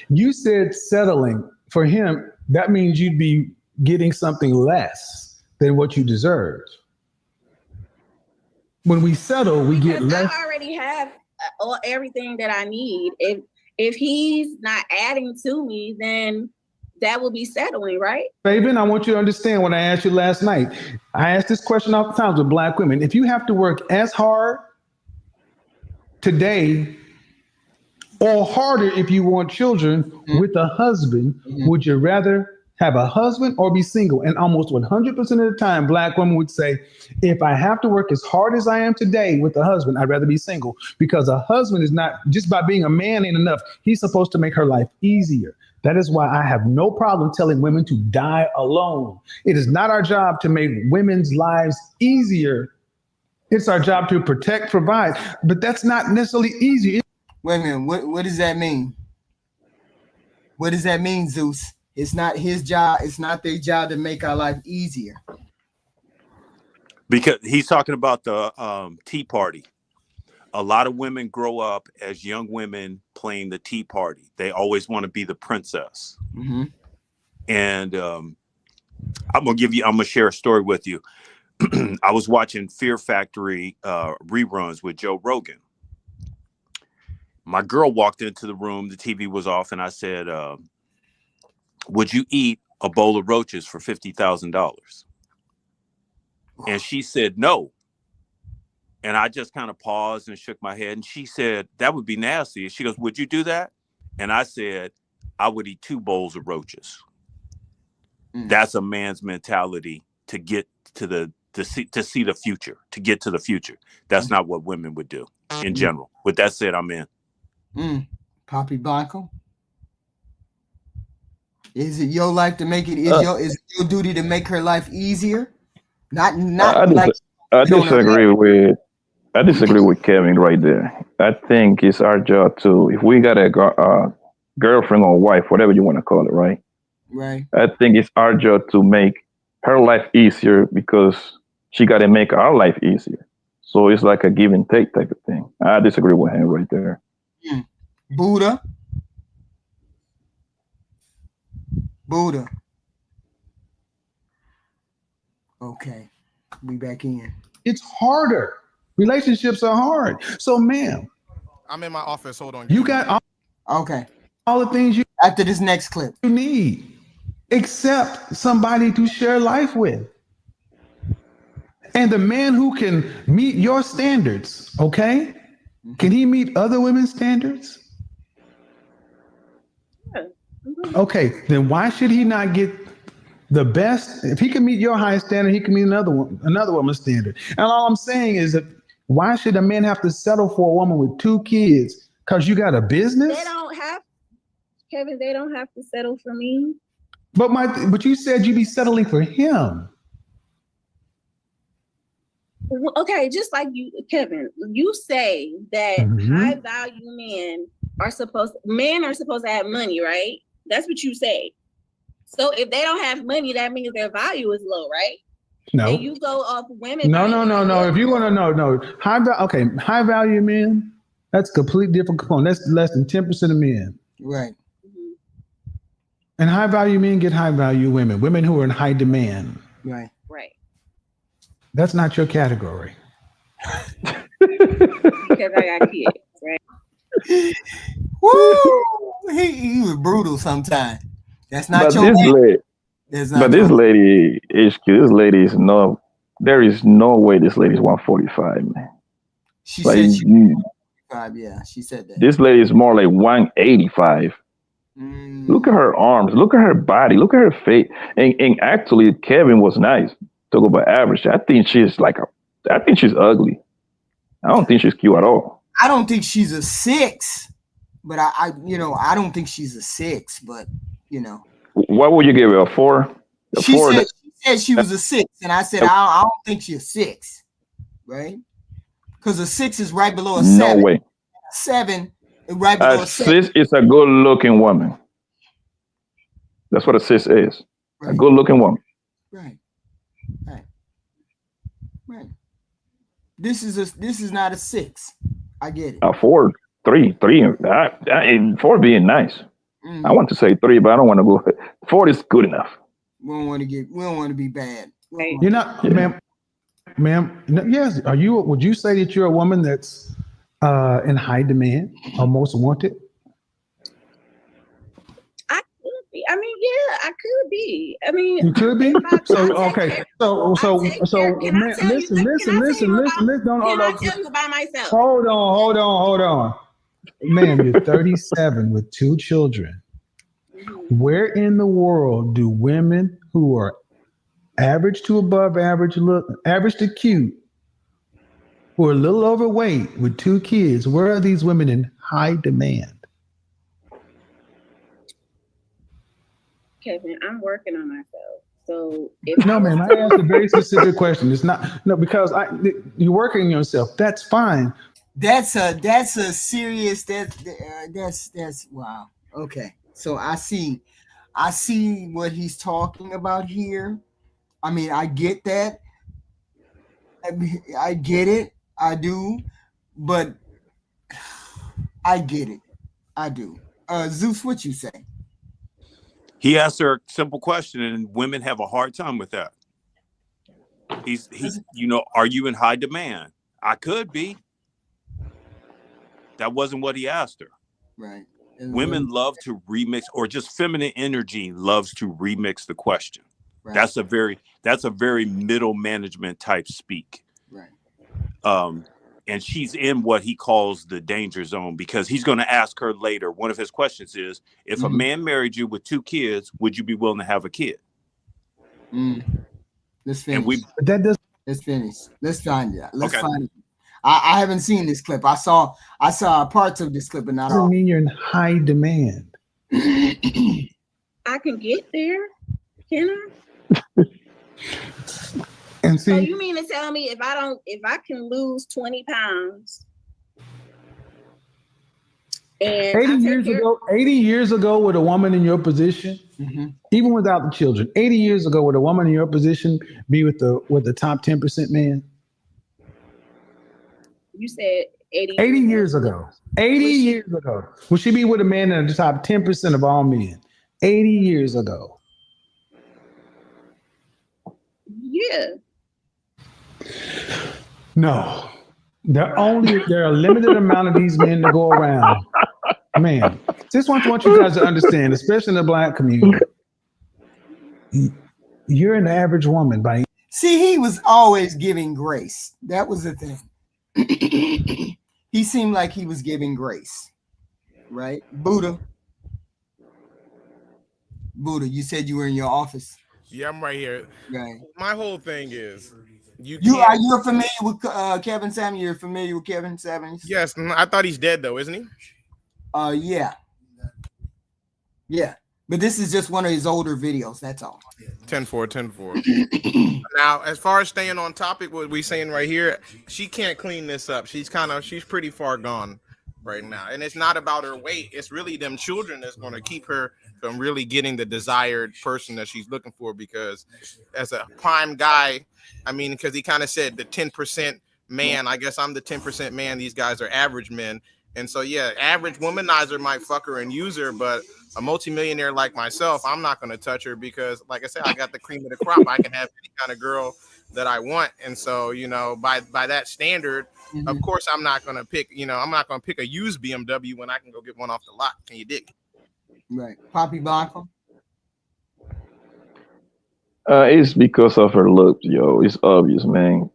you said settling for him. That means you'd be getting something less than what you deserve. When we settle, we get less. I already have everything that I need. If he's not adding to me, then that will be settling, right? Fabian, I want you to understand what I asked you last night. I asked this question oftentimes with Black women. If you have to work as hard today, or harder if you want children with a husband, would you rather have a husband or be single? And almost 100% of the time, Black women would say, if I have to work as hard as I am today with a husband, I'd rather be single, because a husband is not, just by being a man ain't enough. He's supposed to make her life easier. That is why I have no problem telling women to die alone. It is not our job to make women's lives easier. It's our job to protect, provide, but that's not necessarily easy. Wait a minute. What does that mean? What does that mean, Zeus? It's not his job. It's not their job to make our life easier. Because he's talking about the Tea Party. A lot of women grow up as young women playing the Tea Party. They always want to be the princess. Mm-hmm. And I'm gonna share a story with you. I was watching Fear Factory reruns with Joe Rogan. My girl walked into the room, the TV was off, and I said, would you eat a bowl of roaches for $50,000? And she said no. And I just kind of paused and shook my head. And she said, that would be nasty. And she goes, would you do that? And I said, I would eat 2 bowls of roaches. That's a man's mentality to get to see the future, to get to the future. That's not what women would do in general. With that said, I'm in. Papi Blanco, is it your life to make it? Is it your duty to make her life easier? I disagree with Kevin right there. I think it's our job to, if we got a girlfriend or wife, whatever you want to call it, right? Right. I think it's our job to make her life easier, because she got to make our life easier. So it's like a give and take type of thing. I disagree with him right there. Buddha. Okay, we back in. It's harder. Relationships are hard. So, ma'am, I'm in my office. Hold on. You got all the things you after this next clip you need, except somebody to share life with. And the man who can meet your standards, okay? Can he meet other women's standards? Okay, then why should he not get the best? If he can meet your high standard, he can meet another woman's standard. And all I'm saying is that why should a man have to settle for a woman with 2 kids because you got a business? They don't have, Kevin, they don't have to settle for me. But you said you'd be settling for him. Okay, just like you, Kevin, you say that high value men are supposed to have money, right? That's what you say. So if they don't have money, that means their value is low, right? No. And you go off women. No. If you want to know, high value men, that's a completely different component. That's less than 10% of men. Right. And high value men get high value women who are in high demand. Right. Right. That's not your category. Because I got kids, right? Woo! He was brutal sometimes. That's not your this lady, HQ, this lady is no, there is no way this lady is 145, man. She said she was 145, yeah, she said that. This lady is more like 185. Look at her arms, look at her body, look at her face. And actually, Kevin was nice. Talk about average. I think she's ugly. I don't think she's cute at all. I don't think she's a 6, but I don't think she's a 6, but What would you give her, a 4? She said she was a 6, and I said I don't think she's a 6, right? Because a 6 is right below a 7. No way. 7 is right below a 7. A 6 is a good-looking woman. That's what a 6 is. Right. A good-looking woman. Right. This is not a 6. I get it. A 4, 3. 4 being nice. I want to say 3, but I don't want to go. 4 is good enough. We don't want to be bad. You're not, ma'am. Yes. Would you say that you're a woman that's in high demand or most wanted? I could be. I mean, yeah, I could be. I mean, You could be. So okay. So can I man, tell you? listen. Don't Can hold I on. tell you about myself? Hold on. Ma'am, you're 37 with 2 children. Where in the world do women who are average to above average, average to cute, who are a little overweight with 2 kids, where are these women in high demand? Kevin, I'm working on myself. So if No, ma'am, I asked a very specific question. It's not because you're working on yourself. That's fine. That's a serious that's wow. Okay. So I see what he's talking about here. I mean, I get that. I get it. I do. But I get it. I do. Zeus, what you say? He asked her a simple question, and women have a hard time with that. He's are you in high demand? I could be. That wasn't what he asked her. Right. Women love to remix, or just feminine energy loves to remix the question. Right. That's a very middle management type speak. Right. And she's in what he calls the danger zone, because he's going to ask her later. One of his questions is, if a man married you with 2 kids, would you be willing to have a kid? Let's finish. Let's finish. Let's find it. Let's find it. I haven't seen this clip. I saw parts of this clip, but not all. Doesn't mean you're in high demand. I can get there, can I? And see, so you mean to tell me if I can lose 20 pounds? And 80 years ago, with a woman in your position, even without the children, 80 years ago, would a woman in your position be with the top 10% man? You said 80 years ago. 80 years ago. Would she be with a man in the top 10% of all men? 80 years ago. Yeah. No. There are a limited amount of these men to go around. Man, just want you guys to understand, especially in the Black community. You're an average woman by. See, he was always giving grace. That was the thing. He seemed like he was giving grace, right? Buddha, you said you were in your office. Yeah, I'm right here. Right. My whole thing is, you're familiar with Kevinsamuels? You're familiar with Kevinsamuels? Yes, I thought he's dead though, isn't he? Yeah. But this is just one of his older videos. That's all. 10-4. Now, as far as staying on topic, what we saying right here, she can't clean this up. She's pretty far gone right now. And it's not about her weight. It's really them children that's going to keep her from really getting the desired person that she's looking for. Because as a prime guy, I mean, because he kind of said the 10% man, I guess I'm the 10% man. These guys are average men. And so, yeah, average womanizer might fuck her and use her, but a multimillionaire like myself, I'm not going to touch her because, like I said, I got the cream of the crop. I can have any kind of girl that I want. And so, by that standard, of course, I'm not going to pick, I'm not going to pick a used BMW when I can go get one off the lot. Can you dig? Right. Poppy Blanco? It's because of her looks, yo. It's obvious, man.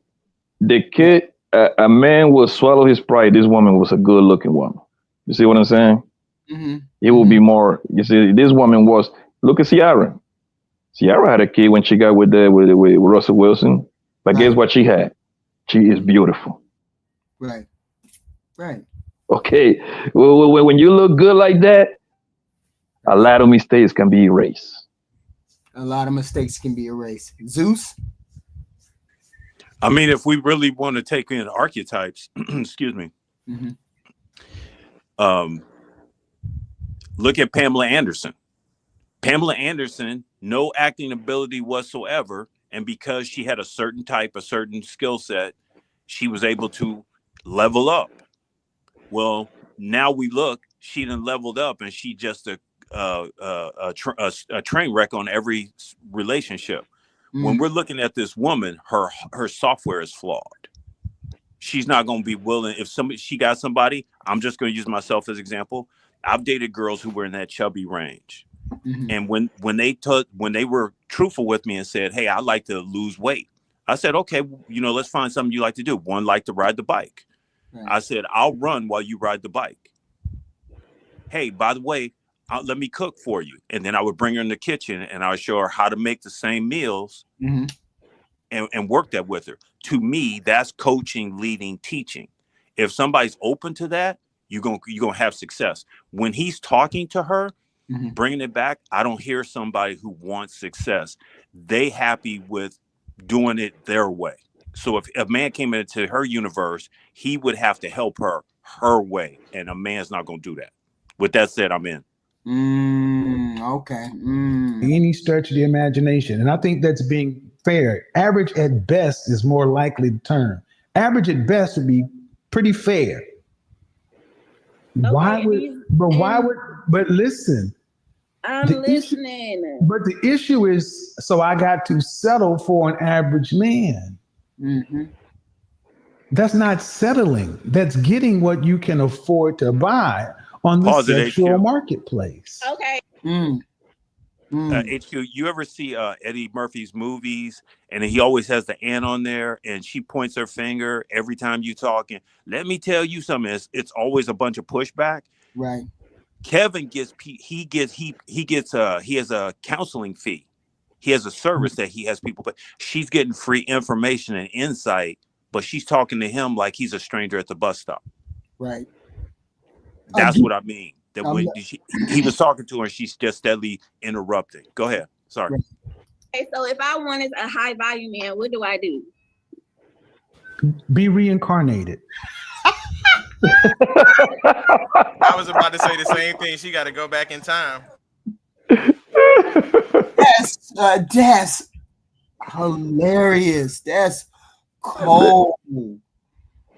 The kid, a man will swallow his pride. This woman was a good-looking woman. You see what I'm saying? It will be more. You see, this woman was. Look at Ciara. Ciara had a kid when she got with Russell Wilson, but guess what she had? She is beautiful. Right. Okay. When you look good like that, a lot of mistakes can be erased. Zeus? I mean, if we really want to take in archetypes, excuse me. Look at Pamela Anderson. Pamela Anderson, no acting ability whatsoever. And because she had a certain skill set, she was able to level up. Well, now we look, she done leveled up and she just a train wreck on every relationship. When we're looking at this woman, her software is flawed. She's not going to be willing. If she got somebody, I'm just going to use myself as example. I've dated girls who were in that chubby range. And when they were truthful with me and said, "Hey, I'd like to lose weight," I said, "Okay, let's find something you like to do." One liked to ride the bike. Right. I said, "I'll run while you ride the bike." Hey, by the way, let me cook for you. And then I would bring her in the kitchen and I would show her how to make the same meals and work that with her. To me, that's coaching, leading, teaching. If somebody's open to that, you're gonna have success. When he's talking to her, bringing it back, I don't hear somebody who wants success. They happy with doing it their way. So if a man came into her universe, he would have to help her way. And a man's not going to do that. With that said, I'm in. Okay. Any stretch of the imagination. And I think that's being fair. Average at best is more likely the term. Average at best would be pretty fair. Okay, but listen. I'm listening. But the issue is, so I got to settle for an average man. That's not settling. That's getting what you can afford to buy on the sexual marketplace. Okay. HQ, you ever see Eddie Murphy's movies, and he always has the aunt on there, and she points her finger every time you talking. Let me tell you something. It's always a bunch of pushback. Right. Kevin he has a counseling fee. He has a service that he has people, but she's getting free information and insight, but she's talking to him like he's a stranger at the bus stop. Right. That's what I mean. That when he was talking to her, she's just steadily interrupting. Go ahead. Sorry. Okay, so if I wanted a high value man, what do I do? Be reincarnated. I was about to say the same thing. She got to go back in time. That's hilarious. That's cold.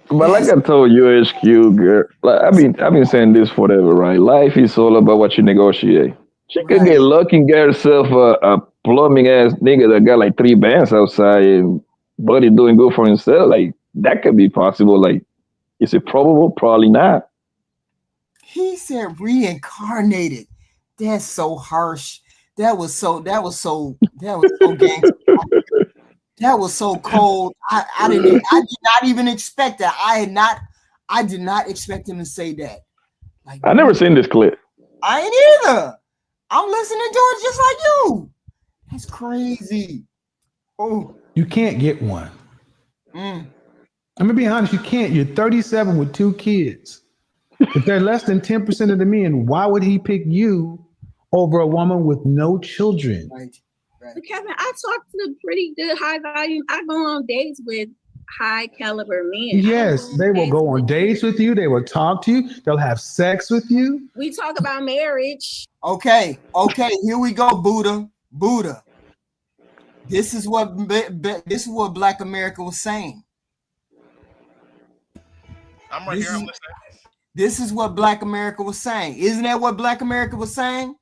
But like I told you, HQ girl, like I've been saying this forever, right? Life is all about what you negotiate. She could get lucky and get herself a plumbing ass nigga that got like 3 bands outside and buddy doing good for himself. Like that could be possible. Like, is it probable? Probably not. He said reincarnated. That's so harsh. That was so gangster. That was so cold. I did not even expect that. I did not expect him to say that. Like, I never seen this clip. I ain't either. I'm listening to it just like you. That's crazy. Oh, you can't get one. I'm gonna be honest, you can't. You're 37 with 2 kids. If they're less than 10% of the men, why would he pick you over a woman with no children? Right. But Kevin, I talk to pretty good high value. I go on dates with high caliber men. Yes, they will go on dates with you. They will talk to you. They'll have sex with you. We talk about marriage. Okay, here we go, Buddha. This is what Black America was saying. I'm right here. I'm listening. This is what Black America was saying. Isn't that what Black America was saying?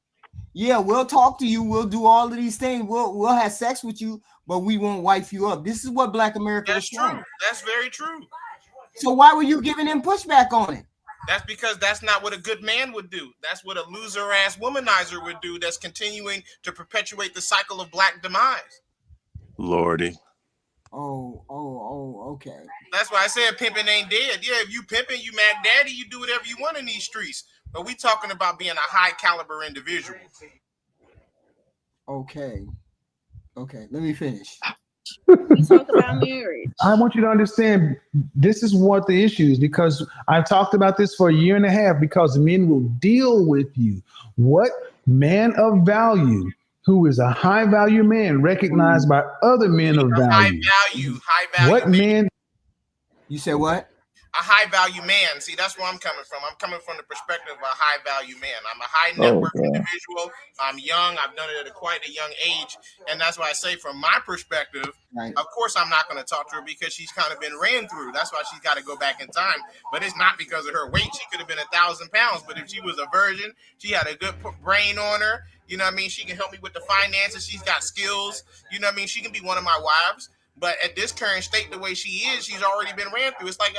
Yeah, we'll talk to you. We'll do all of these things. We'll have sex with you, but we won't wife you up. This is what Black America was saying. True. That's very true. So why were you giving him pushback on it? That's because that's not what a good man would do. That's what a loser-ass womanizer would do. That's continuing to perpetuate the cycle of Black demise. Lordy. Oh, okay. That's why I said pimping ain't dead. Yeah, if you pimping, you mad daddy, you do whatever you want in these streets. But we talking about being a high caliber individual. Okay, let me finish. We talk about marriage. I want you to understand this is what the issue is, because I talked about this for a year and a half, because men will deal with you. What man of value who is a high value man recognized by other men of value? High value. What man? You said what? A high value man. See, that's where I'm coming from. I'm coming from the perspective of a high value man. I'm a high net worth individual. I'm young. I've done it at quite a young age. And that's why I say, from my perspective, of course, I'm not going to talk to her because she's kind of been ran through. That's why she's got to go back in time. But it's not because of her weight. She could have been 1,000 pounds. But if she was a virgin, she had a good brain on her. You know what I mean? She can help me with the finances. She's got skills. You know what I mean? She can be one of my wives. But at this current state, the way she is, she's already been ran through. It's like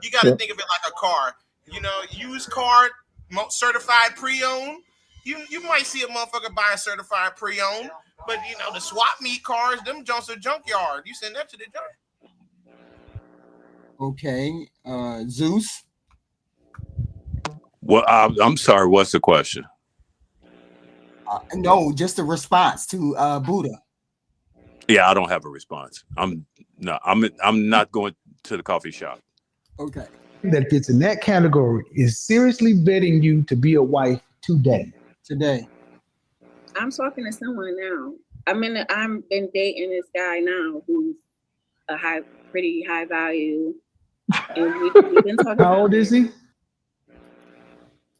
you got to think of it like a car. You know, used car, certified pre-owned. You might see a motherfucker buy a certified pre-owned, but you know the swap meet cars, them junks are junkyard. You send that to the junk. Okay, Zeus. Well, I'm sorry. What's the question? No, just a response to Buddha. Yeah, I don't have a response. I'm not going to the coffee shop. Okay. That fits in that category is seriously vetting you to be a wife today. I'm talking to someone now. I'm been dating this guy now who's pretty high value. And we've been talking. How old is he?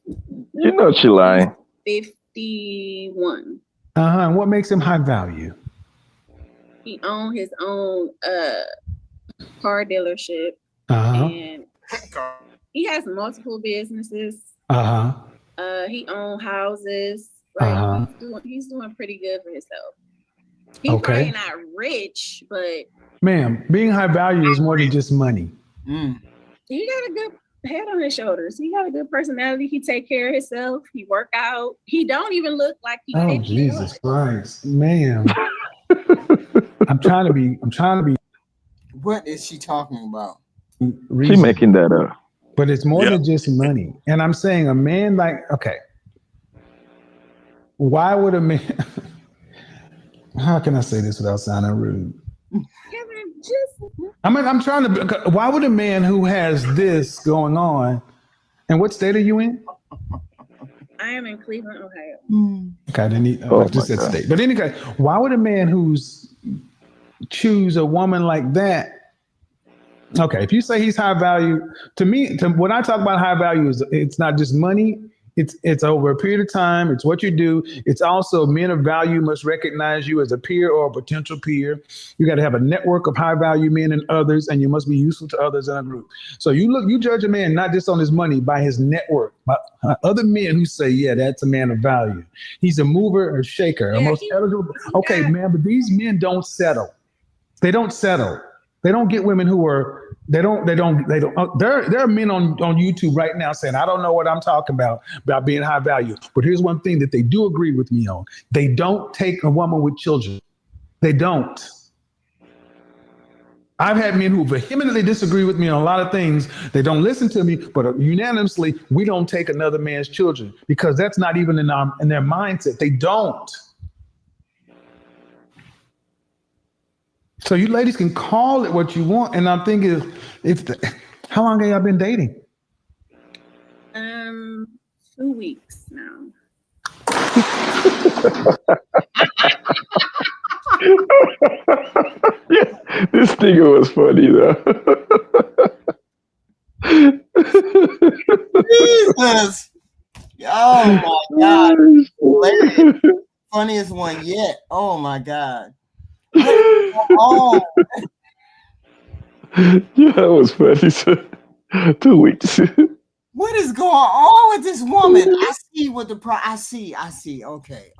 You know she lying. 51. And what makes him high value? He owns his own car dealership. And he has multiple businesses. He owns houses. Like he's doing pretty good for himself. He's probably not rich, but Ma'am, being high value is more than just money. he got a good head on his shoulders. He got a good personality. He take care of himself. He work out. He don't even look like he. Oh Jesus Christ, ma'am! I'm trying to be. What is she talking about? She making that up. But it's more than just money. And I'm saying a man why would a man? How can I say this without sounding rude? Kevin, I'm trying to. Why would a man who has this going on, and what state are you in? I am in Cleveland, Ohio. Okay, I didn't. I just said state. But anyway, why would a man who's choose a woman like that? Okay, if you say he's high value, to me, when I talk about high value, it's not just money. It's over a period of time. It's what you do. It's also men of value must recognize you as a peer or a potential peer. You got to have a network of high value men and others, and you must be useful to others in a group. So you judge a man not just on his money, by his network, by other men who say, yeah, that's a man of value. He's a mover or shaker, a most eligible. Okay, man, but these men don't settle. They don't settle. They don't get women who are. There are men on YouTube right now saying, I don't know what I'm talking about being high value. But here's one thing that they do agree with me on. They don't take a woman with children. They don't. I've had men who vehemently disagree with me on a lot of things. They don't listen to me, but unanimously, we don't take another man's children because that's not even in their mindset. They don't. So you ladies can call it what you want. And I'm thinking, how long have y'all been dating? 2 weeks now. This nigga was funny though. Jesus. Oh my God. Hilarious. Funniest one yet. Oh my God. Oh. Yeah, that was funny. 2 weeks. What is going on with this woman? I see what I see. Okay.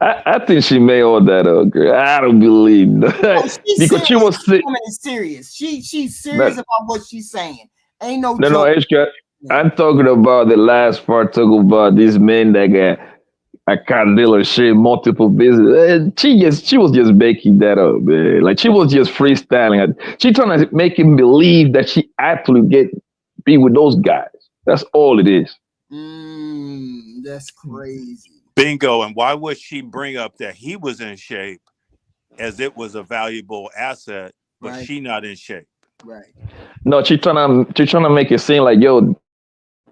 I think she made all that up, girl. I don't believe that. Because she was sick. Woman is serious. She's serious about what she's saying. Ain't no No, joke. I'm talking about the last part, talking about these men that got a car dealership, multiple business. She was just making that up, man. Like she was just freestyling. She trying to make him believe that she actually be with those guys. That's all it is. That's crazy. Bingo. And why would she bring up that he was in shape as it was a valuable asset, but she not in shape? Right. No, she trying to make it seem like, yo,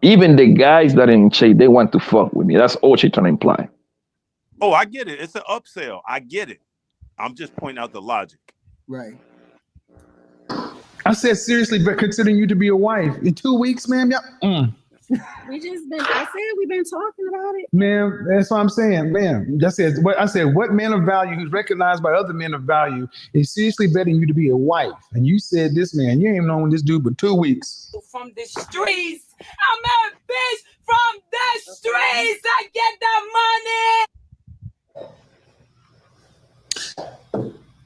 even the guys that are in shape, they want to fuck with me. That's all she trying to imply. Oh, I get it. It's an upsell. I get it. I'm just pointing out the logic. Right. I said seriously, but considering you to be a wife in 2 weeks, ma'am. We've been talking about it. Ma'am, that's what I'm saying, ma'am. I said what man of value who's recognized by other men of value is seriously betting you to be a wife. And you said this man, you ain't known this dude but 2 weeks. From the streets, I'm a bitch from the streets. I get the money.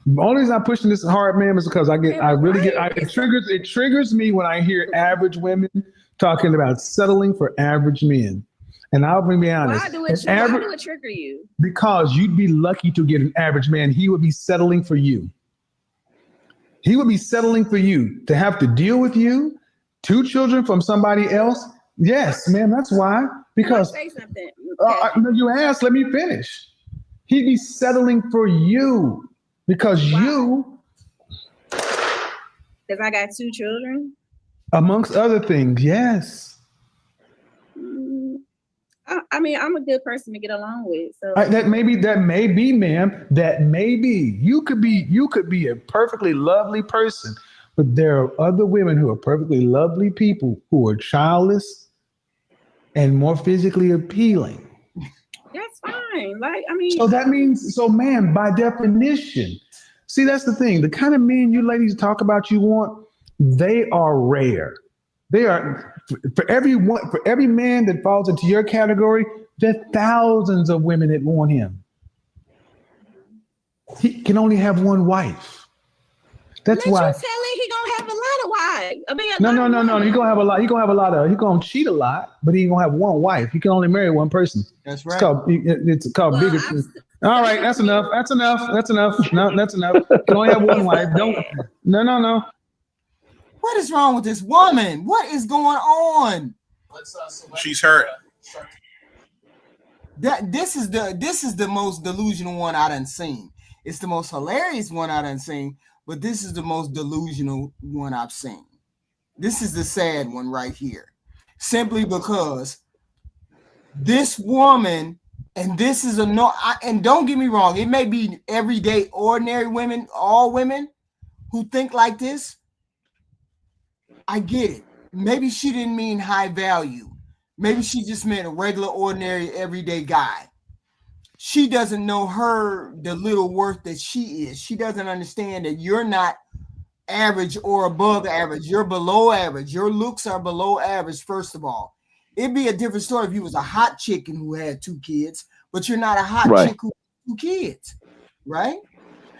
The only reason I'm pushing this hard, ma'am, is because it triggers me when I hear average women talking about settling for average men. And I'll be honest. Why do it trigger you? Because you'd be lucky to get an average man. He would be settling for you. He would be settling for you to have to deal with you, 2 children from somebody else. Yes, man, that's why. Because say something. You asked, let me finish. He'd be settling for you because you. Because I got 2 children? Amongst other things, yes. I mean, I'm a good person to get along with. So That may be, ma'am. That may be. You could be a perfectly lovely person, but there are other women who are perfectly lovely people who are childless and more physically appealing. That's fine. Like, I mean, So that means, man, by definition, see, that's the thing. The kind of men you ladies talk about you want, they are rare. They are for every man that falls into your category, there are thousands of women that want him. He can only have one wife. That's why. You telling he gonna have a lot of wives. I mean, No. He gonna have a lot. He gonna cheat a lot, but he gonna have one wife. He can only marry one person. That's right. It's called bigotry. All right, that's enough. No, that's enough. You can only have one wife. No. What is wrong with this woman? What is going on? She's hurt. This is the most delusional one I done seen. It's the most hilarious one I done seen, but this is the most delusional one I've seen. This is the sad one right here. Simply because this woman, and this is and don't get me wrong, it may be everyday ordinary women, all women who think like this. I get it. Maybe she didn't mean high value. Maybe she just meant a regular, ordinary, everyday guy. She doesn't know the little worth that she is. She doesn't understand that you're not average or above average. You're below average. Your looks are below average, first of all. It'd be a different story if you was a hot chicken who had 2 kids, but you're not a hot chick who has 2 kids, right?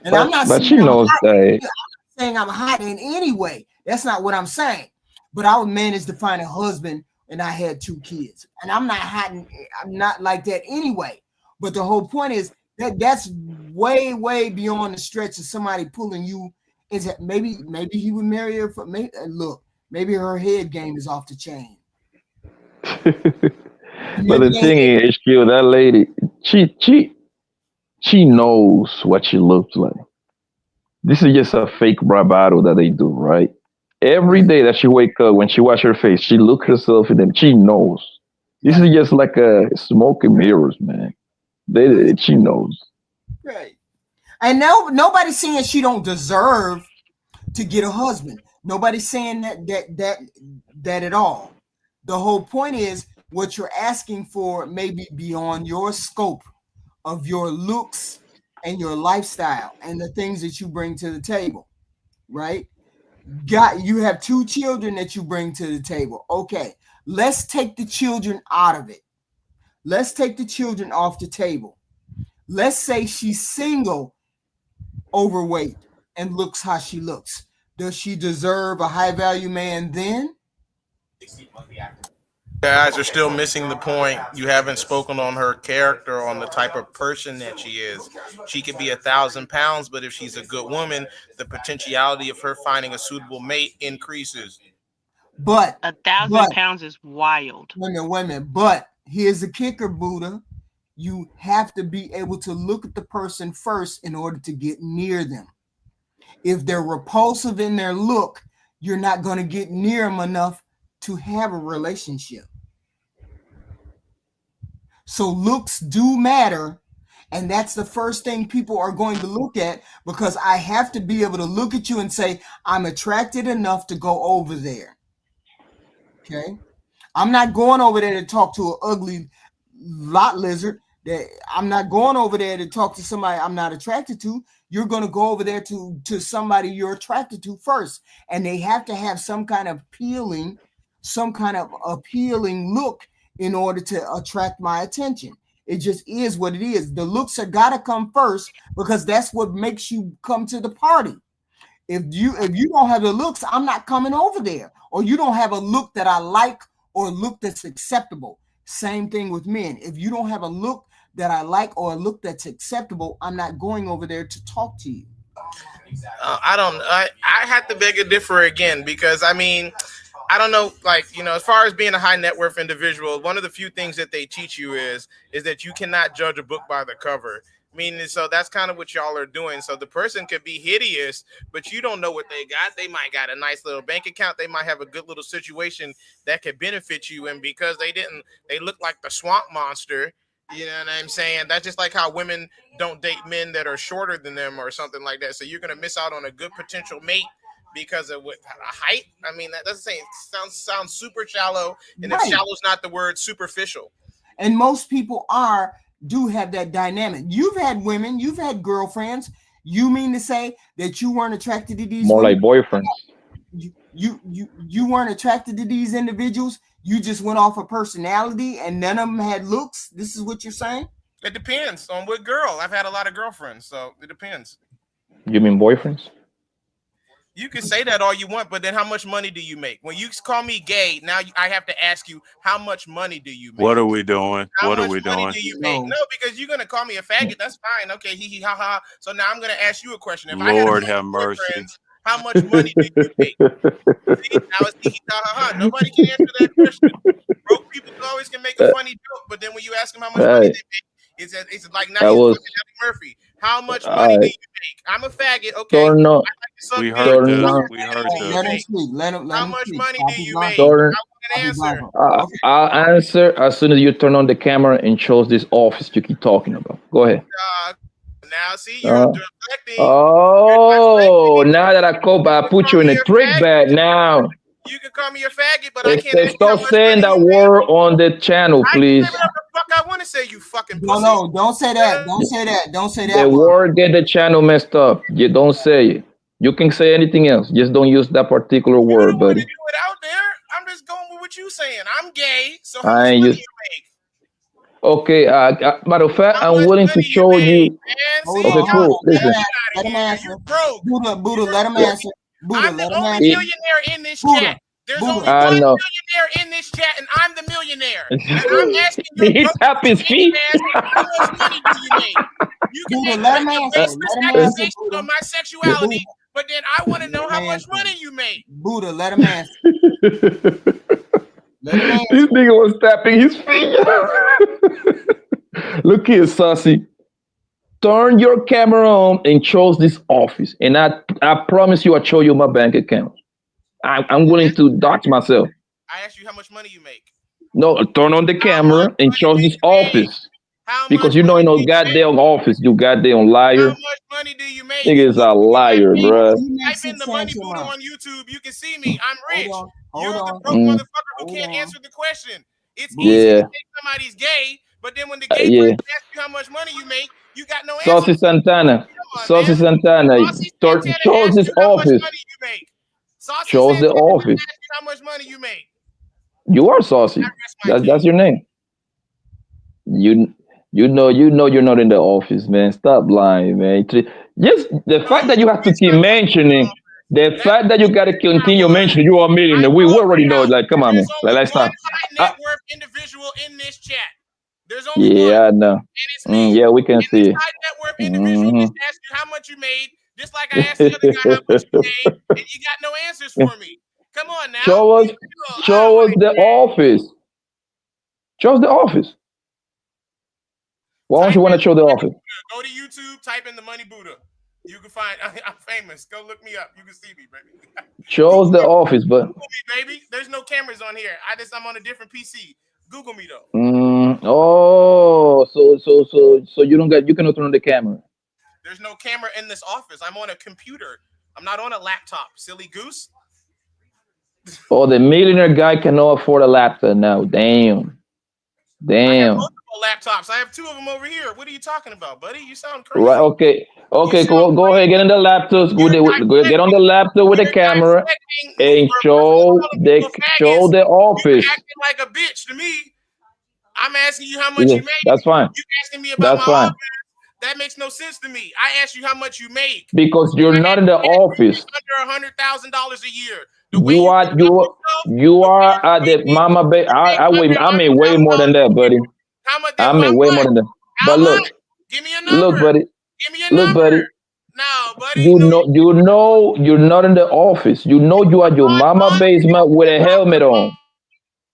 And I'm not saying I'm hot in any way. That's not what I'm saying. But I would manage to find a husband and I had 2 kids. And I'm not hot. I'm not like that anyway. But the whole point is that's way, way beyond the stretch of somebody pulling you. Is that maybe he would marry her for maybe her head game is off the chain. But the thing is, HQ, that lady, she knows what she looks like. This is just a fake bravado that they do, right? Every day that she wake up, when she wash her face, she look herself in them. She knows. This is just like a smoke and mirrors, man. She knows. Right. And now nobody's saying she don't deserve to get a husband. Nobody's saying that at all. The whole point is what you're asking for may be beyond your scope of your looks and your lifestyle and the things that you bring to the table, right? You have 2 children that you bring to the table. Okay, let's take the children out of it. Let's take the children off the table. Let's say she's single, overweight, and looks how she looks. Does she deserve a high value man then? Guys are still missing the point. You haven't spoken on her character, on the type of person that she is. She could be 1,000 pounds, but if she's a good woman, the potentiality of her finding a suitable mate increases. But 1,000 pounds is wild. Wait a minute. But here's the kicker, Buddha. You have to be able to look at the person first in order to get near them. If they're repulsive in their look, you're not going to get near them enough to have a relationship. So looks do matter, and that's the first thing people are going to look at, because I have to be able to look at you and say, I'm attracted enough to go over there. Okay? I'm not going over there to talk to an ugly lot lizard. I'm not going over there to talk to somebody I'm not attracted to. You're going to go over there to somebody you're attracted to first, and they have to have some kind of appealing look in order to attract my attention. It just is what it is. The looks have got to come first, because that's what makes you come to the party. If you don't have the looks, I'm not coming over there. Or you don't have a look that I like or a look that's acceptable. Same thing with men. If you don't have a look that I like or a look that's acceptable, I'm not going over there to talk to you. I don't. I have to beg to differ again because I mean, I don't know. Like as far as being a high net worth individual, one of the few things that they teach you is that you cannot judge a book by the cover. Meaning, so that's kind of what y'all are doing. So the person could be hideous, but you don't know what they got. They might got a nice little bank account. They might have a good little situation that could benefit you. And because they look like the swamp monster. You know what I'm saying? That's just like how women don't date men that are shorter than them or something like that. So you're gonna miss out on a good potential mate because of what height. I mean, that doesn't say sounds super shallow, and if shallow is not the word, superficial. And most people do have that dynamic. You've had women, you've had girlfriends. You mean to say that you weren't attracted to these more women? like boyfriends? You weren't attracted to these individuals. You just went off of personality, and none of them had looks. This is what you're saying? It depends on what girl. I've had a lot of girlfriends, so it depends. You mean boyfriends? You can say that all you want, but then how much money do you make? When you call me gay, now I have to ask you, how much money do you make? What are we doing? How much money do you make? No, because you're gonna call me a faggot. That's fine. Okay, hee hee ha ha. So now I'm gonna ask you a question. If Lord have mercy. How much money do you make? See, now it's hee hee ha ha ha. Nobody can answer that question. Broke people always can make a funny joke, but then when you ask them how much money they make, it's like now he's fucking Eddie Murphy. How much money do you make? I'm a faggot. Okay. We heard this. We heard Let him this. speak. Let him How much speak. money do you make? Jordan, I want an answer. I'll answer as soon as you turn on the camera and shows this office you keep talking about. Go ahead. Now, see, you're deflecting. Oh, now that I put you in a trick bag now. You can call me a faggot, but I can't. Stop saying that word on the channel, please. I can say whatever the fuck I want to say, you fucking pussy. No, don't say that. Don't say that. Don't say that. The word get the channel messed up. You don't say it. You can say anything else. Just don't use that particular word, buddy. Do it out there. I'm just going with what you saying. I'm gay, so how much money you make? Okay, matter of fact, I'm willing to show you. Okay, cool. Listen. Let him answer. Buddha, let him answer. I'm the only millionaire in this chat. There's only one millionaire in this chat, and I'm the millionaire. And I'm asking you, he tap his feet. How much money do you make? You can make a baseless accusation on my sexuality, but then I want to know how much money you make. Buddha, let him answer. This nigga was tapping his feet. Look here, Saucy. Turn your camera on and choose this office. And I promise you I'll show you my bank account. I'm willing to dox myself. I asked you how much money you make. No, turn on the camera and choose this office. Because you know in no goddamn office, you goddamn liar. How much money do you make? Nigga is a liar, bro. Type in the Money Buddha on YouTube. You can see me. I'm rich. You're the broke motherfucker who can't answer the question. It's easy to say somebody's gay, but then when the gay person asks you how much money you make, you got no answer. Saucy Santana. Saucy Santana. Chose this office. Chose the office. How much money you make? You are Saucy. That's your name. You know you're not in the office, man. Stop lying, man. Just the fact that you have to keep mentioning, the fact that you gotta continue mentioning you are a millionaire. We already know. Like, come on, man. Like, let's stop. Net worth individual in this chat. There's only one. I know. Yeah, we can see it. High net worth individual just asked you how much you made, just like I asked the other guy how much you made, and you got no answers for me. Come on now. Show us the office. Show us the office. Why don't you want to show the office? Go to YouTube, type in the Money Buddha. You can find. I'm famous. Go look me up. You can see me, baby. Show us the office, but Google me, baby. There's no cameras on here. I'm on a different PC. Google me though. So you cannot turn on the camera. There's no camera in this office. I'm on a computer. I'm not on a laptop. Silly goose. Oh, the millionaire guy cannot afford a laptop now. Damn. Laptops. I have two of them over here. What are you talking about, buddy? You sound crazy. Right. Okay. Go ahead. Get on the laptops. Get on the laptop with the camera and show the office. You're acting like a bitch to me. I'm asking you how much you make. That's fine. You asking me about my office. That makes no sense to me. I asked you how much you make because you're not in the office. Under $100,000 a year. You are at the mama baby. I mean way more than that, buddy. I mean way more than that. But look, buddy. Look, buddy. No, buddy. You're not in the office. You know you are your mama basement with a helmet on.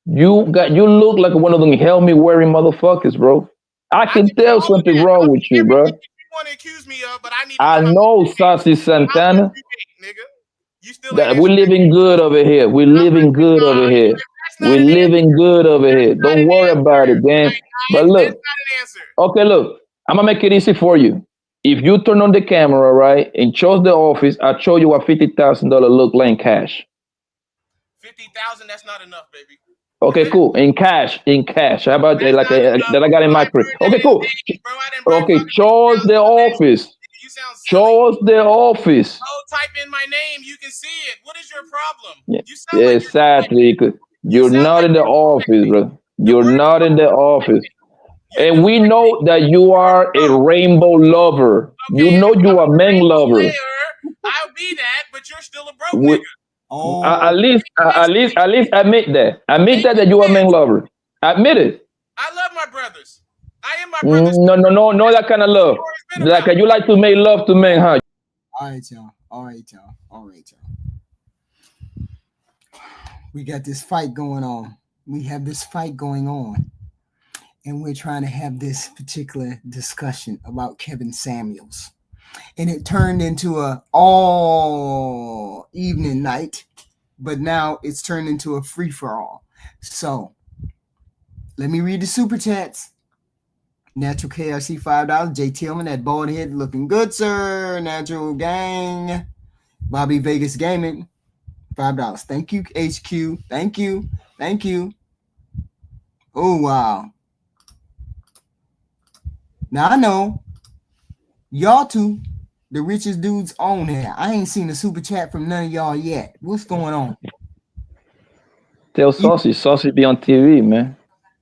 You look like one of them helmet wearing motherfuckers, bro. I can tell something wrong with you, bro. Want to accuse me of, but I need I know, Saucy Santana. That we're living good over here. We're living good over here. We're living good over here. Don't worry about it, man. But look, okay, look, I'm gonna make it easy for you. If you turn on the camera, right, and chose the office, I'll show you what $50,000 look like in cash. 50,000, that's not enough, baby. Okay, cool. In cash. How about that? Like that I got in my crib. Okay, cool. Okay, chose the office. Chose the office. Oh, type in my name, you can see it. What is your problem? Yeah, exactly. You're not in the office, bro. You're not in the office. And we know that you are a rainbow lover. You know you are men lover. I'll be that, but you're still a broke nigga. At least admit that. Admit that you are men lover. Admit it. I love my brothers. I am my brothers. No, that kind of love. Like you like to make love to men, huh? All right, y'all. We got this fight going on. We have this fight going on. And we're trying to have this particular discussion about Kevinsamuels. And it turned into a all evening night, but now it's turned into a free-for-all. So let me read the super chats. Natural KRC $5. J Tillman, that bald head looking good, sir. Natural Gang. Bobby Vegas Gaming, $5. Thank you, HQ. Thank you. Oh, wow. Now I know y'all two, the richest dudes on here. I ain't seen a super chat from none of y'all yet. What's going on? Tell Saucy be on TV, man.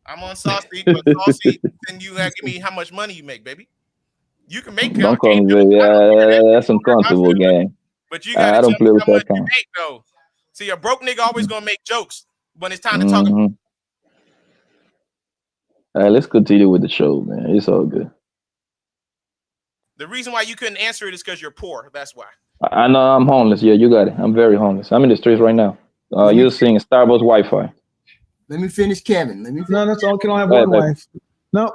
I'm on Saucy, but Saucy, then you have to give me how much money you make, baby. You can make. Don't call me baby. That's uncomfortable, gang. But you gotta I don't play with how much that you kind. make, though. See, a broke nigga always gonna make jokes when it's time to talk about. All right, let's continue with the show, man. It's all good. The reason why you couldn't answer it is because you're poor. That's why. I know I'm homeless. Yeah, you got it. I'm very homeless. I'm in the streets right now. You're seeing Starbucks Wi-Fi. Let me finish, Kevin. No, that's all. Can I have one wife? Nope.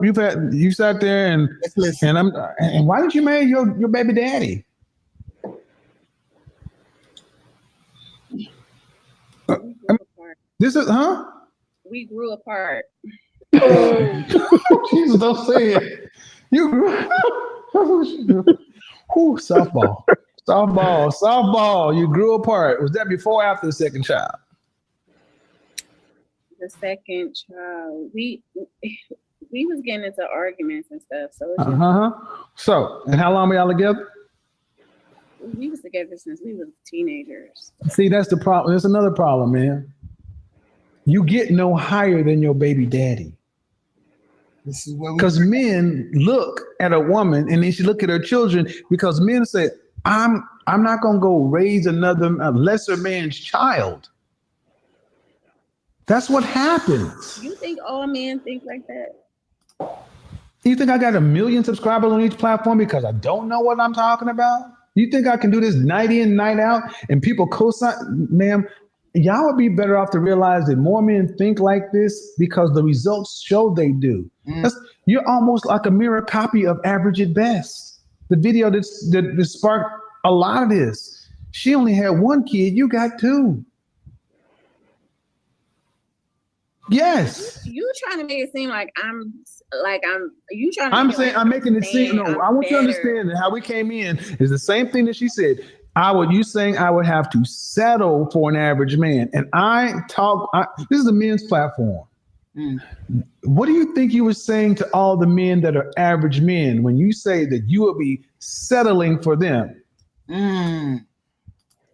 You sat there and why did you marry your baby daddy? This is We grew apart. Jesus, don't say it. You softball. You grew apart. Was that before or after the second child? The second child. We was getting into arguments and stuff. So So, and how long were y'all together? We was together since we were teenagers. See, that's the problem. There's another problem, man. You get no higher than your baby daddy. This is where because men look at a woman and then she look at her children because men say, I'm not gonna go raise a lesser man's child. That's what happens. You think all men think like that? You think I got 1 million subscribers on each platform because I don't know what I'm talking about? You think I can do this night in, night out, and people co-sign? Ma'am, y'all would be better off to realize that more men think like this because the results show they do. You're almost like a mirror copy of Average at Best. The video that sparked a lot of this. She only had 1 kid, you got 2. Yes. You trying to make it seem like I'm making it seem. No, I want you to understand that how we came in is the same thing that she said. I would have to settle for an average man. And this is a men's platform. What do you think you were saying to all the men that are average men when you say that you will be settling for them?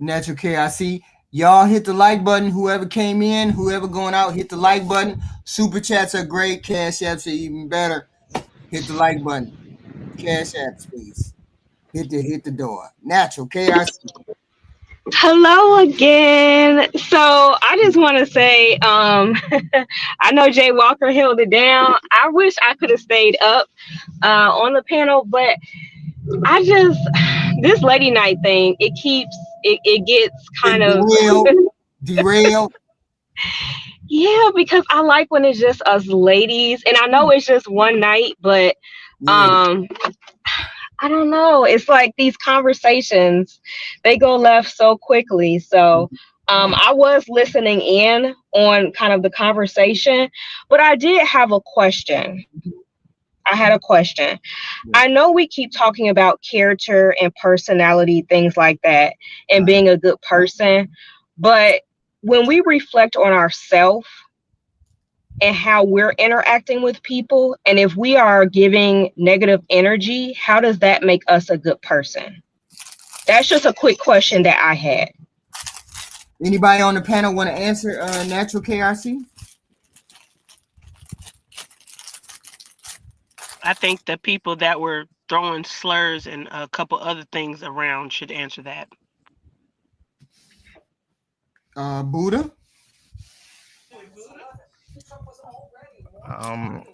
Natural KIC. Y'all hit the like button. Whoever came in, whoever going out, hit the like button. Super chats are great. Cash apps are even better. Hit the like button. Cash apps, please. Hit the door. Natural KIC. Hello again. So I just want to say, I know Jay Walker held it down. I wish I could have stayed up on the panel, but I just this lady night thing. It gets kind of derailed. Yeah, because I like when it's just us ladies, and I know it's just one night, but I don't know. It's like these conversations, they go left so quickly. So I was listening in on kind of the conversation, but I did have a question. I had a question. I know we keep talking about character and personality, things like that, and being a good person, but when we reflect on ourselves and how we're interacting with people, and if we are giving negative energy, how does that make us a good person? That's just a quick question that I had. Anybody on the panel want to answer natural KRC? I think the people that were throwing slurs and a couple other things around should answer that. Buddha?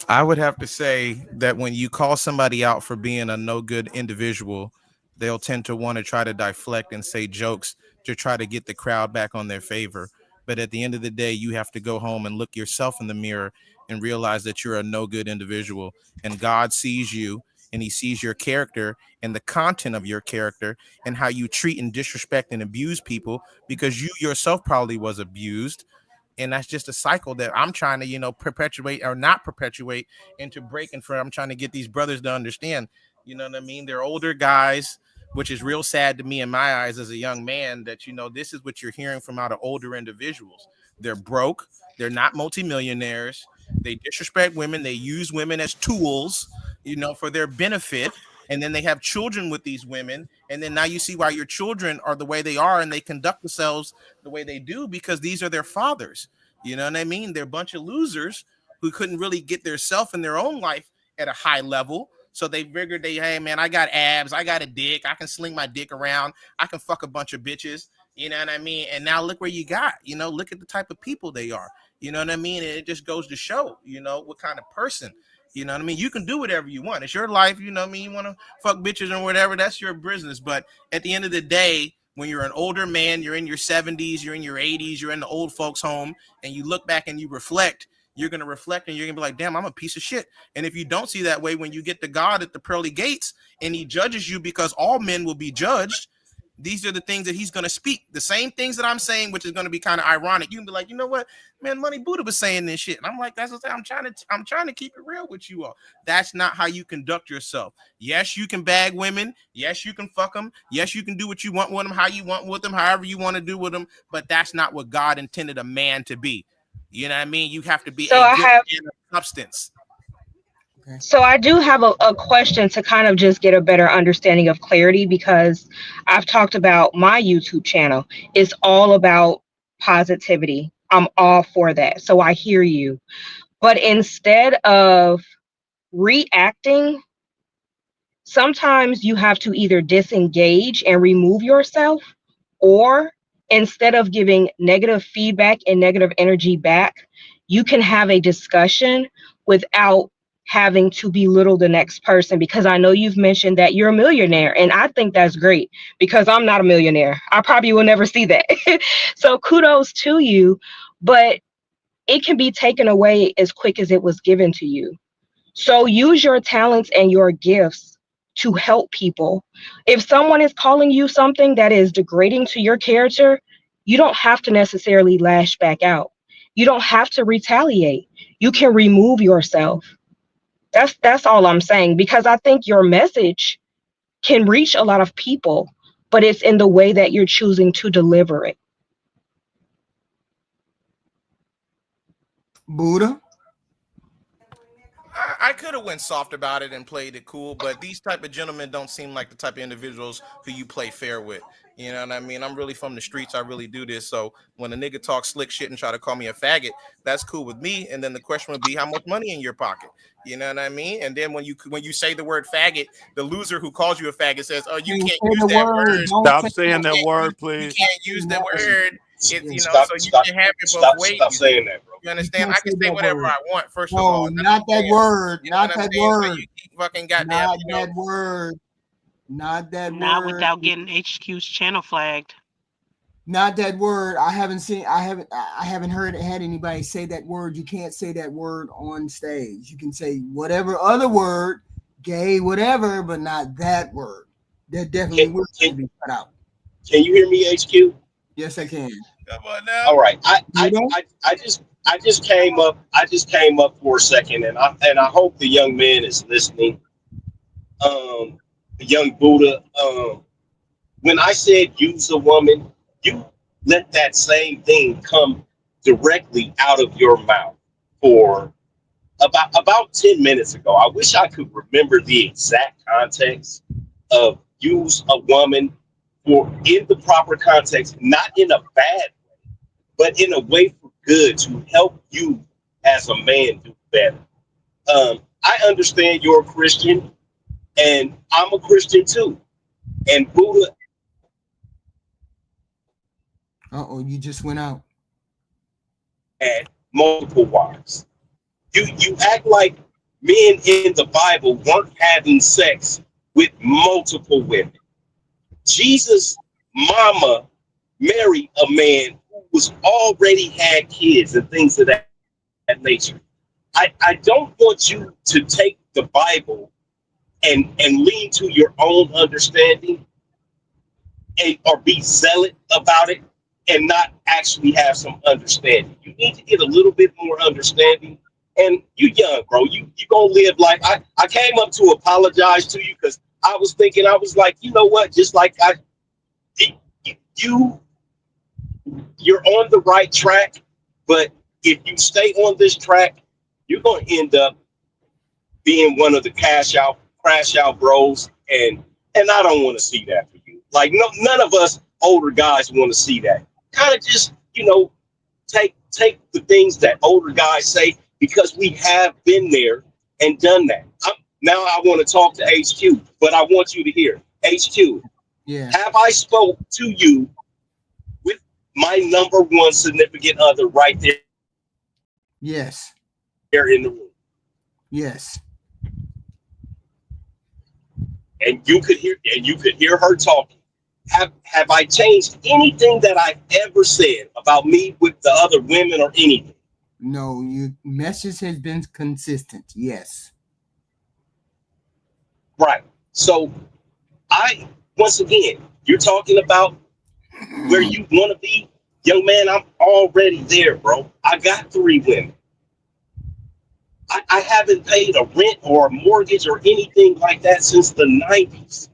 I would have to say that when you call somebody out for being a no good individual, they'll tend to want to try to deflect and say jokes to try to get the crowd back on their favor. But at the end of the day, you have to go home and look yourself in the mirror and realize that you're a no good individual, and God sees you, and he sees your character and the content of your character and how you treat and disrespect and abuse people, because you yourself probably was abused. And that's just a cycle that I'm trying to, perpetuate or not perpetuate into breaking for. I'm trying to get these brothers to understand, you know what I mean? They're older guys, which is real sad to me in my eyes as a young man, that, this is what you're hearing from out of older individuals. They're broke. They're not multimillionaires. They disrespect women. They use women as tools, for their benefit. And then they have children with these women. And then now you see why your children are the way they are and they conduct themselves the way they do, because these are their fathers. You know what I mean? They're a bunch of losers who couldn't really get their self in their own life at a high level. So they figured hey, man, I got abs. I got a dick. I can sling my dick around. I can fuck a bunch of bitches. You know what I mean? And now look where you got, look at the type of people they are. You know what I mean? And it just goes to show, what kind of person. You know what I mean? You can do whatever you want. It's your life. You know what I mean? You want to fuck bitches or whatever, that's your business. But at the end of the day, when you're an older man, you're in your 70s, you're in your 80s, you're in the old folks' home, and you look back and you reflect, you're going to reflect and you're going to be like, damn, I'm a piece of shit. And if you don't see that way, when you get to God at the pearly gates and he judges you, because all men will be judged, these are the things that he's going to speak. The same things that I'm saying, which is going to be kind of ironic. You can be like, you know what, man, Money Buddha was saying this shit. And I'm like, that's what I'm trying to keep it real with you all. That's not how you conduct yourself. Yes, you can bag women. Yes, you can fuck them. Yes, you can do what you want with them, how you want with them, however you want to do with them. But that's not what God intended a man to be. You know what I mean? You have to be a good man of substance. So I do have a question to kind of just get a better understanding of clarity, because I've talked about my YouTube channel. It's all about positivity. I'm all for that. So I hear you. But instead of reacting, sometimes you have to either disengage and remove yourself, or instead of giving negative feedback and negative energy back, you can have a discussion without having to belittle the next person. Because I know you've mentioned that you're a millionaire, and I think that's great, because I'm not a millionaire. I probably will never see that. So kudos to you, but it can be taken away as quick as it was given to you. So use your talents and your gifts to help people. If someone is calling you something that is degrading to your character, you don't have to necessarily lash back out. You don't have to retaliate. You can remove yourself. That's all I'm saying, because I think your message can reach a lot of people, but it's in the way that you're choosing to deliver it. Buddha? I could have went soft about it and played it cool, but these type of gentlemen don't seem like the type of individuals who you play fair with. You know what I mean? I'm really from the streets. I really do this. So when a nigga talks slick shit and try to call me a faggot, that's cool with me. And then the question would be, how much money in your pocket? You know what I mean? And then when you say the word faggot, the loser who calls you a faggot says, "Oh, you can't use that word. Stop saying that word, You please. can't use that word. It's Stop, so you stop, can have it stop, both ways. stop saying that, bro. You understand? I can say say that whatever word. I want. First of No, all, not that word. You know Not what I'm that saying? So word. you fucking goddamn. Not that word. Not that Not word. without getting HQ's channel flagged. Not that word. I haven't had anybody say that word. You can't say that word on stage. You can say whatever other word, gay, whatever, but not that word. That definitely will be cut out. Can you hear me, HQ? Yes, I can. Come on now. All right. I just came up. I just came up for a second, and I hope the young man is listening. The young Buddha. When I said use a woman, you let that same thing come directly out of your mouth for about 10 minutes ago. I wish I could remember the exact context of use a woman for in the proper context, not in a bad way, but in a way for good to help you as a man do better. I understand you're a Christian, and I'm a Christian too. And Buddha. You just went out. Had multiple wives. You act like men in the Bible weren't having sex with multiple women. Jesus' mama married a man who was already had kids and things of that nature. I don't want you to take the Bible and lean to your own understanding or be zealot about it and not actually have some understanding. You need to get a little bit more understanding. And you young, bro. You gonna live like I came up to apologize to you because I was thinking, I was like, you know what? Just like you're on the right track, but if you stay on this track, you're gonna end up being one of the crash out bros, and I don't want to see that for you. Like none of us older guys want to see that. Kind of just take the things that older guys say because we have been there and done that. Now I want to talk to HQ, but I want you to hear HQ. Yeah. Have I spoke to you with my number one significant other right there? Yes. There in the room. Yes. And you could hear her talking. Have I changed anything that I've ever said about me with the other women or anything? No, your message has been consistent. Yes. Right. So once again, you're talking about where you want to be. Young man, I'm already there, bro. I got 3 women. I haven't paid a rent or a mortgage or anything like that since the 90s.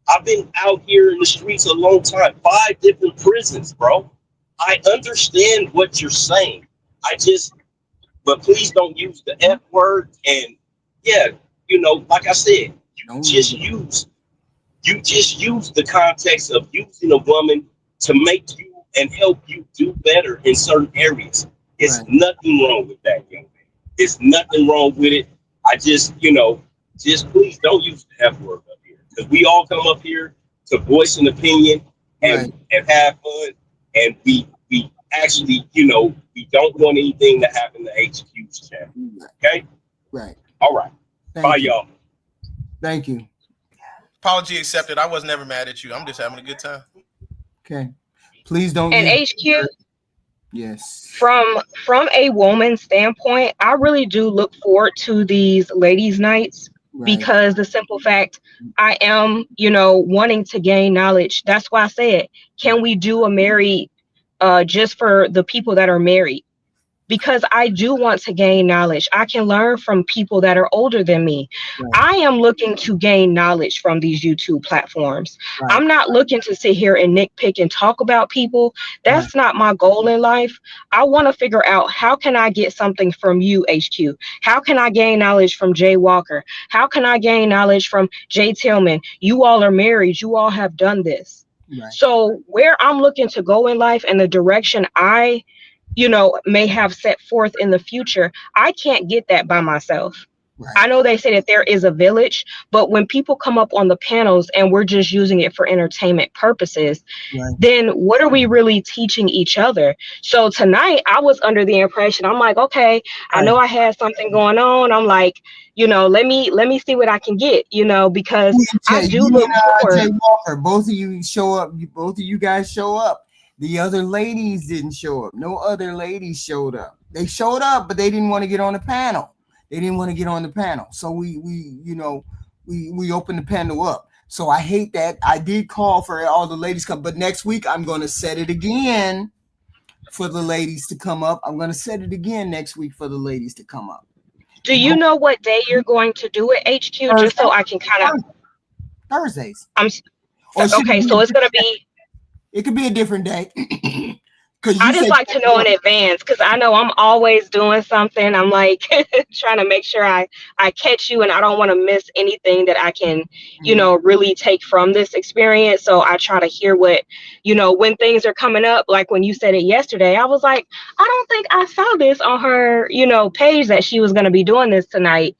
I've been out here in the streets a long time, 5 different prisons, bro. I understand what you're saying. But please don't use the F word. And yeah, like I said, you just use the context of using a woman to make you and help you do better in certain areas. It's nothing wrong with that, young man. There's nothing wrong with it. I just please don't use the F word up here. Because we all come up here to voice an opinion and have fun. And we actually, we don't want anything to happen to HQ's channel. Okay? Right. All right. Bye, y'all. Thank you. Apology accepted. I was never mad at you. I'm just having a good time. Okay. Please don't. And HQ. Yes. From a woman's standpoint, I really do look forward to these ladies' nights because the simple fact I am, wanting to gain knowledge. That's why I said, can we do a married just for the people that are married? Because I do want to gain knowledge. I can learn from people that are older than me. I am looking to gain knowledge from these YouTube platforms. I'm not looking to sit here and nitpick and talk about people. That's not my goal in life. I want to figure out, how can I get something from you, HQ? How can I gain knowledge from Jay Walker? How can I gain knowledge from Jay Tillman? You all are married. You all have done this. Right. So where I'm looking to go in life and the direction I, may have set forth in the future, I can't get that by myself. Right. I know they say that there is a village, but when people come up on the panels and we're just using it for entertainment purposes, Right. then what are we really teaching each other? So tonight I was under the impression, I'm like, okay, I know I had something going on. I'm like, let me see what I can get, because I do look forward. Jay Walker, both of you show up. Both of you guys show up. The other ladies didn't show up. No other ladies showed up. They showed up, but they didn't want to get on the panel. So we opened the panel up. So I hate that. I did call for all the ladies come, but next week I'm going to set it again for the ladies to come up. I'm going to set it again next week for the ladies to come up. Do you know what day you're going to do it, HQ? Just so I can kind of Thursdays. Okay, so it's going to be. It could be a different day. I just like to know in advance because I know I'm always doing something. I'm like trying to make sure I catch you, and I don't want to miss anything that I can, really take from this experience. So I try to hear what, when things are coming up. Like when you said it yesterday, I was like, I don't think I saw this on her, page that she was going to be doing this tonight.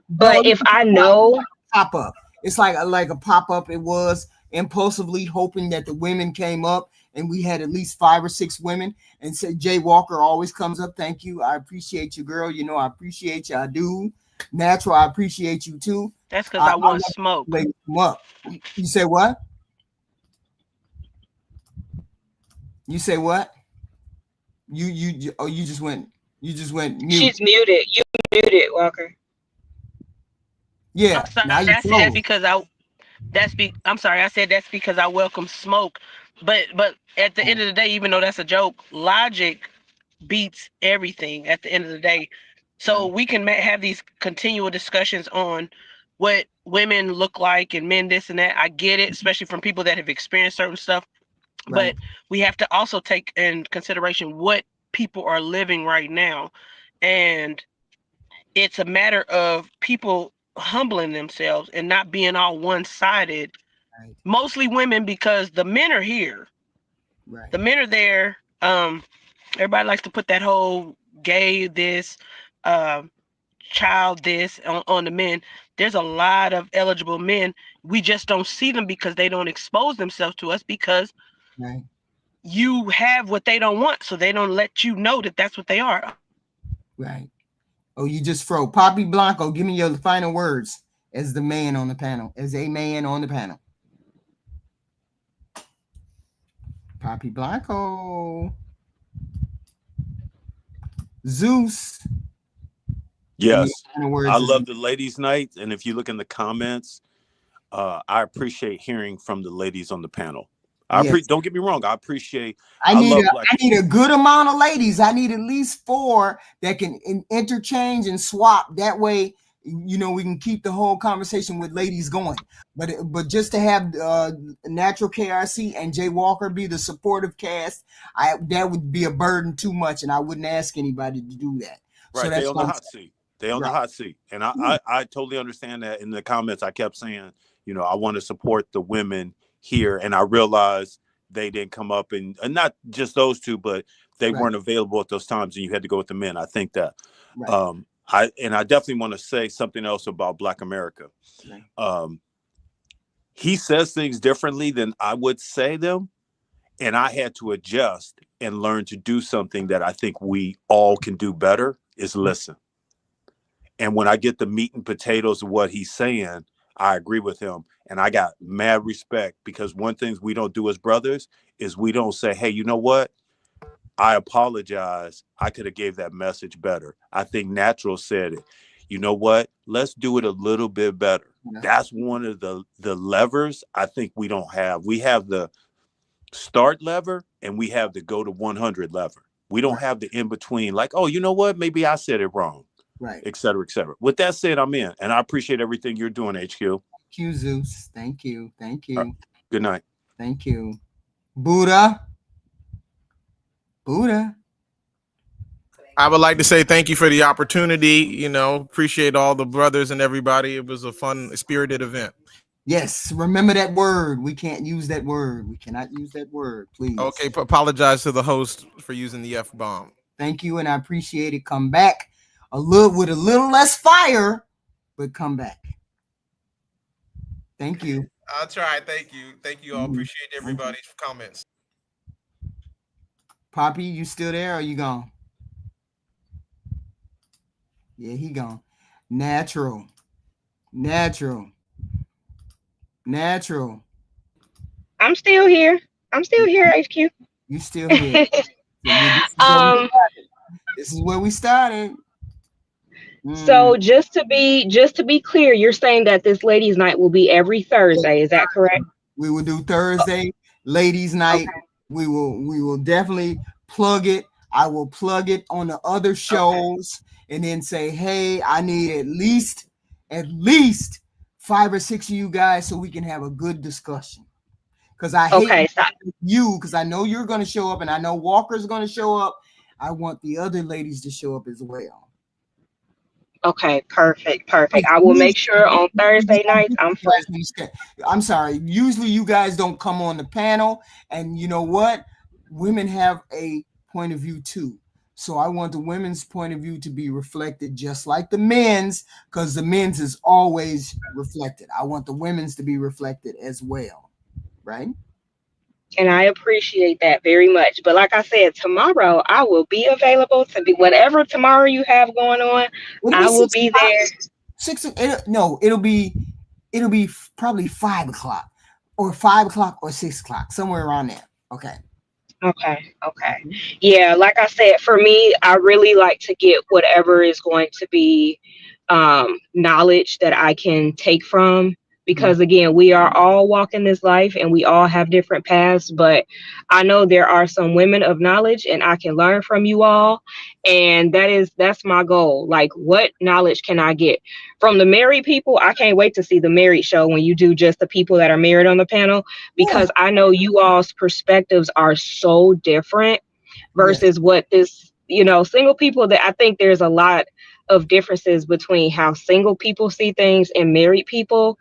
But if I know, pop up, it's like a pop up. It was impulsively hoping that the women came up. And we had at least 5 or 6 women, and said Jay Walker always comes up. Thank you. I appreciate you, girl. I appreciate you. I do. Natural, I appreciate you too. That's because I want smoke. Come up. You say what? You say what? You just went mute. She's muted. You muted, Walker. Yeah. I'm sorry. I said that's because I welcome smoke. But at the end of the day, even though that's a joke, logic beats everything at the end of the day. So we can have these continual discussions on what women look like and men this and that. I get it, especially from people that have experienced certain stuff. Right. But we have to also take in consideration what people are living right now. And it's a matter of people humbling themselves and not being all one-sided. Right. Mostly women, because the men are here. Right. The men are there. Everybody likes to put that whole gay this, child this on the men. There's a lot of eligible men. We just don't see them because they don't expose themselves to us because you have what they don't want. So they don't let you know that that's what they are. Right. Oh, you just froze. Poppy Blanco, give me your final words as the man on the panel, as a man on the panel. Poppy Blanco. Zeus. Yes, I love the ladies' night, and if you look in the comments, I appreciate hearing from the ladies on the panel. Don't get me wrong, I appreciate. I need a good amount of ladies. I need at least 4 that can interchange and swap. That way, we can keep the whole conversation with ladies going. But just to have Natural KRC and Jay Walker be the supportive cast, that would be a burden too much, and I wouldn't ask anybody to do that. Right, so that's on the hot seat. They on the hot seat, and I totally understand that. In the comments, I kept saying, I want to support the women here, and I realized they didn't come up, and not just those 2, but they weren't available at those times, and you had to go with the men. I think that. Right. I definitely want to say something else about Black America. Right. He says things differently than I would say them, and I had to adjust and learn to do something that I think we all can do better is listen. And when I get the meat and potatoes of what he's saying, I agree with him. And I got mad respect, because one thing we don't do as brothers is we don't say, hey, you know what? I apologize. I could have gave that message better. I think Natural said it. You know what? Let's do it a little bit better. Yeah. That's one of the levers I think we don't have. We have the start lever and we have the go to 100 lever. We don't have the in between, like, oh, you know what? Maybe I said it wrong. Right. Et cetera, et cetera. With that said, I'm in. And I appreciate everything you're doing, HQ. Thank you, Zeus. Thank you. Thank you. Right. Good night. Thank you. Buddha. I would like to say thank you for the opportunity. Appreciate all the brothers and everybody. It was a fun, spirited event. Yes, remember that word. We can't use that word. We cannot use that word, please. Okay, apologize to the host for using the F-bomb. Thank you, and I appreciate it. Come back with a little less fire, but come back. Thank you. I'll try. Thank you. Thank you all. Appreciate everybody's comments. Poppy, you still there or you gone? Yeah, he gone. Natural. I'm still here. HQ. You still here. This is where we started. So just to be clear, you're saying that this ladies' night will be every Thursday. Is that correct? We will do Thursday ladies' night. Okay. We will definitely plug it. I will plug it on the other shows and then say, hey, I need at least 5 or 6 of you guys so we can have a good discussion. Because I hate you, because I know you're going to show up and I know Walker's going to show up. I want the other ladies to show up as well. Okay, perfect. I will make sure on Thursday nights I'm free. I'm sorry. Usually you guys don't come on the panel, and you know what? Women have a point of view too. So I want the women's point of view to be reflected just like the men's, because the men's is always reflected. I want the women's to be reflected as well, right? And I appreciate that very much. But like I said, tomorrow I will be available to be whatever tomorrow you have going on. I will be there. It'll be probably 5 o'clock or 5 o'clock or 6 o'clock, somewhere around there. Okay. Yeah, like I said, for me, I really like to get whatever is going to be knowledge that I can take from. Because again, we are all walking this life and we all have different paths, but I know there are some women of knowledge and I can learn from you all. And that's my goal. Like, what knowledge can I get from the married people? I can't wait to see the married show when you do just the people that are married on the panel, because I know you all's perspectives are so different versus what this, single people, that I think there's a lot of differences between how single people see things and married people.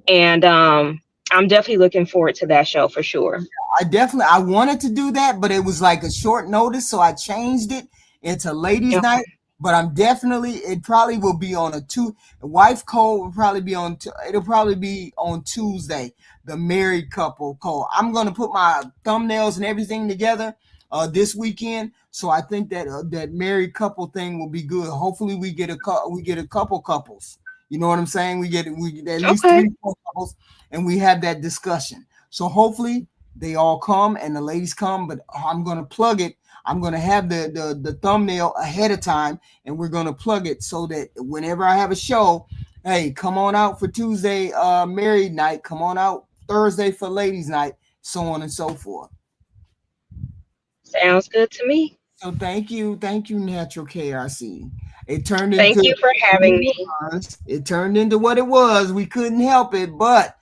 And I'm definitely looking forward to that show for sure. I wanted to do that, but it was like a short notice, so I changed it into ladies' night. But it probably will be on wife code will probably be on, it'll probably be on Tuesday, the married couple code. I'm going to put my thumbnails and everything together this weekend. So I think that that married couple thing will be good. Hopefully we get a couple couples. You know what I'm saying? We get at least 3-4 couples, and we have that discussion. So hopefully they all come and the ladies come. But I'm going to plug it. I'm going to have the thumbnail ahead of time, and we're going to plug it so that whenever I have a show, hey, come on out for Tuesday married night. Come on out Thursday for ladies' night, so on and so forth. Sounds good to me. So thank you, Natural KRC. Thank you for having me. It turned into what it was. We couldn't help it, but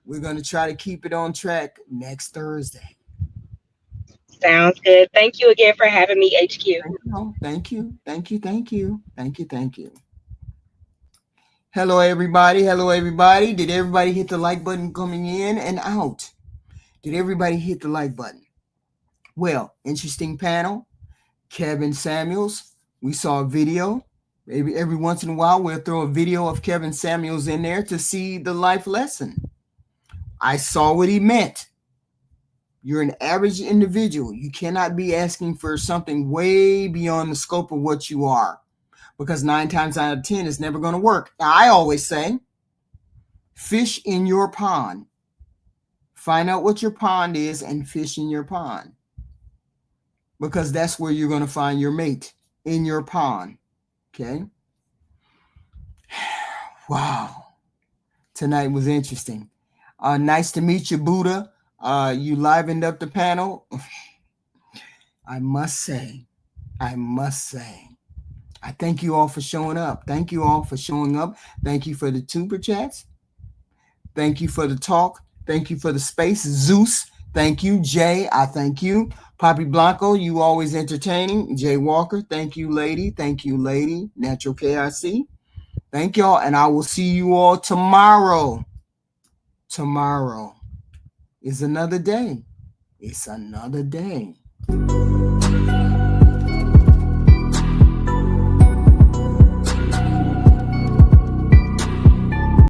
we're going to try to keep it on track next Thursday. Sounds good. Thank you again for having me, HQ. Thank you. Hello, everybody. Did everybody hit the like button coming in and out? Did everybody hit the like button? Well, interesting panel. Kevinsamuels. We saw a video. Maybe every once in a while we'll throw a video of Kevinsamuels in there to see the life lesson. I saw what he meant. You're an average individual. You cannot be asking for something way beyond the scope of what you are, because 9 times out of 10 it's never going to work. Now, I always say, fish in your pond. Find out what your pond is and fish in your pond, because that's where you're going to find your mate, in your pond. Okay. Wow. Tonight was interesting. Nice to meet you, Buddha. You livened up the panel. I must say, I thank you all for showing up. Thank you for the super chats. Thank you for the talk. Thank you for the space. Zeus, thank you. Jay, I thank you. Poppy Blanco, you always entertaining. Jay Walker, thank you, lady. Natural KRC, thank y'all. And I will see you all tomorrow. tomorrow is another day. It's another day.